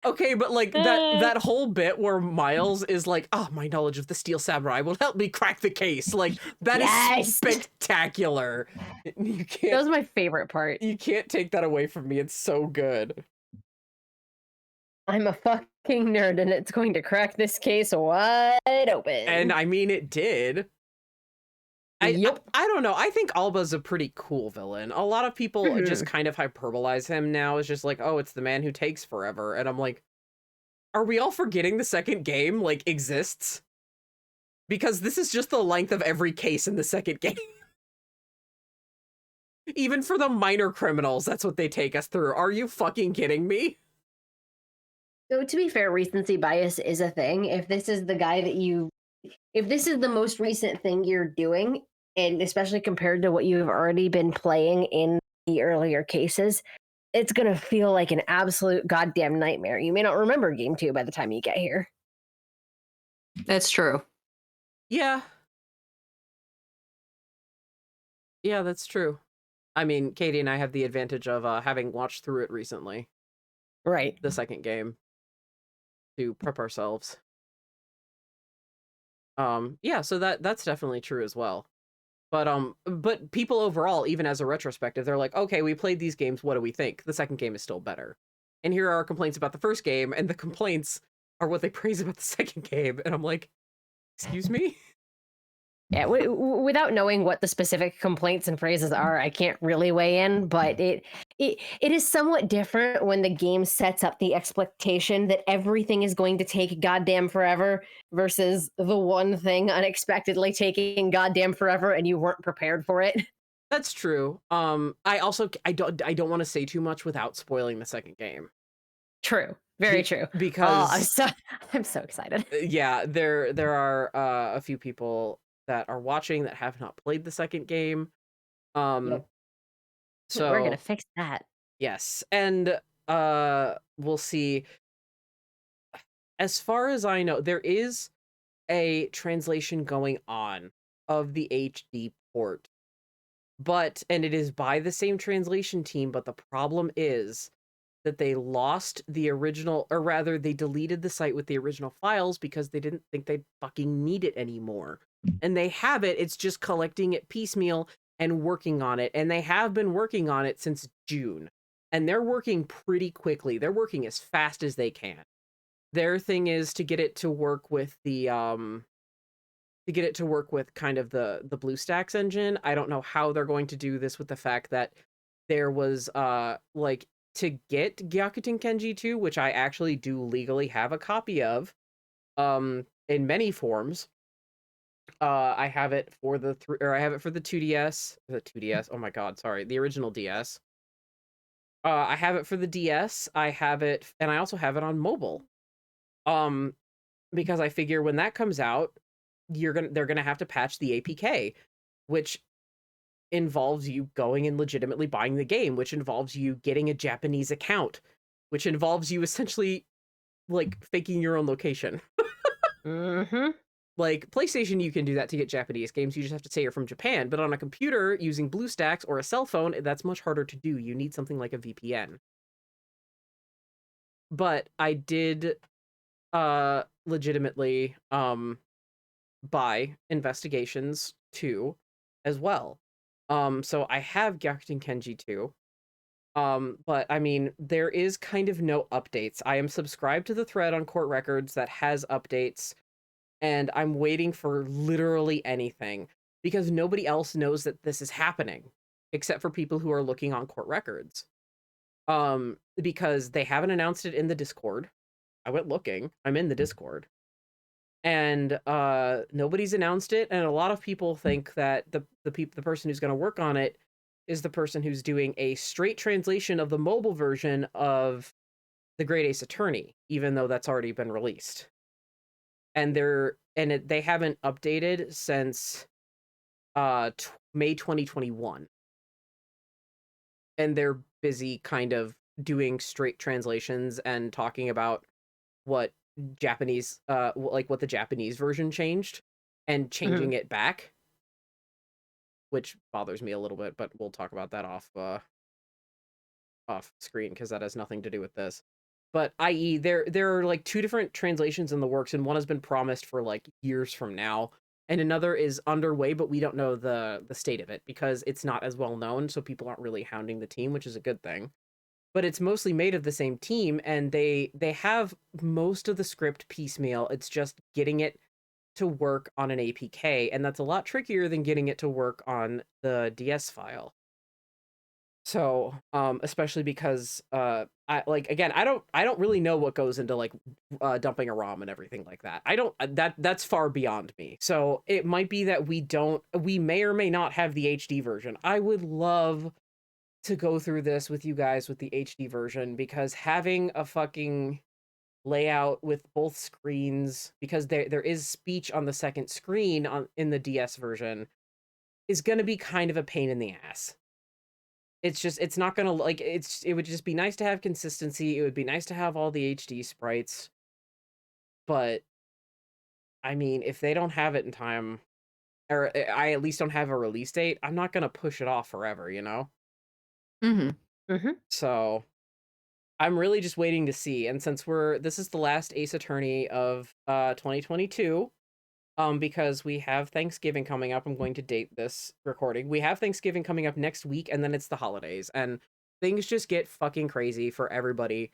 Okay, but like that whole bit where Miles is like, oh, my knowledge of the Steel Samurai will help me crack the case. Like, that is spectacular. You can't, that was my favorite part. You can't take that away from me. It's so good. I'm a fucking nerd and it's going to crack this case wide open. And I mean, it did. I don't know. I think Alba's a pretty cool villain. A lot of people just kind of hyperbolize him now. It's just like, oh, it's the man who takes forever. And I'm like, are we all forgetting the second game, like, exists? Because this is just the length of every case in the second game. Even for the minor criminals, that's what they take us through. Are you fucking kidding me? So to be fair, recency bias is a thing. If this is the guy if this is the most recent thing you're doing, and especially compared to what you've already been playing in the earlier cases, it's going to feel like an absolute goddamn nightmare. You may not remember game 2 by the time you get here. That's true. Yeah. Yeah, that's true. I mean, Katie and I have the advantage of having watched through it recently. Right. The second game. To prep ourselves. Yeah, so that's definitely true as well. But people overall, even as a retrospective, they're like, okay, we played these games, what do we think? The second game is still better. And here are our complaints about the first game, and the complaints are what they praise about the second game. And I'm like, excuse me? Yeah, without knowing what the specific complaints and phrases are, I can't really weigh in. But it is somewhat different when the game sets up the expectation that everything is going to take goddamn forever versus the one thing unexpectedly taking goddamn forever and you weren't prepared for it. That's true. I don't want to say too much without spoiling the second game. True, very true. Oh, Because I'm so excited. yeah, there are a few people that are watching that have not played the second game. Yep. So We're gonna fix that. yes, and we'll see. As far as I know, there is a translation going on of the HD port, and it is by the same translation team, but the problem is that they lost the original, or rather they deleted the site with the original files because they didn't think they fucking need it anymore. And they have it, it's just collecting it piecemeal and working on it. And they have been working on it since June. And they're working pretty quickly. They're working as fast as they can. Their thing is to get it to work with the kind of the BlueStacks engine. I don't know how they're going to do this with the fact that there was like to get Gyakuten Kenji 2, which I actually do legally have a copy of, in many forms. I have it for the 2DS, oh my god, sorry, the original DS. I have it for the DS. I have it, and I also have it on mobile. Because I figure when that comes out, they're gonna have to patch the APK, which involves you going and legitimately buying the game, which involves you getting a Japanese account, which involves you essentially like faking your own location. Mm-hmm. Like PlayStation, you can do that to get Japanese games. You just have to say you're from Japan. But on a computer using BlueStacks or a cell phone, that's much harder to do. You need something like a VPN. But I did legitimately buy Investigations 2 as well. So I have Gyakuten Kenji 2. But I mean, there is kind of no updates. I am subscribed to the thread on Court Records that has updates, and I'm waiting for literally anything because nobody else knows that this is happening except for people who are looking on Court Records. Because they haven't announced it in the Discord. I went looking. I'm in the Discord. And nobody's announced it, and a lot of people think that the person who's going to work on it is the person who's doing a straight translation of the mobile version of the Great Ace Attorney, even though that's already been released. And they haven't updated since May 2021. And they're busy kind of doing straight translations and talking about what Japanese like what the Japanese version changed and changing it back, which bothers me a little bit, but we'll talk about that off screen because that has nothing to do with this. But i.e. there are like two different translations in the works, and one has been promised for like years from now, and another is underway, but we don't know the state of it because it's not as well known, so people aren't really hounding the team, which is a good thing. But it's mostly made of the same team, and they have most of the script piecemeal. It's just getting it to work on an APK, and that's a lot trickier than getting it to work on the DS file. So, especially because I don't really know what goes into like dumping a ROM and everything like that. That's far beyond me. So it might be that we may or may not have the HD version. I would love to go through this with you guys with the HD version, because having a fucking layout with both screens, because there is speech on the second screen in the DS version, is going to be kind of a pain in the ass. It's not going to like it would just be nice to have consistency. It would be nice to have all the HD sprites. But I mean, if they don't have it in time, or I at least don't have a release date, I'm not going to push it off forever, you know? So I'm really just waiting to see. And since this is the last Ace Attorney of 2022, because we have Thanksgiving coming up, I'm going to date this recording. We have Thanksgiving coming up next week, and then it's the holidays, and things just get fucking crazy for everybody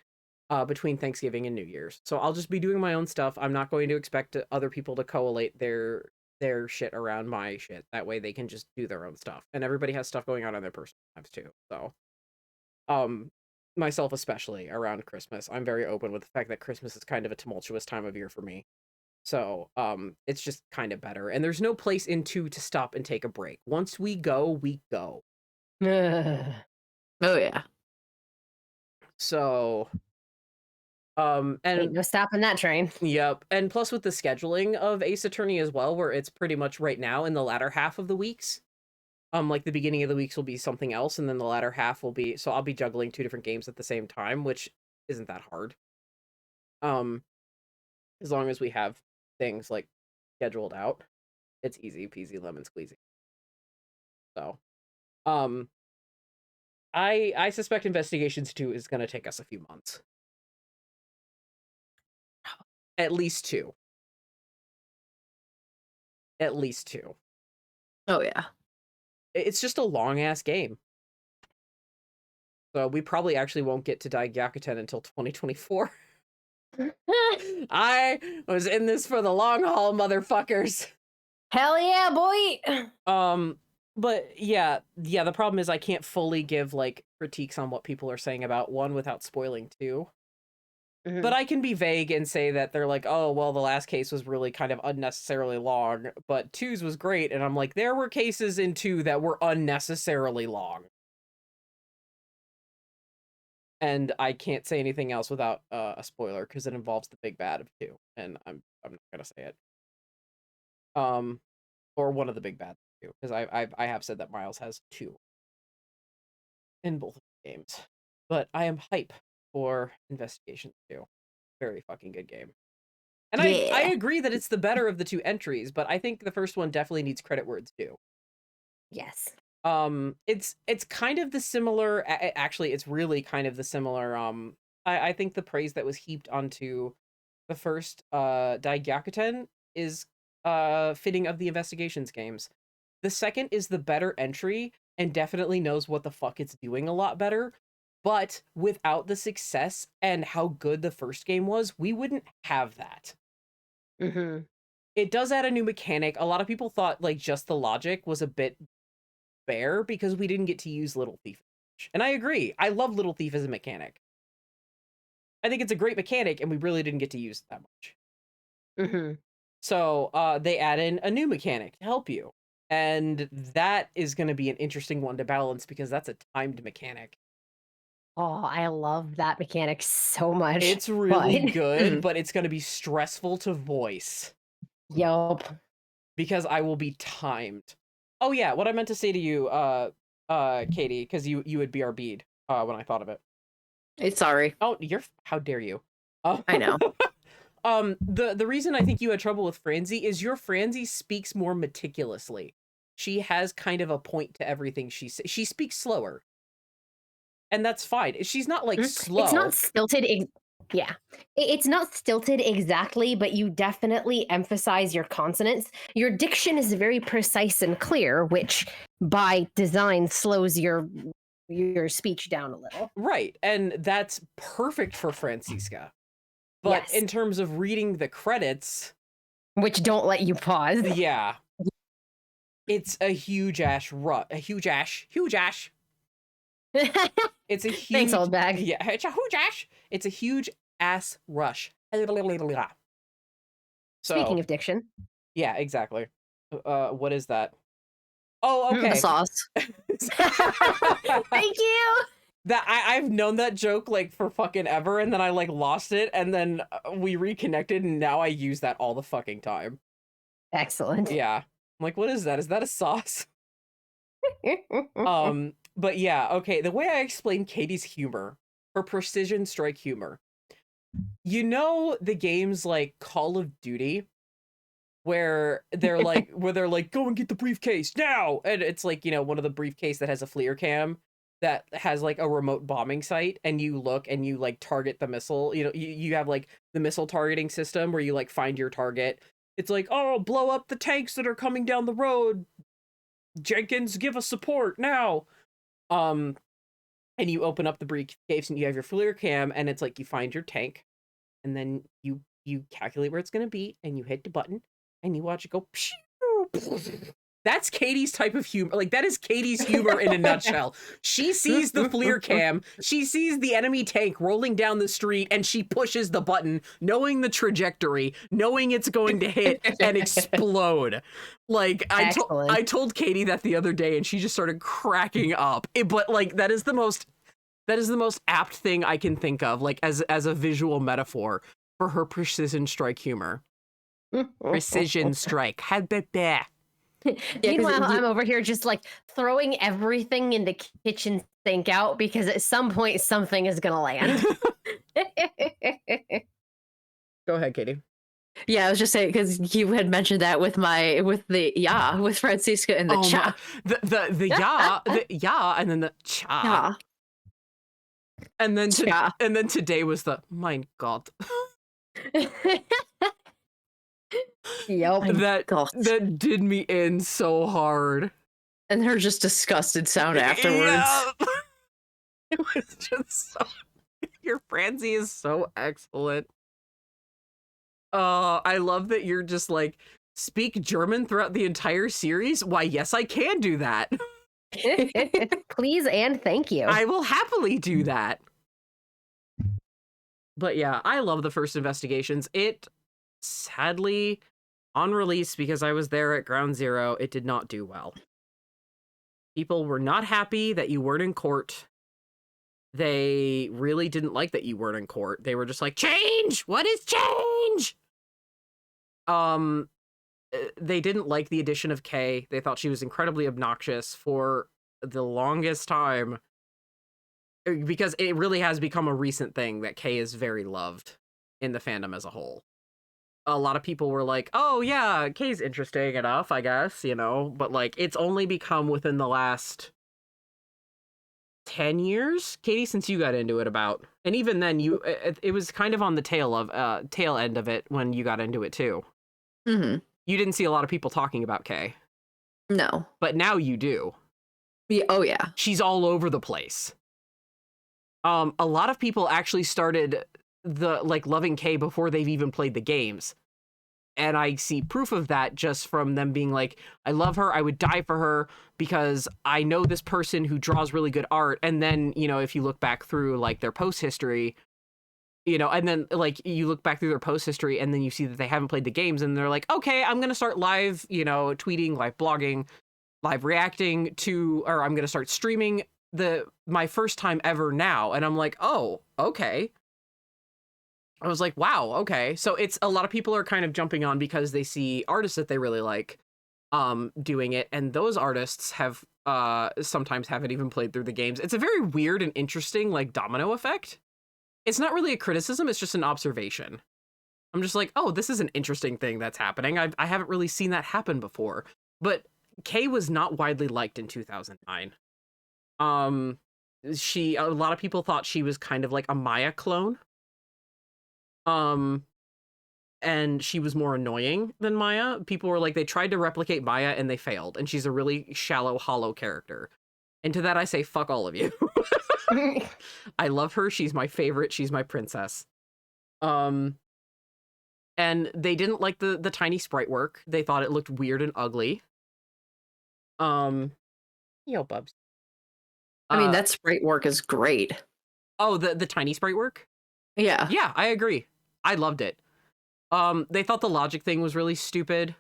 between Thanksgiving and New Year's. So I'll just be doing my own stuff. I'm not going to expect other people to collate their their shit around my shit. That way they can just do their own stuff. And everybody has stuff going on in their personal lives too. So, myself especially around Christmas, I'm very open with the fact that Christmas is kind of a tumultuous time of year for me. So, it's just kind of better. And there's no place in 2 to stop and take a break. Once we go, we go. Ugh. Oh yeah. So, Ain't and no stopping that train. yep. And plus with the scheduling of Ace Attorney as well, where it's pretty much right now in the latter half of the weeks. Like the beginning of the weeks will be something else, and then the latter half will be, so I'll be juggling 2 different games at the same time, which isn't that hard. As long as we have things like scheduled out, it's easy peasy lemon squeezy. So, I suspect Investigations 2 is going to take us a few months. At least 2. At least 2. Oh yeah. It's just a long ass game. So we probably actually won't get to Daigakuten until 2024. I was in this for the long haul, motherfuckers. Hell yeah, boy. But yeah, the problem is I can't fully give like critiques on what people are saying about 1 without spoiling 2. But I can be vague and say that they're like, oh, well, the last case was really kind of unnecessarily long, but 2's was great. And I'm like, there were cases in 2 that were unnecessarily long. And I can't say anything else without a spoiler because it involves the big bad of 2, and I'm not gonna say it. Or one of the big bads of 2, because I have said that Miles has 2 in both of the games. But I am hype for Investigation 2. Very fucking good game. And I agree that it's the better of the 2 entries, but I think the first one definitely needs credit where it's due. Yes. It's kind of the similar, actually it's really kind of the similar, I think the praise that was heaped onto the first Daigakuten is fitting of the Investigations games. The second is the better entry and definitely knows what the fuck it's doing a lot better, but without the success and how good the first game was, we wouldn't have that. It does add a new mechanic. A lot of people thought like just the logic was a bit bare because we didn't get to use Little Thief. And I agree. I love Little Thief as a mechanic. I think it's a great mechanic and we really didn't get to use it that much. So they add in a new mechanic to help you. And that is going to be an interesting one to balance because that's a timed mechanic. Oh, I love that mechanic so much. It's really good, but it's going to be stressful to voice. Yup. Because I will be timed. Oh yeah, what I meant to say to you, Katie, because you had BRB'd when I thought of it. It's sorry. Oh, how dare you? I know. The reason I think you had trouble with Franzi is your Franzi speaks more meticulously. She has kind of a point to everything she says. She speaks slower. And that's fine. She's not like slow. It's not stilted. Yeah. It's not stilted exactly, but you definitely emphasize your consonants. Your diction is very precise and clear, which by design slows your speech down a little. Right. And that's perfect for Francisca. But Yes. in terms of reading the credits, which don't let you pause. Yeah. It's a huge ash It's a huge Thanks, old bag. Yeah, it's a huge ash. It's a huge ass rush. So, Speaking of diction. Yeah, exactly. What is that? Oh, okay. The sauce. Thank you. That I've known that joke like for fucking ever, and then I like lost it, and then we reconnected, and now I use that all the fucking time. Excellent. Yeah. I'm like, what is that? Is that a sauce? But yeah, okay. The way I explain Katie's humor, her precision strike humor. You know the games like Call of Duty, where they're like, go and get the briefcase now, and it's like, you know, one of the briefcase that has a FLIR cam that has like a remote bombing site, and you look and you like target the missile. You know, you have like the missile targeting system where you like find your target. It's like, oh, blow up the tanks that are coming down the road. Jenkins, give us support now. And you open up the briefcase and you have your FLIR cam, and it's like you find your tank, and then you calculate where it's gonna be, and you hit the button, and you watch it go, That's Katie's type of humor. Like, that is Katie's humor in a nutshell. She sees the FLIR cam, she sees the enemy tank rolling down the street, and she pushes the button, knowing the trajectory, knowing it's going to hit and explode. Like, I told Katie that the other day, and she just started cracking up. But like, that is the most apt thing I can think of, like, as a visual metaphor for her precision strike humor. Precision strike. Meanwhile, I'm over here just like throwing everything in the kitchen sink out because at some point something is gonna land. Go ahead, Katie. Yeah, I was just saying because you had mentioned that with Francisca in the cha. The ya, and then the cha. And then today was the mein Gott. Yep. That did me in so hard. And her just disgusted sound afterwards. Yeah. It was just so... Your Francie is so excellent. I love that you're just like, speak German throughout the entire series? Why, yes, I can do that. Please and thank you. I will happily do that. But yeah, I love the first investigations. It, sadly, on release, because I was there at Ground Zero, it did not do well. People were not happy that you weren't in court. They really didn't like that you weren't in court. They were just like, change! What is change? They didn't like the addition of Kay. They thought she was incredibly obnoxious for the longest time. Because it really has become a recent thing that Kay is very loved in the fandom as a whole. A lot of people were like, oh yeah, Kay's interesting enough, I guess, you know? But like, it's only become within the last 10 years, Katie, since you got into it about. And even then, it was kind of on the tail end of it when you got into it too. Mm-hmm. You didn't see a lot of people talking about Kay. No. But now you do. Yeah, oh yeah. She's all over the place. A lot of people actually started loving Kay before they've even played the games. And I see proof of that just from them being like, I love her, I would die for her because I know this person who draws really good art. And then, you know, if you look back through like their post history, you know, and then like you look back through their post history and then you see that they haven't played the games and they're like, okay, I'm going to start live, you know, tweeting, live blogging, live reacting to, or I'm going to start streaming my first time ever now. And I'm like, oh, okay. I was like, wow, okay. So it's a lot of people are kind of jumping on because they see artists that they really like doing it. And those artists have sometimes haven't even played through the games. It's a very weird and interesting like domino effect. It's not really a criticism. It's just an observation. I'm just like, oh, this is an interesting thing that's happening. I haven't really seen that happen before. But Kay was not widely liked in 2009. A lot of people thought she was kind of like a Maya clone. And she was more annoying than Maya. People were like, they tried to replicate Maya and they failed. And she's a really shallow, hollow character. And to that I say, fuck all of you. I love her. She's my favorite. She's my princess. And they didn't like the tiny sprite work. They thought it looked weird and ugly. Yo, bubs. I mean, that sprite work is great. Oh, the tiny sprite work? Yeah. Yeah, I agree. I loved it. They thought the logic thing was really stupid.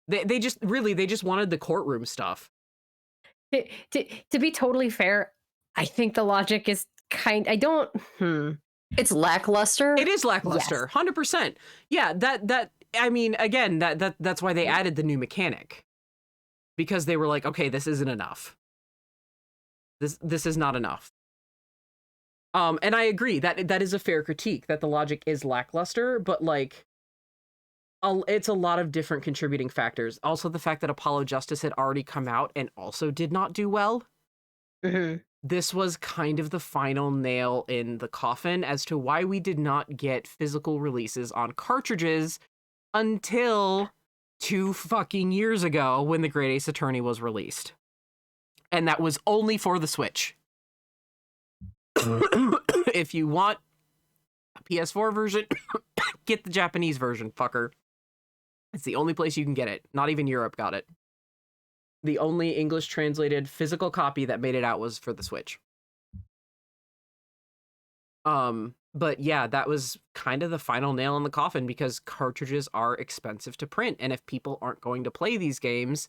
They just wanted the courtroom stuff. To be totally fair, I think the logic is It's lackluster. It is lackluster, 100%. Yeah, that I mean, again, that's why they added the new mechanic. Because they were like, okay, this isn't enough. This is not enough. And I agree that is a fair critique, that the logic is lackluster, but like, it's a lot of different contributing factors. Also, the fact that Apollo Justice had already come out and also did not do well. Mm-hmm. This was kind of the final nail in the coffin as to why we did not get physical releases on cartridges until 2 fucking years ago when the Great Ace Attorney was released. And that was only for the Switch. If you want a PS4 version, get the Japanese version, fucker. It's the only place you can get it. Not even Europe got it. The only English translated physical copy that made it out was for the Switch. But yeah, that was kind of the final nail in the coffin because cartridges are expensive to print. And if people aren't going to play these games,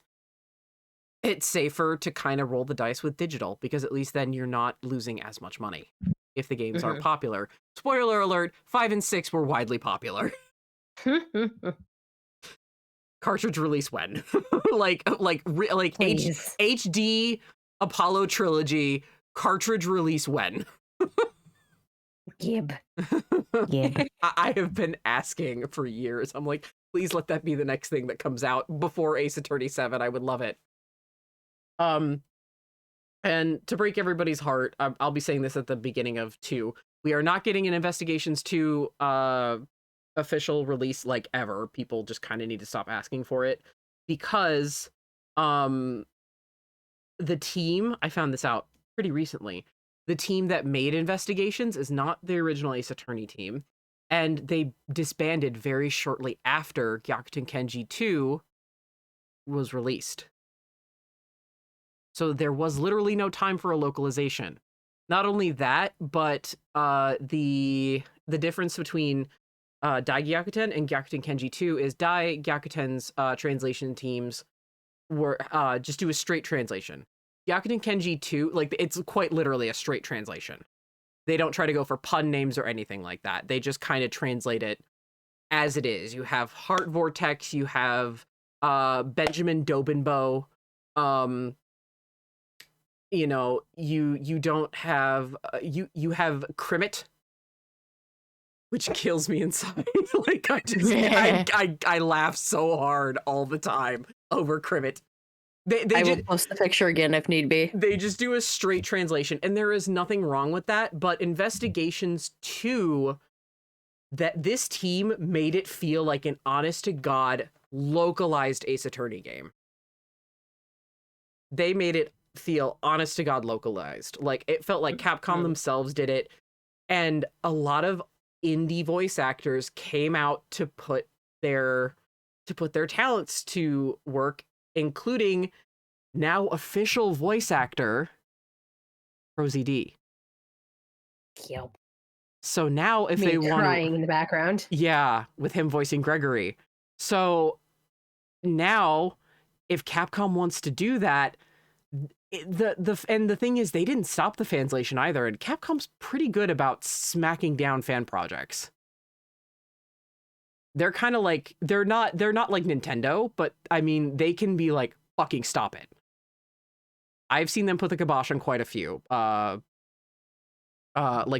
it's safer to kind of roll the dice with digital because at least then you're not losing as much money if the games aren't popular. Spoiler alert, 5 and 6 were widely popular. Cartridge release when? like HD Apollo trilogy cartridge release when? Gib. Gib. I have been asking for years. I'm like, please let that be the next thing that comes out before Ace Attorney 7. I would love it. And to break everybody's heart, I'll be saying this at the beginning of 2. We are not getting an Investigations 2 official release like ever. People just kind of need to stop asking for it because the team, I found this out pretty recently, the team that made Investigations is not the original Ace Attorney team, and they disbanded very shortly after Gyakuten Kenji 2 was released. So there was literally no time for a localization. Not only that, but the difference between Dai Gyakuten and Gyakuten Kenji 2 is Dai Gyakuten's translation teams were just do a straight translation. Gyakuten Kenji 2, like, it's quite literally a straight translation. They don't try to go for pun names or anything like that. They just kind of translate it as it is. You have Heart Vortex, you have Benjamin Dobinbo, you know, you don't have you have Crimit, which kills me inside. Like I laugh so hard all the time over Crimit. I will post the picture again if need be. They just do a straight translation, and there is nothing wrong with that. But Investigations 2, that this team made it feel like an honest to God localized Ace Attorney game. They made it feel honest to God localized. Like it felt like Capcom themselves did it, and a lot of indie voice actors came out to put their talents to work, including now official voice actor Rosie D. Yep. So now if they want crying in the background. Yeah, with him voicing Gregory. So now if Capcom wants to do that, the thing is they didn't stop the fanslation either, and Capcom's pretty good about smacking down fan projects. They're kind of like they're not like Nintendo, but I mean they can be like, fucking stop it. I've seen them put the kibosh on quite a few like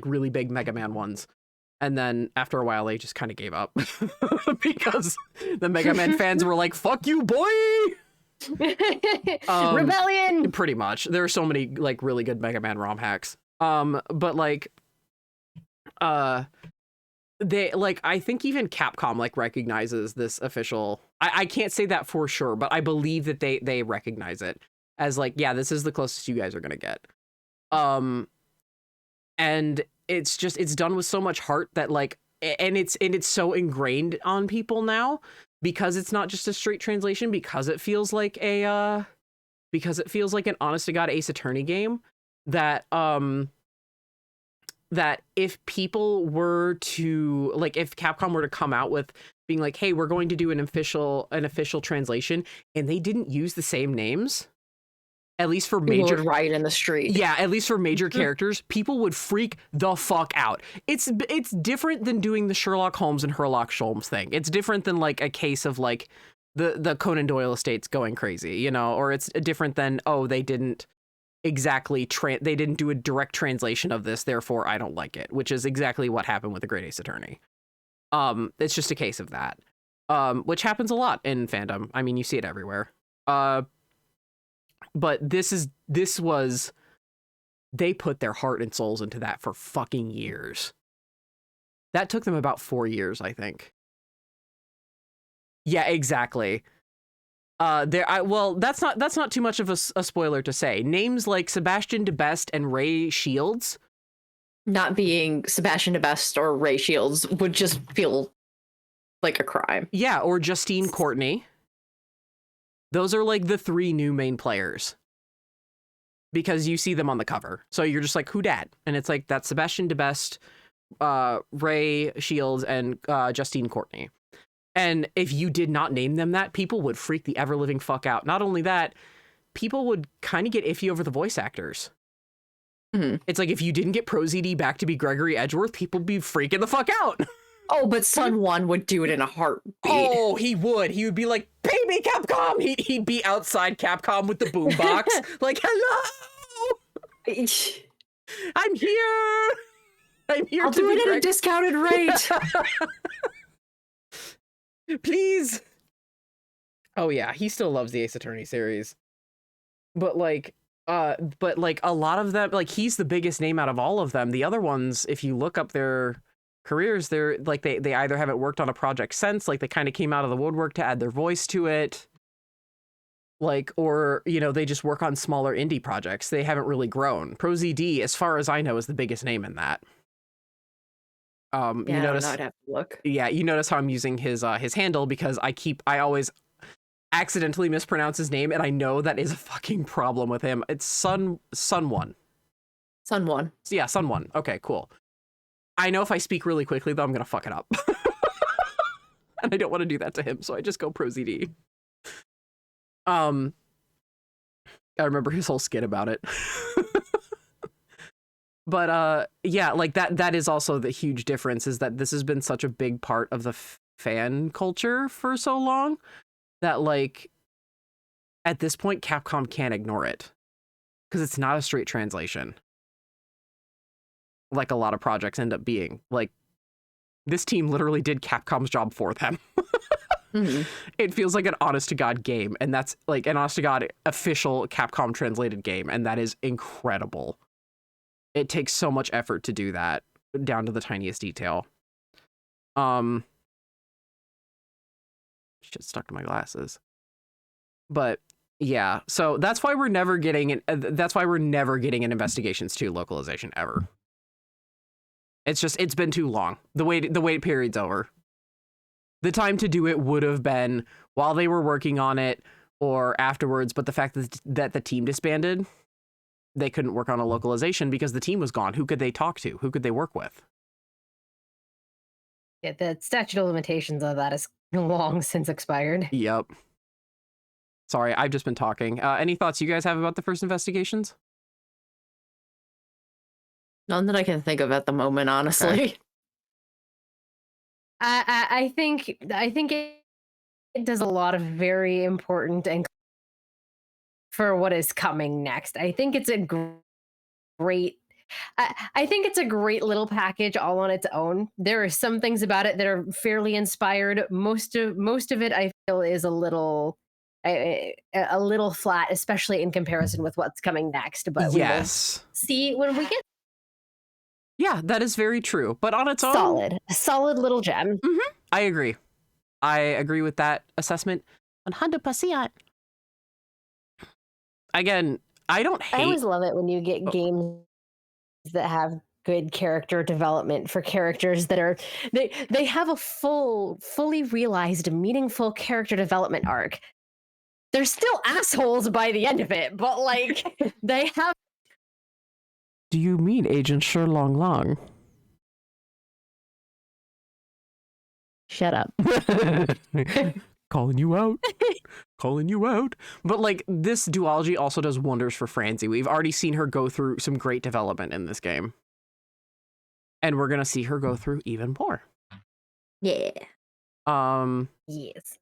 really big Mega Man ones, and then after a while they just kind of gave up because the Mega Man fans were like, fuck you, boy. Rebellion. Pretty much. There are so many like really good Mega Man ROM hacks. But like they like, I think even Capcom like recognizes this official. I can't say that for sure, but I believe that they recognize it as like, yeah, this is the closest you guys are gonna get. And it's done with so much heart that like, and it's so ingrained on people now because it's not just a straight translation, because it feels like an honest to God Ace Attorney game, that that if people were to like, if Capcom were to come out with being like, hey, we're going to do an official translation, and they didn't use the same names, at least for major riot in the street. Yeah, at least for major characters, people would freak the fuck out. It's different than doing the Sherlock Holmes and Sherlock Holmes thing. It's different than like a case of like the Conan Doyle estates going crazy, you know, or it's different than, oh, they didn't exactly they didn't do a direct translation of this, therefore I don't like it, which is exactly what happened with The Great Ace Attorney. It's just a case of that, which happens a lot in fandom. I mean, you see it everywhere. But they put their heart and souls into that for fucking years. That took them about 4 years, I think. Yeah, exactly. That's not too much of a spoiler to say. Names like Sebastian DeBest and Ray Shields, not being Sebastian DeBest or Ray Shields, would just feel like a crime. Yeah, or Justine Courtney. Those are like the 3 new main players. Because you see them on the cover. So you're just like, who dat? And it's like, that's Sebastian DeBest, Ray Shields, and Justine Courtney. And if you did not name them that, people would freak the ever-living fuck out. Not only that, people would kind of get iffy over the voice actors. Mhm. It's like, if you didn't get ProZD back to be Gregory Edgeworth, people would be freaking the fuck out. Oh, but Sun One would do it in a heartbeat. Oh, he would. He would be like, baby Capcom! He'd be outside Capcom with the boombox. Like, hello! I'm here! I'm here I'll to do be it at a Greg. discounted rate. Please. Oh yeah, he still loves the Ace Attorney series. But like a lot of them, like, he's the biggest name out of all of them. The other ones, if you look up their careers, they're like, they either haven't worked on a project since, like they kind of came out of the woodwork to add their voice to it. Like, or, you know, they just work on smaller indie projects. They haven't really grown. ProZD, as far as I know, is the biggest name in that. Yeah, You notice, I'd have to look. yeah, you notice how I'm using his handle, because I always accidentally mispronounce his name, and I know that is a fucking problem with him. It's Sun One. Sun One. Yeah, Sun One. Okay, cool. I know if I speak really quickly, though, I'm gonna fuck it up. And I don't want to do that to him, so I just go ProZD. I remember his whole skit about it. But yeah, like that is also the huge difference, is that this has been such a big part of the fan culture for so long that, like, at this point Capcom can't ignore it, because it's not a straight translation like a lot of projects end up being. Like, this team literally did Capcom's job for them. Mm-hmm. It feels like an honest to God game, and that's like an honest to God official Capcom translated game, and that is incredible. It takes so much effort to do that, down to the tiniest detail. Shit stuck to my glasses. But yeah, so that's why we're never getting an Investigations 2 localization ever. It's been too long. The wait period's over. The time to do it would have been while they were working on it or afterwards, but the fact that the team disbanded, they couldn't work on a localization because the team was gone. Who could they talk to? Who could they work with? Yeah, the statute of limitations of that is long since expired. Yep. Sorry, I've just been talking. Any thoughts you guys have about the first Investigations? None that I can think of at the moment, honestly. Okay. I think it does a lot of very important and for what is coming next. I think it's a great. I think it's a great little package all on its own. There are some things about it that are fairly inspired. Most of it I feel is a little flat, especially in comparison with what's coming next. But yes, we will see when we get. Yeah, that is very true. But on its own, A solid little gem. Mm-hmm. I agree with that assessment 100%. Again, I don't hate. I always love it when you get games that have good character development for characters that are they have a fully realized, meaningful character development arc. They're still assholes by the end of it, but like they have. Do you mean Agent Shi-long Long? Shut up. Calling you out. Calling you out. But like, this duology also does wonders for Francie. We've already seen her go through some great development in this game. And we're going to see her go through even more. Yeah. Yes.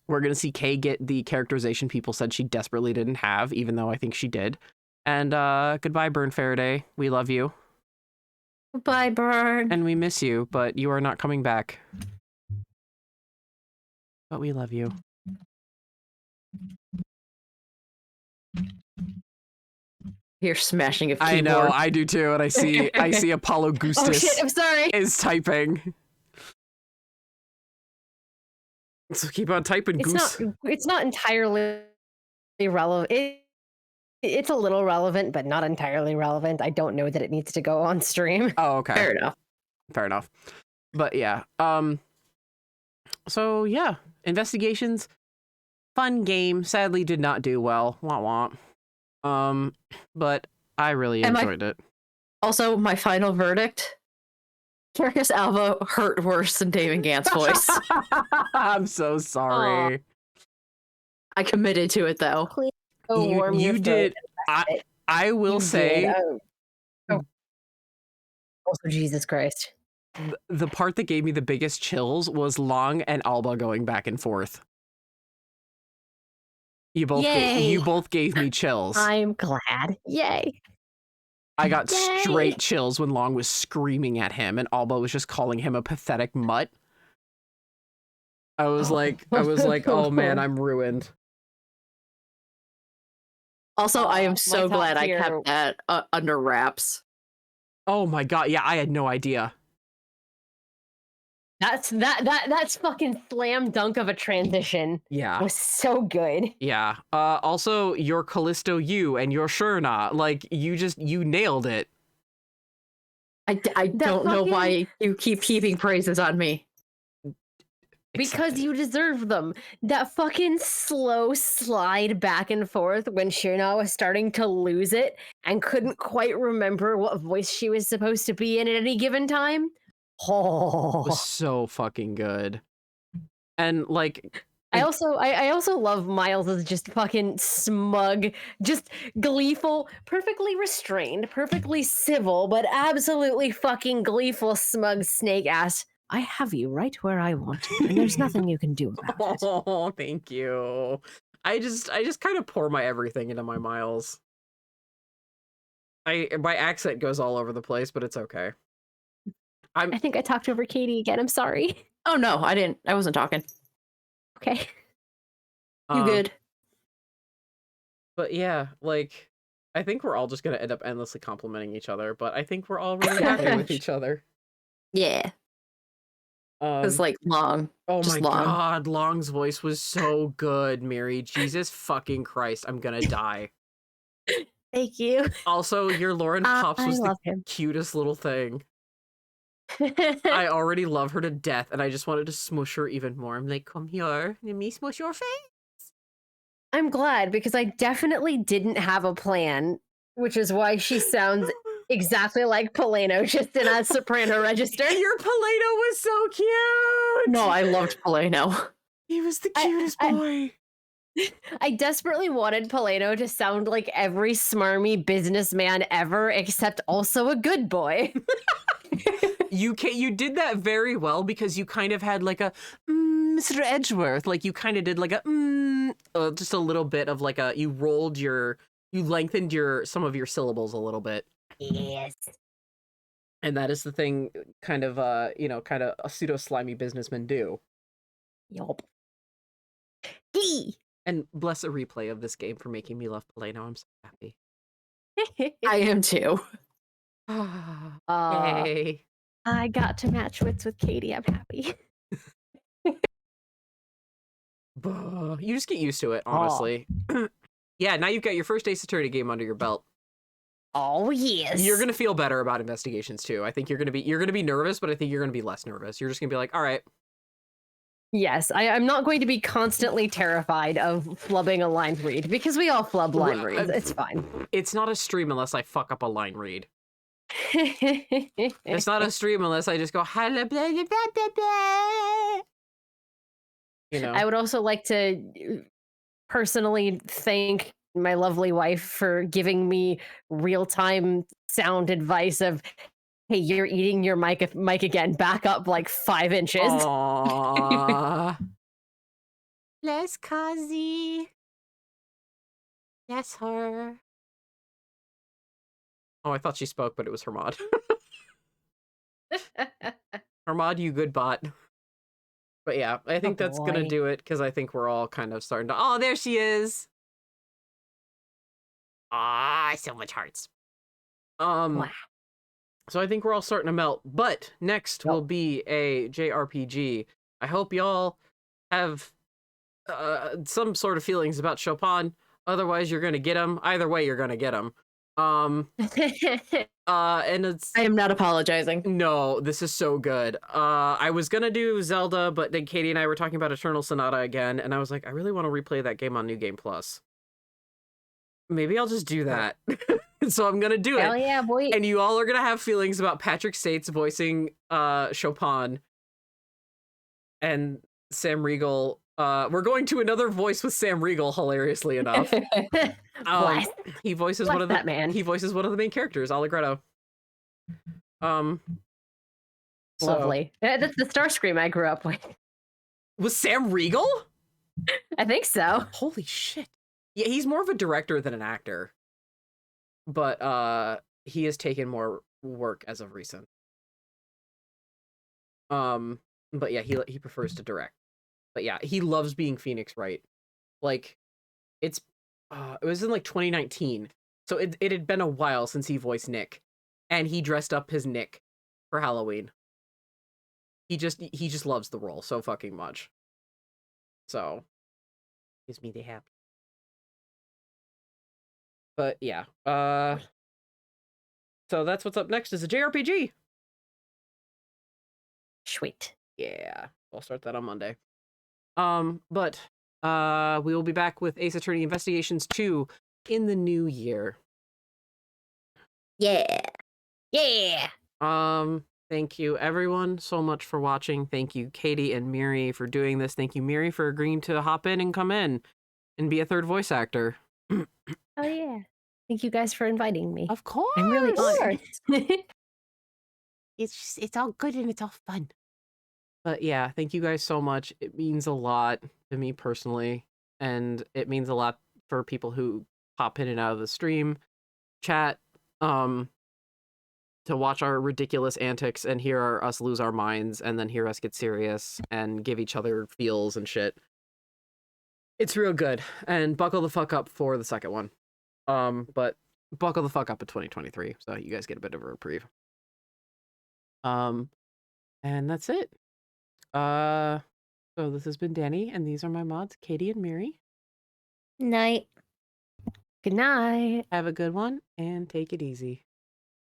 We're going to see Kay get the characterization people said she desperately didn't have, even though I think she did. And goodbye, Burn Faraday. We love you. Bye, Burn. And we miss you, but you are not coming back. But we love you. You're smashing a keyboard. I know, I do too, and I see Apollo Gustus Oh shit! I'm sorry. is typing. So keep on typing, Goose. It's not entirely relevant. It's a little relevant, but not entirely relevant. I don't know that it needs to go on stream. Oh, okay. Fair enough. Fair enough. But yeah, So yeah, investigations, fun game. Sadly, did not do well. Wah wah. But I really enjoyed it. Also, my final verdict: Circus Alva hurt worse than David Gant's voice. I'm so sorry. I committed to it though. Please go warm your You throat did. and rest it. I will You say. did. Oh. Also, Jesus Christ. The part that gave me the biggest chills was Long and Alba going back and forth. You both gave me chills. I'm glad. Yay. I got Yay. straight chills when Long was screaming at him and Alba was just calling him a pathetic mutt. I was like, oh man, I'm ruined. Also, I am so my top glad I tier- kept that under wraps. Oh my god, yeah, I had no idea. That's fucking slam dunk of a transition. Yeah. Was so good. Yeah. Also, your Callisto you and your Shurna, like, you nailed it. I don't know why you keep heaping praises on me. Because you deserve them. That fucking slow slide back and forth when Shirna was starting to lose it and couldn't quite remember what voice she was supposed to be in at any given time. Oh, Was so fucking good. And like I also love Miles's just fucking smug, just gleeful, perfectly restrained, perfectly civil, but absolutely fucking gleeful, smug snake ass. I have you right where I want you, and there's nothing you can do about it. Oh, thank you. I just kind of pour my everything into my Miles. My accent goes all over the place, but it's okay. I think I talked over Katie again. I'm sorry. Oh no, I didn't. I wasn't talking. Okay. You good? But yeah, like I think we're all just gonna end up endlessly complimenting each other, but I think we're all really happy with each other. Yeah. It's like Long. Oh just my Long. god, Long's voice was so good, Mary. Jesus fucking Christ, I'm gonna die. Thank you. Also, your Lauren Pops I was the love him. cutest little thing. I already love her to death, and I just wanted to smush her even more. I'm like, come here, let me smush your face. I'm glad because I definitely didn't have a plan, which is why she sounds exactly like Poleno, just in a soprano register. Your Poleno was so cute! No, I loved Poleno. He was the cutest boy. I desperately wanted Poleno to sound like every smarmy businessman ever, except also a good boy. You did that very well because you kind of had like a Mr. Edgeworth, like you kind of did like a just a little bit of like a you lengthened some of your syllables a little bit. Yes. And that is the thing kind of kind of a pseudo slimy businessmen do. Yup. And bless a replay of this game for making me love Poleno. I'm so happy. I am too. Yay. I got to match wits with Katie. I'm happy. You just get used to it, honestly. Yeah, now you've got your first Ace Attorney game under your belt. Oh yes. You're gonna feel better about investigations too. I think you're gonna be nervous, but I think you're gonna be less nervous. You're just gonna be like, all right. Yes, I'm not going to be constantly terrified of flubbing a line read because we all flub line reads. It's fine. It's not a stream unless I fuck up a line read. It's not a stream unless I just go hello, blah, blah, blah, blah, blah. You know. I would also like to personally thank my lovely wife for giving me real-time sound advice of, hey, you're eating your mic again. Back up like 5 inches. Aww. Bless Kazi. Bless her. Oh, I thought she spoke, but it was Hermod. Hermod, you good bot. But yeah, I think that's gonna do it because I think we're all kind of starting to. Oh, there she is. Ah, so much hearts. Wow. So I think we're all starting to melt. But next will be a JRPG. I hope y'all have some sort of feelings about Chopin. Otherwise, you're gonna get them. Either way, you're gonna get them. And it's I am not apologizing. no, this is so good. I was gonna do Zelda, but then Katie and I were talking about Eternal Sonata again, and I was like, I really want to replay that game on New Game Plus. Maybe I'll just do that. So I'm gonna do Hell it. yeah, boy. And you all are gonna have feelings about Patrick States voicing Chopin and Sam Riegel. We're going to another voice with Sam Riegel, hilariously enough. Bless. He voices Bless one of the that man. He voices one of the main characters, Allegretto. So- Lovely. That's the Starscream I grew up with. Was Sam Riegel? I think so. Holy shit. Yeah, he's more of a director than an actor. But he has taken more work as of recent. But yeah, he prefers to direct. But yeah, he loves being Phoenix Wright. Like it was in like 2019. So it had been a while since he voiced Nick, and he dressed up as Nick for Halloween. He just loves the role so fucking much. So gives me the happy. But yeah, so that's what's up next is a JRPG. Sweet. Yeah, I'll start that on Monday. But we will be back with Ace Attorney Investigations 2 in the new year. Yeah. Yeah. Thank you everyone so much for watching. Thank you Katie and Miri for doing this. Thank you Miri for agreeing to hop in and come in and be a third voice actor. Oh yeah. Thank you guys for inviting me. Of course. I'm really honored. It's all good and it's all fun. But yeah, thank you guys so much. It means a lot to me personally, and it means a lot for people who pop in and out of the stream chat to watch our ridiculous antics and hear us lose our minds and then hear us get serious and give each other feels and shit. It's real good. And buckle the fuck up for the second one. But buckle the fuck up in 2023 so you guys get a bit of a reprieve. And that's it. So this has been Danny, and these are my mods, Katie and Miri. Night. Good night. Have a good one, and take it easy.